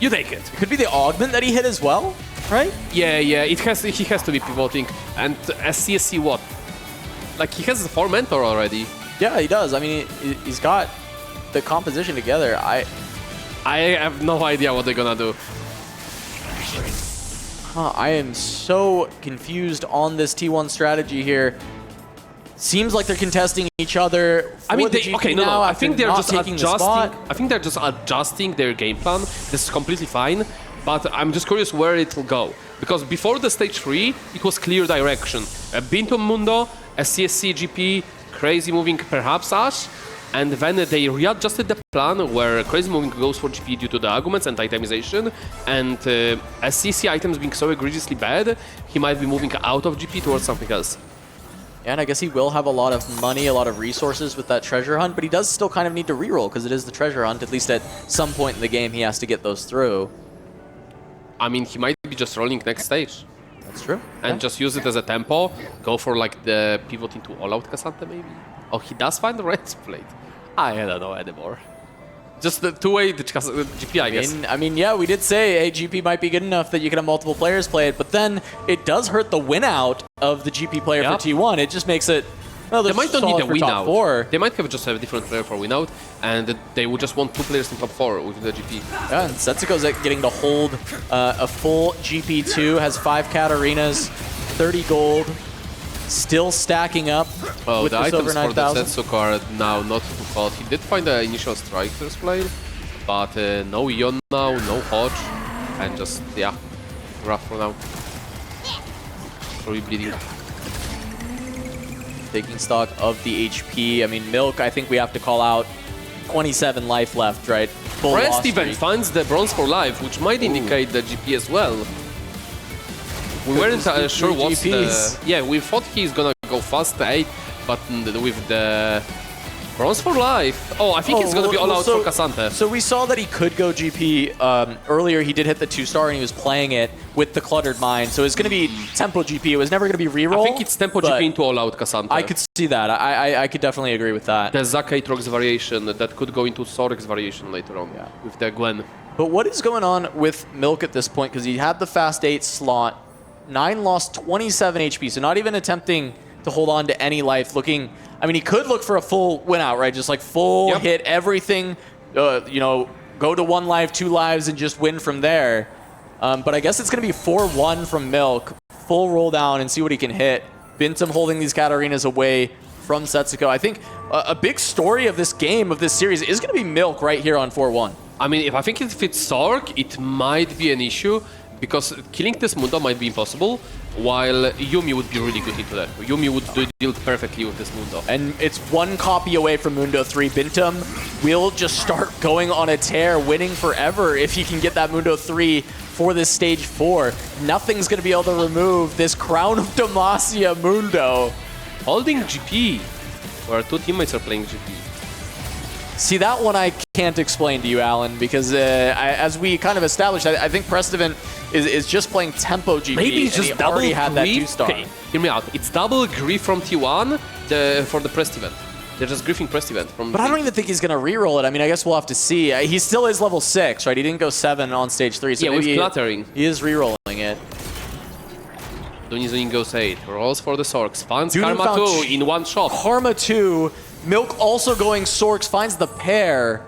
You take it. Could be the augment that he hit as well, right? Yeah, he has to be pivoting. And SCSC what? Like, he has 4 mentor already. Yeah, he does. I mean, he's got the composition together. I have no idea what they're gonna do. I am so confused on this T1 strategy here. Seems like they're contesting each other. I mean, now I think they're just taking the spot. adjusting. I think they're just adjusting their game plan. This is completely fine, but I'm just curious where it will go. Because before the stage 3, it was clear direction. Bintum Mundo, SCSC GP, Crazy Moving, perhaps Ash, and then they readjusted the plan where Crazy Moving goes for GP due to the arguments and itemization, and SCC items being so egregiously bad, he might be moving out of GP towards something else. And I guess he will have a lot of money, a lot of resources with that treasure hunt, but he does still kind of need to reroll because it is the treasure hunt. At least at some point in the game, he has to get those through. I mean, he might be just rolling next stage. That's true. And just use it as a tempo. Go for like the pivot into all-out Cassante maybe. Oh, he does find the red plate. I don't know anymore. Just the two-way GP, I guess. I mean, yeah, we did say, hey, GP might be good enough that you can have multiple players play it, but then it does hurt the win out of the GP player for T1. It just makes it, well, they might not need a win out. 4. They might have just have a different player for win out, and they would just want 2 players in top 4 with the GP. Yeah, and Setsuko's getting to hold a full GP2, has 5 Katarinas, 30 gold. Still stacking up with the this items over for 9,000. the Setso card now not too hot. He did find the initial strikers plane, but no Ion now, no Hodge, and just, yeah, rough for now. Probably bleeding. Taking stock of the HP. I mean, Milk, I think we have to call out 27 life left, right? Full loss Steven streak. finds the bronze for life, which might indicate the GP as well. We weren't sure what's the... Yeah, we thought he's gonna go fast 8, but with the bronze for life... Oh, I think it's gonna be all out for Cassante. So we saw that he could go GP. Earlier, he did hit the 2-star and he was playing it with the Cluttered Mind. So it's gonna be Tempo GP. It was never gonna be reroll. I think it's Tempo GP into all out Cassante. I could see that. I could definitely agree with that. The Zac Aatrox variation that could go into Sorix variation later on with the Gwen. But what is going on with Milk at this point? Because he had the fast 8 slot. 9 lost 27 HP, so not even attempting to hold on to any life. Looking, I mean, he could look for a full win out, right? Just like full hit everything, you know, go to 1 life, 2 lives, and just win from there. But I guess it's going to be 4-1 from Milk. Full roll down and see what he can hit. Bintum holding these Katarinas away from Setsuko. I think a big story of this game, of this series, is going to be Milk right here on 4-1. I mean, if it's Sorg, it might be an issue, because killing this Mundo might be impossible, while Yumi would be really good into that. Yumi would deal perfectly with this Mundo. And it's 1 copy away from Mundo 3. Bintum will just start going on a tear, winning forever if he can get that Mundo 3 for this stage 4. Nothing's going to be able to remove this Crown of Demacia Mundo. Holding GP, where 2 teammates are playing GP. See, that one I can't explain to you, Alan, because as we kind of established, I think Prestivan is just playing Tempo GP. Maybe it's just double already had that grief. 2-star. Okay, hear me out. It's double grief from T1 for the Prestivan. They're just griefing Prestivan from. But I don't even think he's going to reroll it. I mean, I guess we'll have to see. He still is level 6, right? He didn't go 7 on stage 3. So yeah, maybe with cluttering. He is rerolling it. Dunizunin goes 8. Rolls for the Sorks. Finds Karma 2 in 1 shot. Karma 2 Milk also going Sorks, finds the pair.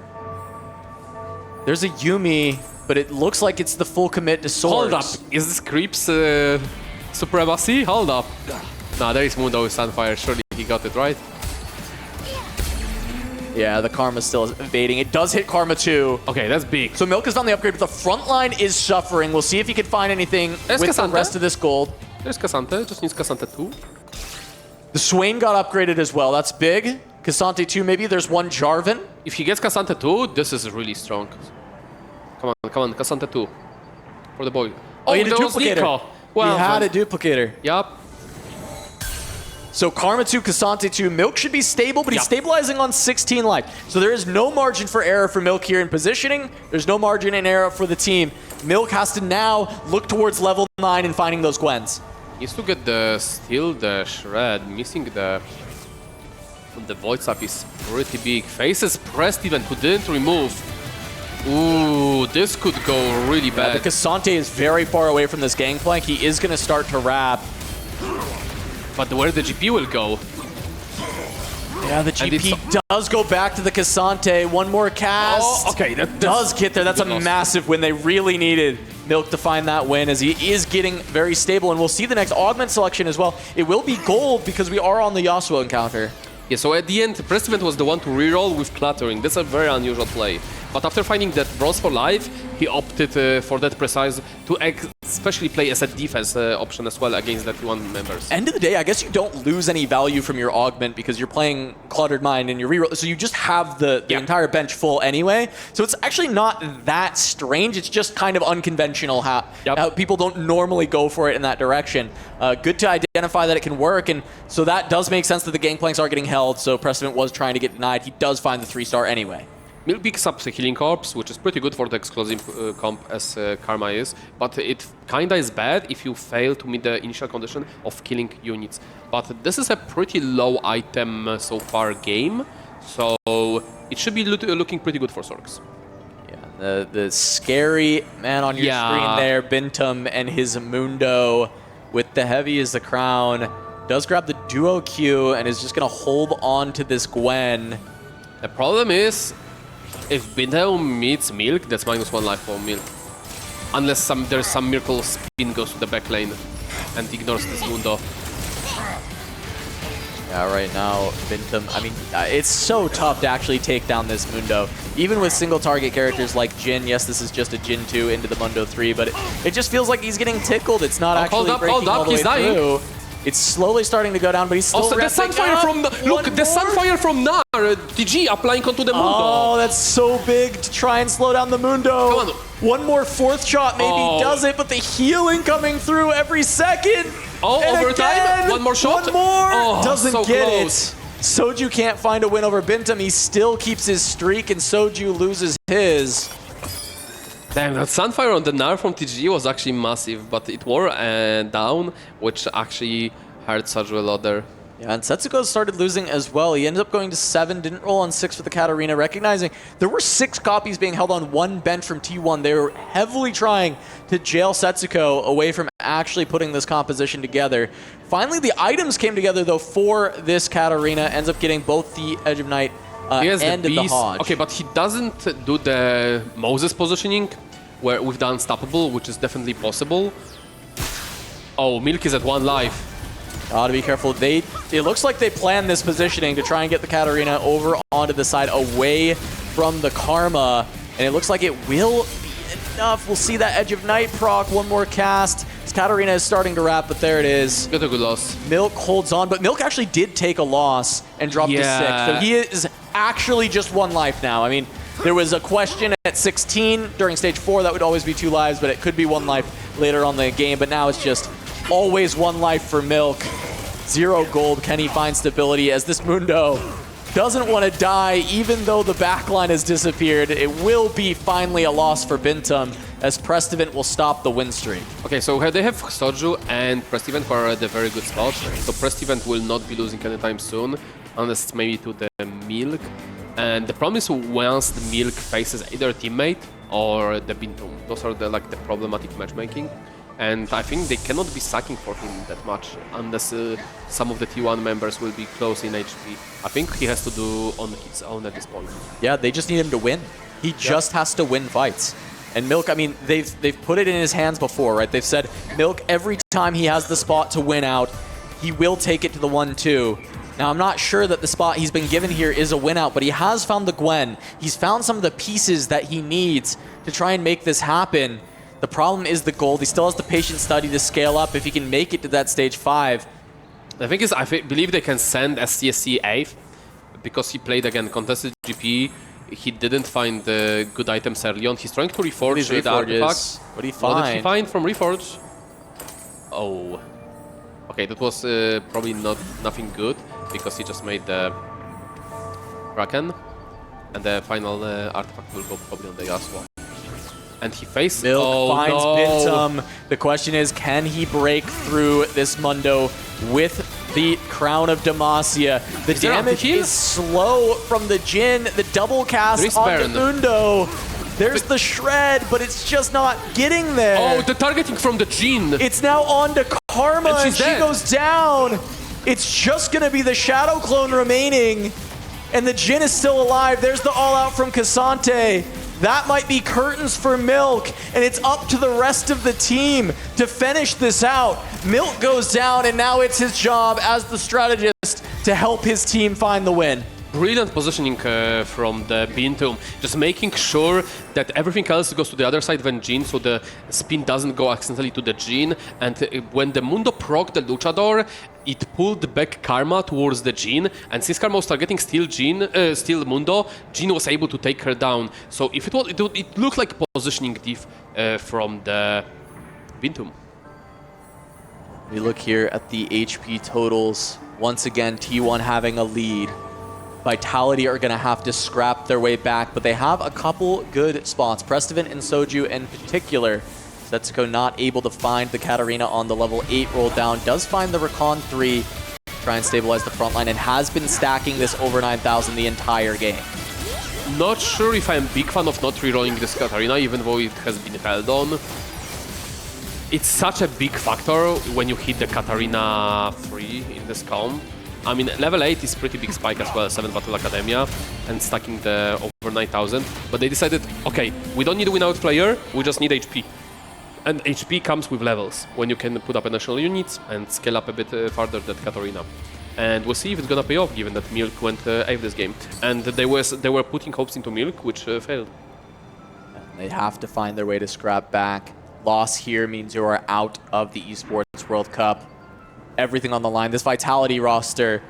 There's a Yumi, but it looks like it's the full commit to Sorks. Hold up, is this Creep's supremacy? Hold up. Nah, there is Mundo with Sunfire, surely he got it, right? Yeah, the Karma still is evading. It does hit Karma too. Okay, that's big. So Milk has found the upgrade, but the front line is suffering. We'll see if he can find anything with the rest of this gold. There's Cassante, just needs Cassante too. The Swain got upgraded as well. That's big. Cassante 2 maybe. There's one Jarvan. If he gets Cassante 2, this is really strong. Come on, Cassante 2. For the boy. Oh, he had a there was duplicator. Nico. Well, he had a duplicator. Yup. So Karma 2, Cassante 2. Milk should be stable, but he's stabilizing on 16 life. So there is no margin for error for Milk here in positioning. There's no margin in error for the team. Milk has to now look towards level 9 and finding those Gwens. Needs to get the steal, the shred. Missing the void sap is pretty big. Faces pressed even, who didn't remove. Ooh, this could go really bad. The Cassante is very far away from this gangplank. He is going to start to wrap. But where the GP will go? Yeah, the GP does go back to the Cassante. One more cast. Oh, okay, that does get there. That's a massive win. They really needed Milk to find that win, as he is getting very stable. And we'll see the next augment selection as well. It will be gold because we are on the Yasuo encounter. Yeah, so at the end, Prismatic was the one to reroll with Clattering. That's a very unusual play. But after finding that Bronze for life, he opted for that precise to especially play as a defense option as well against the T1 members. End of the day, I guess you don't lose any value from your augment because you're playing Cluttered Mind and your reroll, so you just have the entire bench full anyway. So it's actually not that strange. It's just kind of unconventional how people don't normally go for it in that direction. Good to identify that it can work, and so that does make sense that the gangplanks are getting held. So Precedent was trying to get denied. He does find the 3-star anyway. Milk picks up the Healing Corpse, which is pretty good for the exclusive comp as Karma is, but it kinda is bad if you fail to meet the initial condition of killing units. But this is a pretty low item so far game, so it should be looking pretty good for Sorks. Yeah, the scary man on your screen there, Bintum and his Mundo with the heavy as the crown, does grab the duo Q and is just gonna hold on to this Gwen. The problem is, if Bintum meets Milk, that's -1 life for Milk. Unless there's some miracle spin goes to the back lane and ignores this Mundo. Yeah, right now, Bintum, I mean, it's so tough to actually take down this Mundo. Even with single target characters like Jin, yes, this is just a Jin 2 into the Mundo 3, but it just feels like he's getting tickled. It's not actually breaking all the way through. It's slowly starting to go down, but he's still the Sunfire from the Sunfire from Nar, TG applying onto the Mundo. Oh, that's so big to try and slow down the Mundo. Come on. One more fourth shot maybe does it, but the healing coming through every second. Oh, and overtime. Again, one more shot. One more. Oh, doesn't so get close. it. Soju can't find a win over Bintum. He still keeps his streak, and Soju loses his. Damn, that Sunfire on the Nar from TG was actually massive, but it wore down, which actually hurt Soju a lot there. Yeah, and Setsuko started losing as well. He ended up going to 7, didn't roll on 6 for the Katarina, recognizing there were 6 copies being held on one bench from T1. They were heavily trying to jail Setsuko away from actually putting this composition together. Finally, the items came together, though, for this Katarina. Ends up getting both the Edge of Night and the Hodge. Okay, but he doesn't do the Moses positioning with the Unstoppable, which is definitely possible. Oh, Milk is at 1 life. Gotta be careful. It looks like they planned this positioning to try and get the Katarina over onto the side away from the Karma. And it looks like it will be enough. We'll see that Edge of Night proc. One more cast. This Katarina is starting to wrap, but there it is. Got a good loss. Milk holds on, but Milk actually did take a loss and dropped to 6. So he is actually just 1 life now. I mean, there was a question at 16 during stage 4 that would always be 2 lives, but it could be 1 life later on in the game. But now it's just always 1 life for Milk. 0 gold. Can he find stability as this Mundo doesn't want to die, even though the backline has disappeared? It will be finally a loss for Bintum, as Prestivant will stop the win streak. Okay, so they have Soju and Prestivant who are at a very good spot. So Prestivant will not be losing anytime soon, unless maybe to the Milk. And the problem is once the Milk faces either teammate or the Bintum. Those are the problematic matchmaking. And I think they cannot be sacking for him that much unless some of the T1 members will be close in HP. I think he has to do on his own at this point. Yeah, they just need him to win. He just has to win fights. And Milk, I mean, they've put it in his hands before, right? They've said, Milk, every time he has the spot to win out, he will take it to the 1-2. Now, I'm not sure that the spot he's been given here is a win out, but he has found the Gwen. He's found some of the pieces that he needs to try and make this happen. The problem is the gold. He still has the patient study to scale up if he can make it to that stage 5. The thing is, I believe they can send SCSC 8th because he played again contested GP. He didn't find good items early on. He's trying to reforge the artifacts. What did he find? What did he find from reforge? Oh, okay, that was probably nothing good because he just made the Kraken, and the final artifact will go probably on the Yasuo. And he faces... Milk finds Bintum. The question is, can he break through this Mundo with the Crown of Demacia? The damage is slow from the Jhin. The double cast on the Mundo. There's the Shred, but it's just not getting there. Oh, the targeting from the Jhin. It's now on to Karma, and she goes down. It's just going to be the Shadow Clone remaining. And the Jhin is still alive. There's the all-out from Cassante. That might be curtains for Milk, and it's up to the rest of the team to finish this out. Milk goes down, and now it's his job as the strategist to help his team find the win. Brilliant positioning from the Bintum, just making sure that everything else goes to the other side when Jhin, so the spin doesn't go accidentally to the Jhin. And when the Mundo proc the Luchador, it pulled back Karma towards the Jhin, and since Karma was targeting still Mundo, Jhin was able to take her down. So if it looked like positioning diff from the Bintum. We look here at the HP totals. Once again, T1 having a lead. Vitality are going to have to scrap their way back, but they have a couple good spots. Prestivan and Soju in particular. Setso not able to find the Katarina on the level 8 roll down. Does find the Recon 3, try and stabilize the front line, and has been stacking this over 9,000 the entire game. Not sure if I'm a big fan of not rerolling this Katarina, even though it has been held on. It's such a big factor when you hit the Katarina 3 in this comp. I mean, level 8 is pretty big spike as well, 7 Battle Academia, and stacking the over 9,000. But they decided, okay, we don't need to win out player, we just need HP. And HP comes with levels, when you can put up additional units and scale up a bit further than Katarina. And we'll see if it's gonna pay off, given that Milk went AF this game. And they were putting hopes into Milk, which failed. They have to find their way to scrap back. Loss here means you are out of the Esports World Cup. Everything on the line. This Vitality roster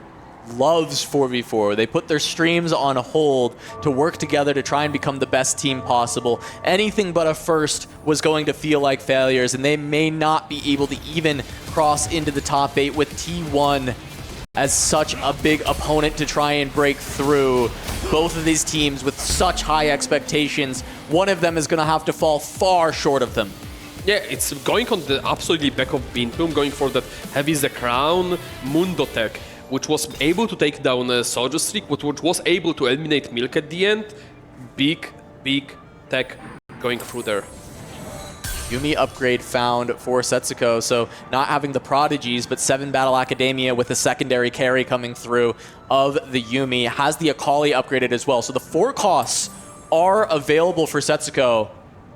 loves 4v4. They put their streams on hold to work together to try and become the best team possible. Anything but a first was going to feel like failures, and they may not be able to even cross into the top 8 with T1 as such a big opponent to try and break through. Both of these teams with such high expectations, one of them is going to have to fall far short of them. Yeah, it's going on the absolutely back of Bintum, going for that Heavy the Crown Mundo tech, which was able to take down Soju streak, which was able to eliminate Milk at the end. Big tech going through there. Yuumi upgrade found for Setso, so not having the Prodigies, but 7 Battle Academia with a secondary carry coming through of the Yuumi. Has the Akali upgraded as well, so the 4 costs are available for Setso.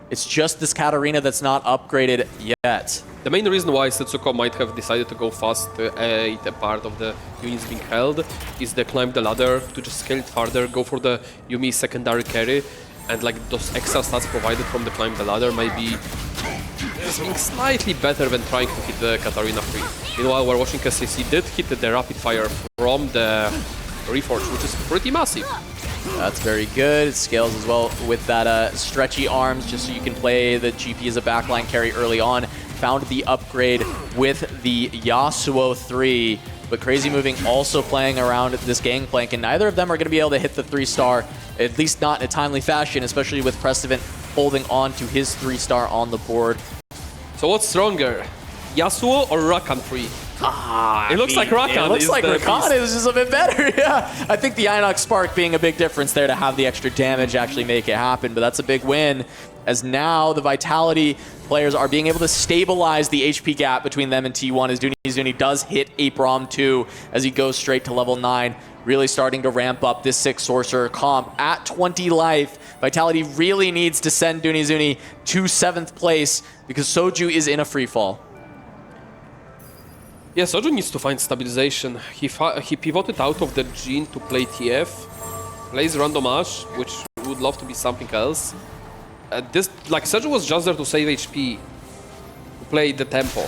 It's just this Katarina that's not upgraded yet. The main reason why Setso might have decided to go fast a part of the units being held is the climb the ladder to just scale it further, go for the Yuumi secondary carry, and like those extra stats provided from the climb the ladder might be being slightly better than trying to hit the Katarina free. Meanwhile, we're watching SCC did hit the rapid fire from the Reforge, which is pretty massive. That's very good. It scales as well with that stretchy arms, just so you can play the GP as a backline carry early on. Found the upgrade with the Yasuo 3, but Crazy Moving also playing around this Gangplank, and neither of them are going to be able to hit the 3-star, at least not in a timely fashion, especially with Prestivan holding on to his 3-star on the board. So what's stronger, Yasuo or Rakan 3? It looks like Rakan. It looks like Rakan is just a bit better, yeah. I think the Inox Spark being a big difference there to have the extra damage actually make it happen, but that's a big win as now the Vitality players are being able to stabilize the HP gap between them and T1 as Dunizuni does hit a Braum 2 as he goes straight to level 9, really starting to ramp up this 6 Sorcerer comp. At 20 life, Vitality really needs to send Dunizuni to 7th place because Soju is in a free fall. Yeah, Soju needs to find stabilization. He pivoted out of the Jhin to play TF, plays Random Ash, which would love to be something else. Soju was just there to save HP, to play the tempo.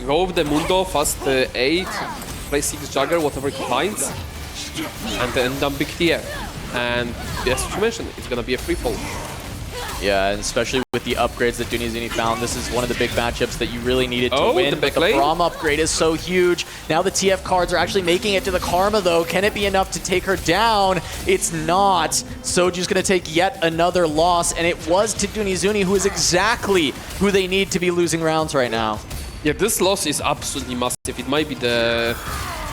Go with the Mundo, fast 8, play 6 Jagger, whatever he finds, and then dump big TF. And as you mentioned, it's gonna be a free fall. Yeah, and especially with the upgrades that Dunizuni found, this is one of the big matchups that you really needed to win. But the Braum upgrade is so huge. Now the TF cards are actually making it to the Karma, though. Can it be enough to take her down? It's not. Soju's going to take yet another loss, and it was to Dunizuni, who is exactly who they need to be losing rounds right now. Yeah, this loss is absolutely massive. It might be the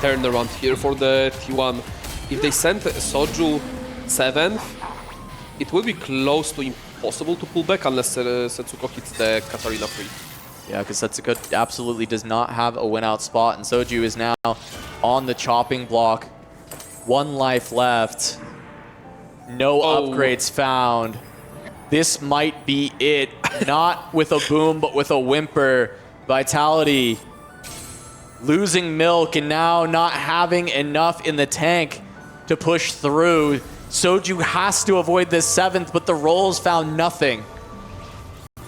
turnaround here for the T1. If they send Soju 7th, it will be close to impossible to pull back unless Setsuko hits the Katarina free. Yeah, because Setsuko absolutely does not have a win-out spot, and Soju is now on the chopping block. 1 life left. No upgrades found. This might be it. Not with a boom, but with a whimper. Vitality losing milk and now not having enough in the tank to push through. Soju has to avoid this 7th, but the rolls found nothing.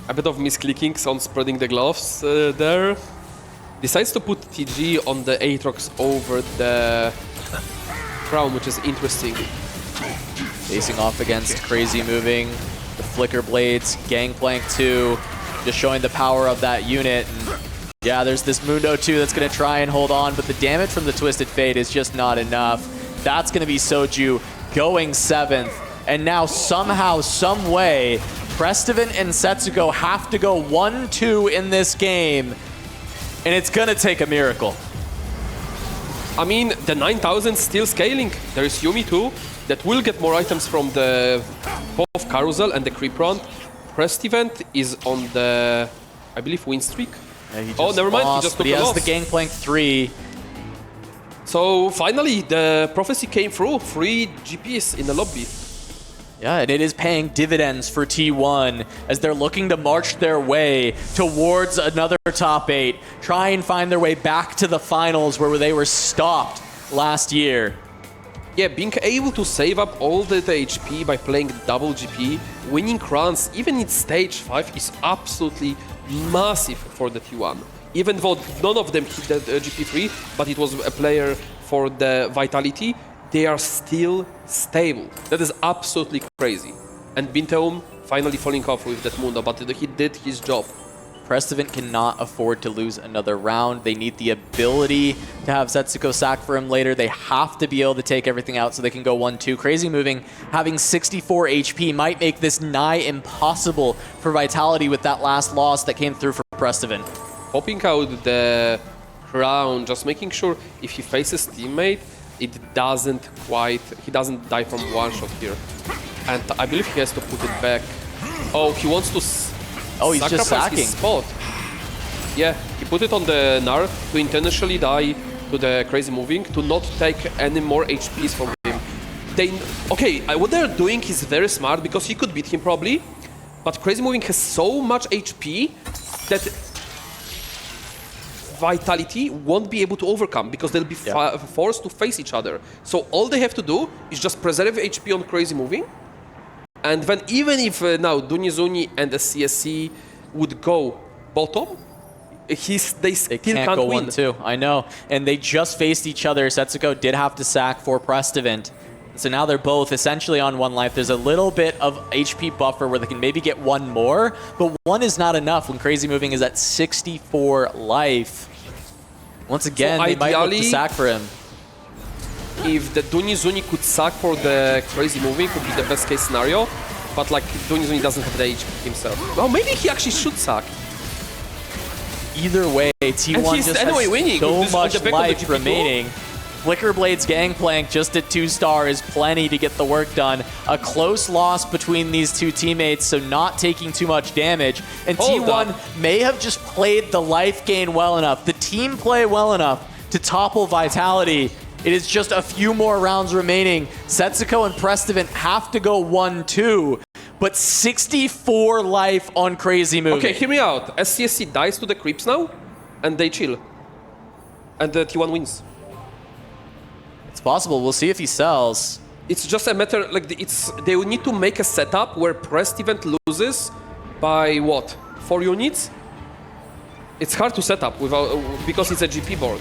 A bit of misclickings on spreading the gloves there. Decides to put TG on the Aatrox over the Crown, which is interesting. Facing off against Crazy Moving, the Flicker Blades, Gangplank 2, just showing the power of that unit. And yeah, there's this Mundo 2 that's going to try and hold on, but the damage from the Twisted Fate is just not enough. That's going to be Soju going 7th, and now somehow, some way, Prestivan and Setsuko have to go 1-2 in this game, and it's gonna take a miracle. I mean, the 9,000 still scaling. There is Yumi too, that will get more items from the both Carousel and the Creep Run. Prestivan is on the, I believe, win streak. Yeah, never mind, lost, he just but took he a has loss. the Gangplank 3. So finally, the prophecy came through. 3 GPs in the lobby. Yeah, and it is paying dividends for T1 as they're looking to march their way towards another top 8, try and find their way back to the finals where they were stopped last year. Yeah, being able to save up all the HP by playing double GP, winning runs, even in stage 5, is absolutely massive for the T1. Even though none of them hit the GP3, but it was a player for the Vitality, they are still stable. That is absolutely crazy. And Binteum finally falling off with that Mundo, but he did his job. Prestivan cannot afford to lose another round. They need the ability to have Setsuko sack for him later. They have to be able to take everything out so they can go 1-2. Crazy Moving, having 64 HP, might make this nigh impossible for Vitality with that last loss that came through for Prestivan. Popping out the crown, just making sure if he faces teammate, he doesn't die from one shot here. And I believe he has to put it back. Oh, he wants to he's just sacking. His spot. Yeah, he put it on the Gnar to intentionally die to the Crazy Moving, to not take any more HPs from him. What they're doing is very smart because he could beat him probably, but Crazy Moving has so much HP that Vitality won't be able to overcome because they'll be forced to face each other. So all they have to do is just preserve HP on Crazy Moving, and then even if now Dunizuni and the CSC would go bottom, they still can't go win. 1-2. I know, and they just faced each other. Setsuko did have to sack for Prestivan. So now they're both essentially on 1 life. There's a little bit of HP buffer where they can maybe get 1 more, but 1 is not enough when Crazy Moving is at 64 life. Once again, so they might look to sack for him. If the Dunizuni could sack for the Crazy Moving, would be the best case scenario, but like Dunizuni doesn't have the HP himself. Well, maybe he actually should sack. Either way, T1 just has winning so with much on the back life of the remaining. Flicker Blade's Gangplank just at 2-star is plenty to get the work done. A close loss between these two teammates, so not taking too much damage. And T1 may have just played the life gain well enough, the team play well enough to topple Vitality. It is just a few more rounds remaining. Setso and Prestivan have to go 1-2, but 64 life on Crazy Moving. Okay, hear me out. SCSC dies to the creeps now, and they chill. And the T1 wins. It's possible. We'll see if he sells. It's just a matter, like, they will need to make a setup where Prestivan loses by, what, 4 units? It's hard to set up without, because it's a GP board.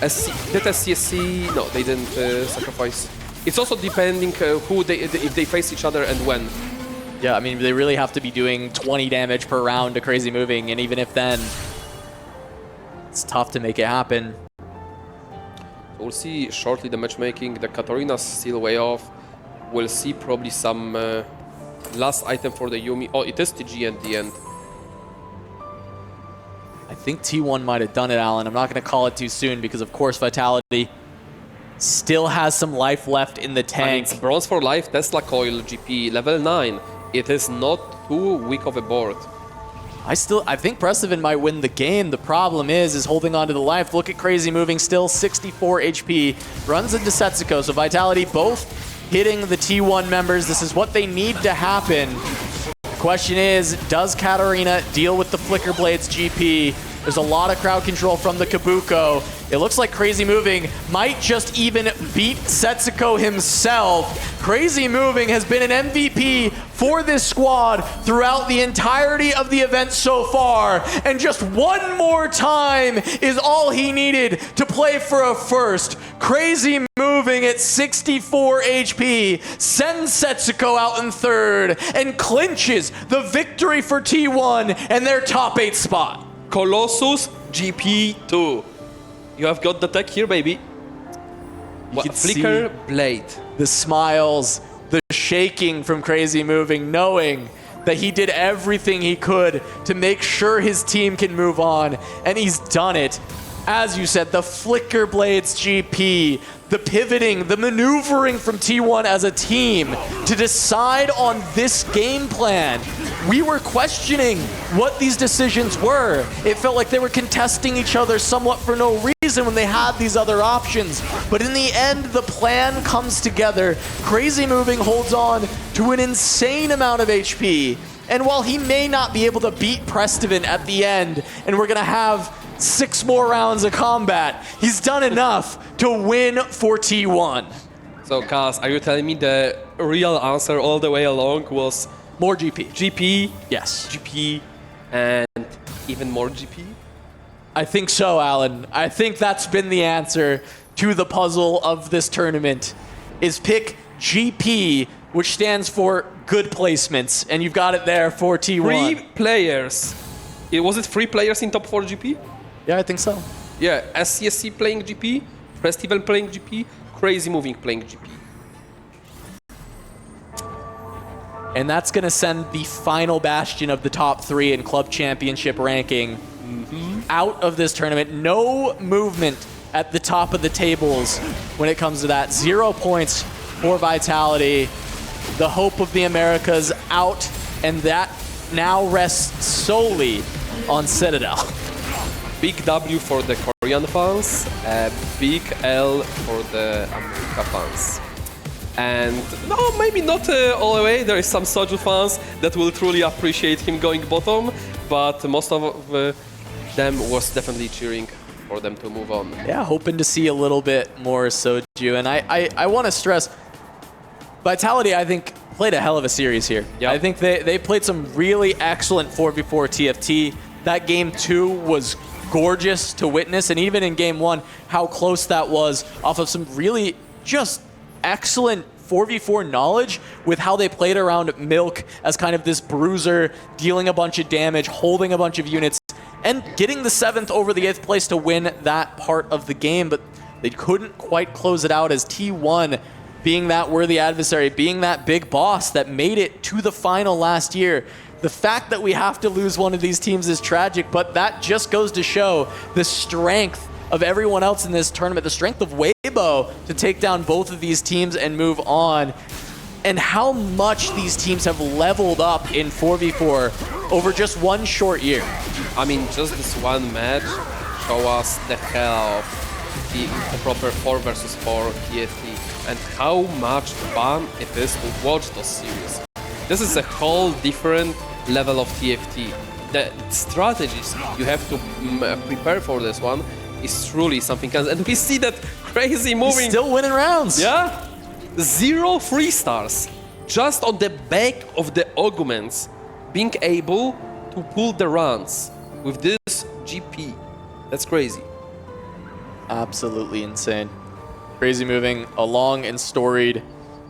Did SCSC? No, they didn't sacrifice. It's also depending who if they face each other and when. Yeah, I mean, they really have to be doing 20 damage per round to Crazy Moving, and even if then, it's tough to make it happen. We'll see shortly the matchmaking. The Katarina's still way off. We'll see probably some last item for the Yumi. Oh, it is TG at the end. I think T1 might have done it, Alan. I'm not going to call it too soon because, of course, Vitality still has some life left in the tank. And it's bronze for life, Tesla Coil, GP, level 9. It is not too weak of a board. I think Prestivan might win the game. The problem is holding on to the life. Look at Crazy Moving, still 64 HP. Runs into Setso, so Vitality both hitting the T1 members. This is what they need to happen. Question is, does Katarina deal with the Flicker Blades GP? There's a lot of crowd control from the Kabuko. It looks like Crazy Moving might just even beat Setso himself. Crazy Moving has been an MVP for this squad throughout the entirety of the event so far. And just one more time is all he needed to play for a first. Crazy Moving at 64 HP sends Setso out in third and clinches the victory for T1 and their top 8 spot. Colossus GP2. You have got the tech here, baby. What, Flicker Blade. The smiles, the shaking from Crazy Moving, knowing that he did everything he could to make sure his team can move on, and he's done it. As you said, the Flicker Blades GP, the pivoting, the maneuvering from T1 as a team to decide on this game plan. We were questioning what these decisions were. It felt like they were contesting each other somewhat for no reason when they had these other options. But in the end, the plan comes together. Crazy Moving holds on to an insane amount of HP. And while he may not be able to beat Prestivan at the end, and we're gonna have 6 more rounds of combat, he's done enough to win for T1. So, Kaz, are you telling me the real answer all the way along was more GP? GP? Yes. GP and even more GP? I think so, Alan. I think that's been the answer to the puzzle of this tournament, is pick GP, which stands for good placements, and you've got it there for T1. 3 players. Was it 3 players in top 4 GP? Yeah, I think so. Yeah, SCSC playing GP, Prestival playing GP, Crazy Moving playing GP. And that's going to send the final bastion of the top 3 in Club Championship ranking out of this tournament. No movement at the top of the tables when it comes to that. 0 points for Vitality. The hope of the Americas out, and that now rests solely on Citadel. Big W for the Korean fans, big L for the America fans. And no, maybe not all the way. There is some Soju fans that will truly appreciate him going bottom, but most of them was definitely cheering for them to move on. Yeah, hoping to see a little bit more Soju. And I want to stress, Vitality, I think, played a hell of a series here. Yep. I think they played some really excellent 4v4 TFT. That game 2 was gorgeous to witness, and even in game 1, how close that was off of some really just excellent 4v4 knowledge with how they played around Milk as kind of this bruiser, dealing a bunch of damage, holding a bunch of units, and getting the 7th over the 8th place to win that part of the game, but they couldn't quite close it out as T1 being that worthy adversary, being that big boss that made it to the final last year. The fact that we have to lose one of these teams is tragic, but that just goes to show the strength of everyone else in this tournament, the strength of Weibo to take down both of these teams and move on, and how much these teams have leveled up in 4v4 over just one short year. I mean, just this one match show us the hell of the proper 4 versus 4 TFT and how much fun it is to watch those series. This is a whole different level of TFT. The strategies you have to prepare for this one is truly something else. And we see that crazy moving. He's still winning rounds. Yeah. 0 3 stars. Just on the back of the augments being able to pull the runs with this GP. That's crazy. Absolutely insane. Crazy moving, a long and storied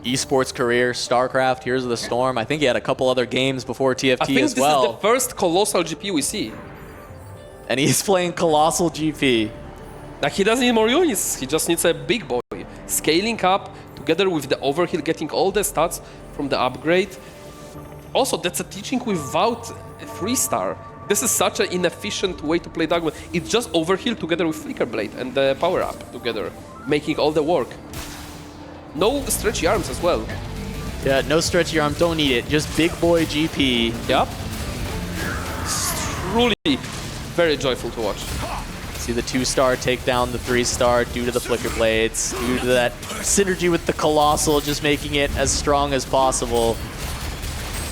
esports career, StarCraft, Heroes of the Storm. I think he had a couple other games before TFT as well. I think this is the first colossal GP we see. And he's playing colossal GP. Like, he doesn't need more units, he just needs a big boy. Scaling up together with the overheal, getting all the stats from the upgrade. Also, that's a teaching without a 3-star. This is such an inefficient way to play Dogma. It's just overheal together with Flicker Blade and the power up together, making all the work. No stretchy arms as well. Yeah, no stretchy arm, don't need it. Just big boy GP. Yep. It's truly very joyful to watch. See the 2-star take down the 3-star due to the Flicker Blades, due to that synergy with the Colossal, just making it as strong as possible.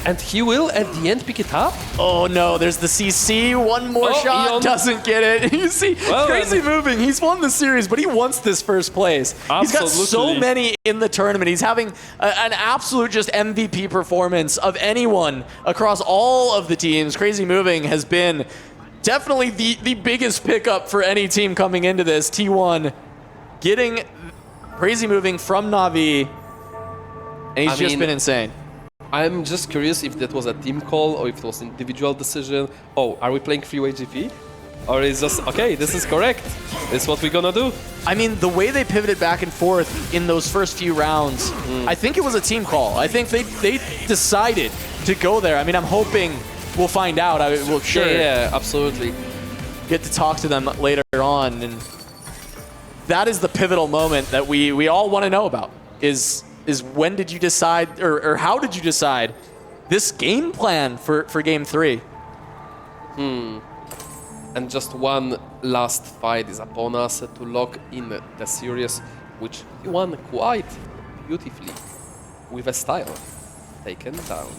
And he will, at the end, pick it up? Oh no, there's the CC, one more shot, doesn't get it. You see, well, crazy moving. He's won the series, but he wants this first place. Absolutely. He's got so many in the tournament. He's having an absolute just MVP performance of anyone across all of the teams. Crazy moving has been definitely the biggest pickup for any team coming into this. T1 getting crazy moving from Na'Vi, and he's just been insane. I'm just curious if that was a team call or if it was an individual decision. Oh, are we playing freeway GP? Or is just, okay, this is correct. This is what we're gonna do. I mean, the way they pivoted back and forth in those first few rounds, I think it was a team call. I think they decided to go there. I mean, I'm hoping we'll find out. We'll sure. Yeah, absolutely. Get to talk to them later on. And that is the pivotal moment that we all want to know about, is when did you decide, or how did you decide this game plan for game 3? And just one last fight is upon us to lock in the series, which he won quite beautifully with a style taken down.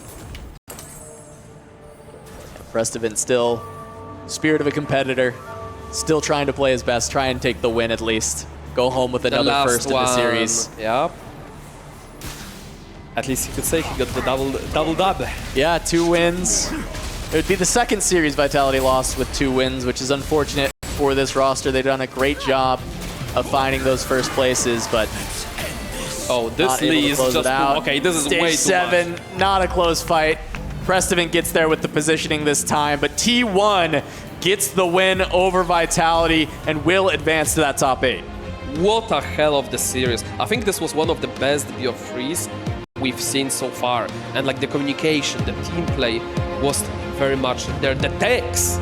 Prestivan still spirit of a competitor, still trying to play his best, try and take the win at least. Go home with another first in the series. Yeah. At least you could say he got the double dub. Yeah, 2 wins. It would be the second series Vitality lost with 2 wins, which is unfortunate for this roster. They've done a great job of finding those first places, but this Lee is just okay. This is Stage way too 7, much. Not a close fight. Prestivan gets there with the positioning this time, but T1 gets the win over Vitality and will advance to that top 8. What a hell of the series. I think this was one of the best BO3s we've seen so far. And like the communication, the team play was very much there. The techs.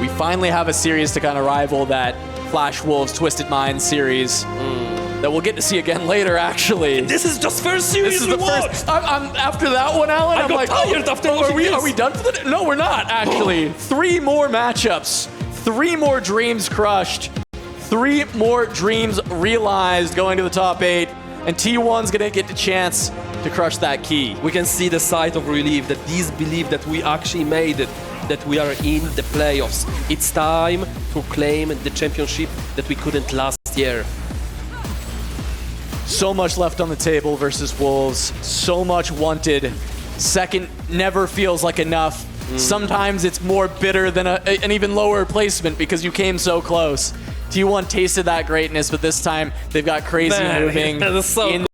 We finally have a series to kind of rival that Flash Wolves Twisted Minds series that we'll get to see again later, actually. This is just first series. This is the first. I'm after that one, Alan. I'm like, tired after are we done for the day? No, we're not, actually. 3 more matchups, 3 more dreams crushed, 3 more dreams realized going to the top 8, and T1's gonna get the chance to crush that key. We can see the sight of relief that these believe that we actually made it, that we are in the playoffs. It's time to claim the championship that we couldn't last year. So much left on the table versus Wolves. So much wanted. Second never feels like enough. Sometimes it's more bitter than an even lower placement because you came so close. T1 tasted that greatness, but this time they've got crazy moving so in